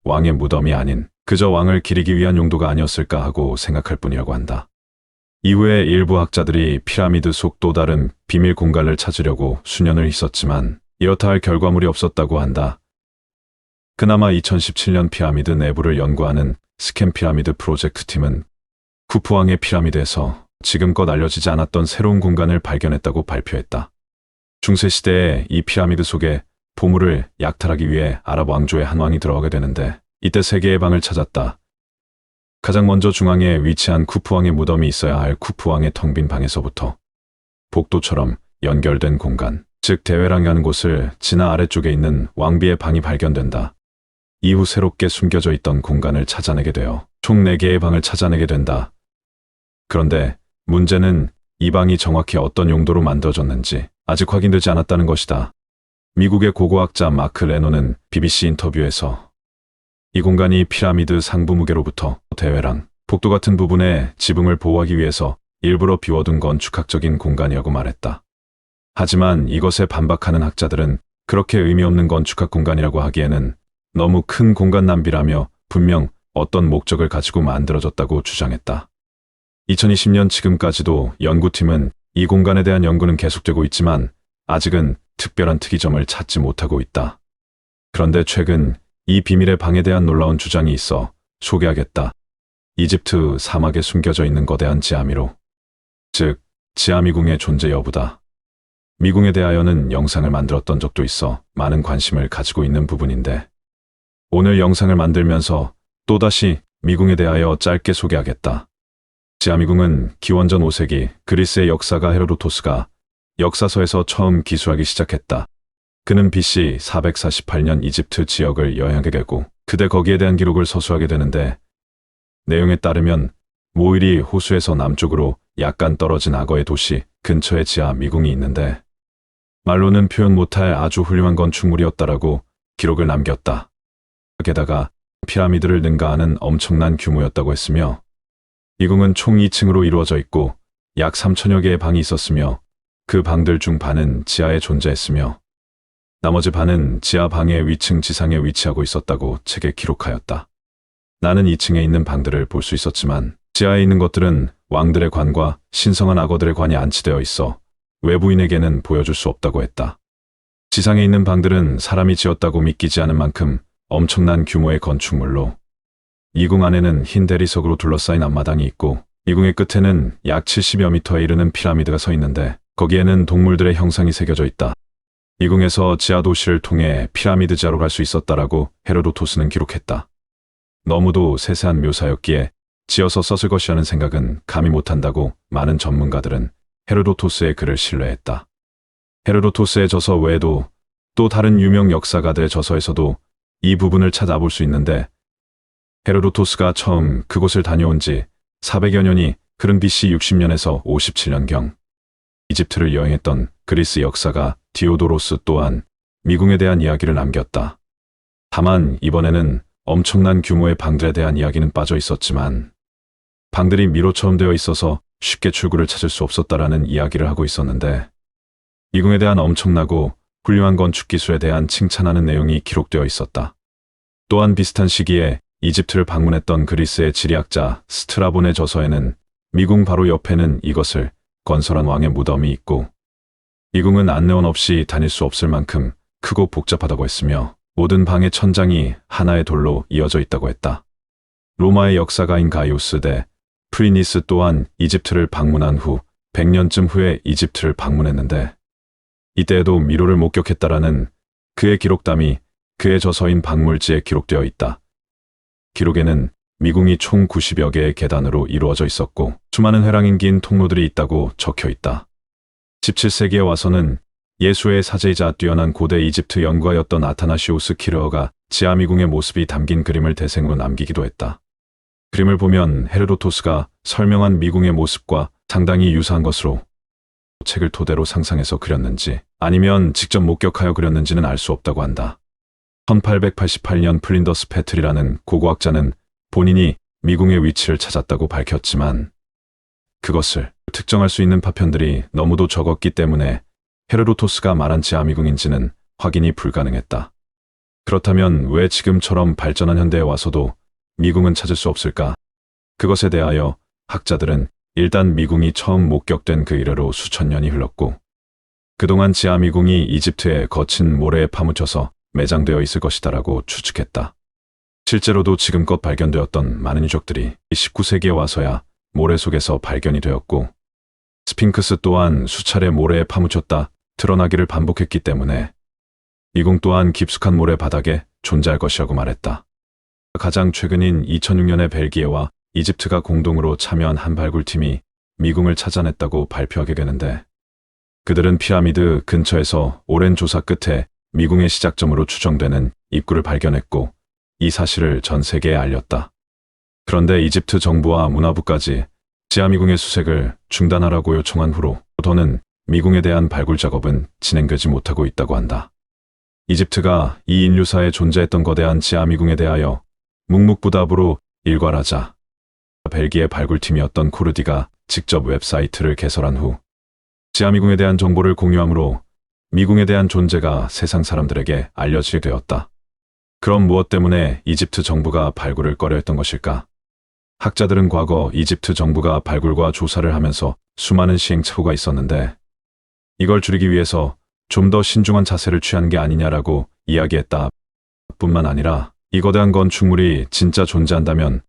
왕의 무덤이 아닌 그저 왕을 기리기 위한 용도가 아니었을까 하고 생각할 뿐이라고 한다. 이후에 일부 학자들이 피라미드 속 또 다른 비밀 공간을 찾으려고 수년을 있었지만 이렇다 할 결과물이 없었다고 한다. 그나마 2017년 피라미드 내부를 연구하는 스캔 피라미드 프로젝트 팀은 쿠프왕의 피라미드에서 지금껏 알려지지 않았던 새로운 공간을 발견했다고 발표했다. 중세시대에 이 피라미드 속에 보물을 약탈하기 위해 아랍 왕조의 한 왕이 들어가게 되는데 이때 세 개의 방을 찾았다. 가장 먼저 중앙에 위치한 쿠프왕의 무덤이 있어야 할 쿠프왕의 텅 빈 방에서부터 복도처럼 연결된 공간, 즉 대회랑이라는 곳을 지나 아래쪽에 있는 왕비의 방이 발견된다. 이후 새롭게 숨겨져 있던 공간을 찾아내게 되어 총 4개의 방을 찾아내게 된다. 그런데 문제는 이 방이 정확히 어떤 용도로 만들어졌는지 아직 확인되지 않았다는 것이다. 미국의 고고학자 마크 레노는 BBC 인터뷰에서 이 공간이 피라미드 상부 무게로부터 대회랑, 복도 같은 부분에 지붕을 보호하기 위해서 일부러 비워둔 건축학적인 공간이라고 말했다. 하지만 이것에 반박하는 학자들은 그렇게 의미 없는 건축학 공간이라고 하기에는 너무 큰 공간 낭비라며 분명 어떤 목적을 가지고 만들어졌다고 주장했다. 2020년 지금까지도 연구팀은 이 공간에 대한 연구는 계속되고 있지만 아직은 특별한 특이점을 찾지 못하고 있다. 그런데 최근 이 비밀의 방에 대한 놀라운 주장이 있어 소개하겠다. 이집트 사막에 숨겨져 있는 거대한 지하미로, 즉 지하미궁의 존재 여부다. 미궁에 대하여는 영상을 만들었던 적도 있어 많은 관심을 가지고 있는 부분인데 오늘 영상을 만들면서 또다시 미궁에 대하여 짧게 소개하겠다. 지하미궁은 기원전 5세기 그리스의 역사가 헤로도토스가 역사서에서 처음 기술하기 시작했다. 그는 BC 448년 이집트 지역을 여행하게 되고 그때 거기에 대한 기록을 서술하게 되는데 내용에 따르면 모일이 호수에서 남쪽으로 약간 떨어진 악어의 도시 근처에 지하 미궁이 있는데 말로는 표현 못할 아주 훌륭한 건축물이었다라고 기록을 남겼다. 게다가 피라미드를 능가하는 엄청난 규모였다고 했으며 이 궁은 총 2층으로 이루어져 있고 약 3천여 개의 방이 있었으며 그 방들 중 반은 지하에 존재했으며 나머지 반은 지하 방의 위층 지상에 위치하고 있었다고 책에 기록하였다. 나는 2층에 있는 방들을 볼 수 있었지만 지하에 있는 것들은 왕들의 관과 신성한 악어들의 관이 안치되어 있어 외부인에게는 보여줄 수 없다고 했다. 지상에 있는 방들은 사람이 지었다고 믿기지 않은 만큼 엄청난 규모의 건축물로 이궁 안에는 흰 대리석으로 둘러싸인 앞마당이 있고 이궁의 끝에는 약 70여 미터에 이르는 피라미드가 서 있는데 거기에는 동물들의 형상이 새겨져 있다. 이궁에서 지하 도시를 통해 피라미드 지하로 갈 수 있었다라고 헤로도토스는 기록했다. 너무도 세세한 묘사였기에 지어서 썼을 것이라는 생각은 감히 못한다고 많은 전문가들은 헤로도토스의 글을 신뢰했다. 헤로도토스의 저서 외에도 또 다른 유명 역사가들의 저서에서도 이 부분을 찾아볼 수 있는데 헤로도토스가 처음 그곳을 다녀온 지 400여 년이 흐른 BC 60년에서 57년경 이집트를 여행했던 그리스 역사가 디오도로스 또한 미궁에 대한 이야기를 남겼다. 다만 이번에는 엄청난 규모의 방들에 대한 이야기는 빠져 있었지만 방들이 미로처럼 되어 있어서 쉽게 출구를 찾을 수 없었다라는 이야기를 하고 있었는데 미궁에 대한 엄청나고 훌륭한 건축 기술에 대한 칭찬하는 내용이 기록되어 있었다. 또한 비슷한 시기에 이집트를 방문했던 그리스의 지리학자 스트라본의 저서에는 미궁 바로 옆에는 이것을 건설한 왕의 무덤이 있고 미궁은 안내원 없이 다닐 수 없을 만큼 크고 복잡하다고 했으며 모든 방의 천장이 하나의 돌로 이어져 있다고 했다. 로마의 역사가인 가이우스 대 프리니스 또한 이집트를 방문한 후 100년쯤 후에 이집트를 방문했는데 이때에도 미로를 목격했다라는 그의 기록담이 그의 저서인 박물지에 기록되어 있다. 기록에는 미궁이 총 90여 개의 계단으로 이루어져 있었고 수많은 회랑인 긴 통로들이 있다고 적혀 있다. 17세기에 와서는 예수의 사제이자 뛰어난 고대 이집트 연구가였던 아타나시오스 키르어가 지하 미궁의 모습이 담긴 그림을 대생으로 남기기도 했다. 그림을 보면 헤로도토스가 설명한 미궁의 모습과 상당히 유사한 것으로 책을 토대로 상상해서 그렸는지 아니면 직접 목격하여 그렸는지는 알 수 없다고 한다. 1888년 플린더스 패틀이라는 고고학자는 본인이 미궁의 위치를 찾았다고 밝혔지만 그것을 특정할 수 있는 파편들이 너무도 적었기 때문에 헤로도토스가 말한 지하 미궁인지는 확인이 불가능했다. 그렇다면 왜 지금처럼 발전한 현대에 와서도 미궁은 찾을 수 없을까? 그것에 대하여 학자들은 일단 미궁이 처음 목격된 그 이래로 수천 년이 흘렀고 그동안 지하 미궁이 이집트의 거친 모래에 파묻혀서 매장되어 있을 것이다라고 추측했다. 실제로도 지금껏 발견되었던 많은 유적들이 19세기에 와서야 모래 속에서 발견이 되었고 스핑크스 또한 수차례 모래에 파묻혔다 드러나기를 반복했기 때문에 미궁 또한 깊숙한 모래 바닥에 존재할 것이라고 말했다. 가장 최근인 2006년에 벨기에와 이집트가 공동으로 참여한 한 발굴팀이 미궁을 찾아냈다고 발표하게 되는데 그들은 피라미드 근처에서 오랜 조사 끝에 미궁의 시작점으로 추정되는 입구를 발견했고 이 사실을 전 세계에 알렸다. 그런데 이집트 정부와 문화부까지 지하 미궁의 수색을 중단하라고 요청한 후로 더는 미궁에 대한 발굴 작업은 진행되지 못하고 있다고 한다. 이집트가 이 인류사에 존재했던 거대한 지하 미궁에 대하여 묵묵부답으로 일괄하자 벨기에 발굴팀이었던 코르디가 직접 웹사이트를 개설한 후 지하 미궁에 대한 정보를 공유함으로 미궁에 대한 존재가 세상 사람들에게 알려지게 되었다. 그럼 무엇 때문에 이집트 정부가 발굴을 꺼려했던 것일까? 학자들은 과거 이집트 정부가 발굴과 조사를 하면서 수많은 시행착오가 있었는데 이걸 줄이기 위해서 좀 더 신중한 자세를 취한 게 아니냐라고 이야기했다. 뿐만 아니라 이 거대한 건축물이 진짜 존재한다면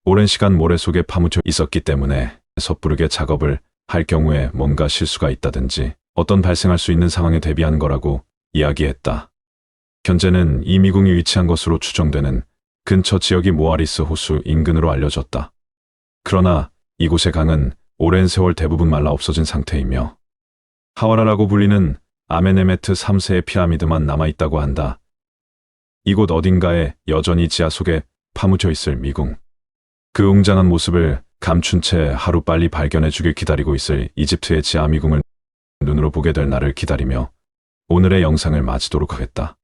오랜 시간 모래 속에 파묻혀 있었기 때문에 섣부르게 작업을 할 경우에 뭔가 실수가 있다든지 어떤 발생할 수 있는 상황에 대비하는 거라고 이야기했다. 현재는 이 미궁이 위치한 것으로 추정되는 근처 지역이 모아리스 호수 인근으로 알려졌다. 그러나 이곳의 강은 오랜 세월 대부분 말라 없어진 상태이며 하와라라고 불리는 아메네메트 3세의 피라미드만 남아있다고 한다. 이곳 어딘가에 여전히 지하 속에 파묻혀 있을 미궁. 그 웅장한 모습을 감춘 채 하루빨리 발견해주길 기다리고 있을 이집트의 지하 미궁을 눈으로 보게 될 날을 기다리며 오늘의 영상을 마치도록 하겠다.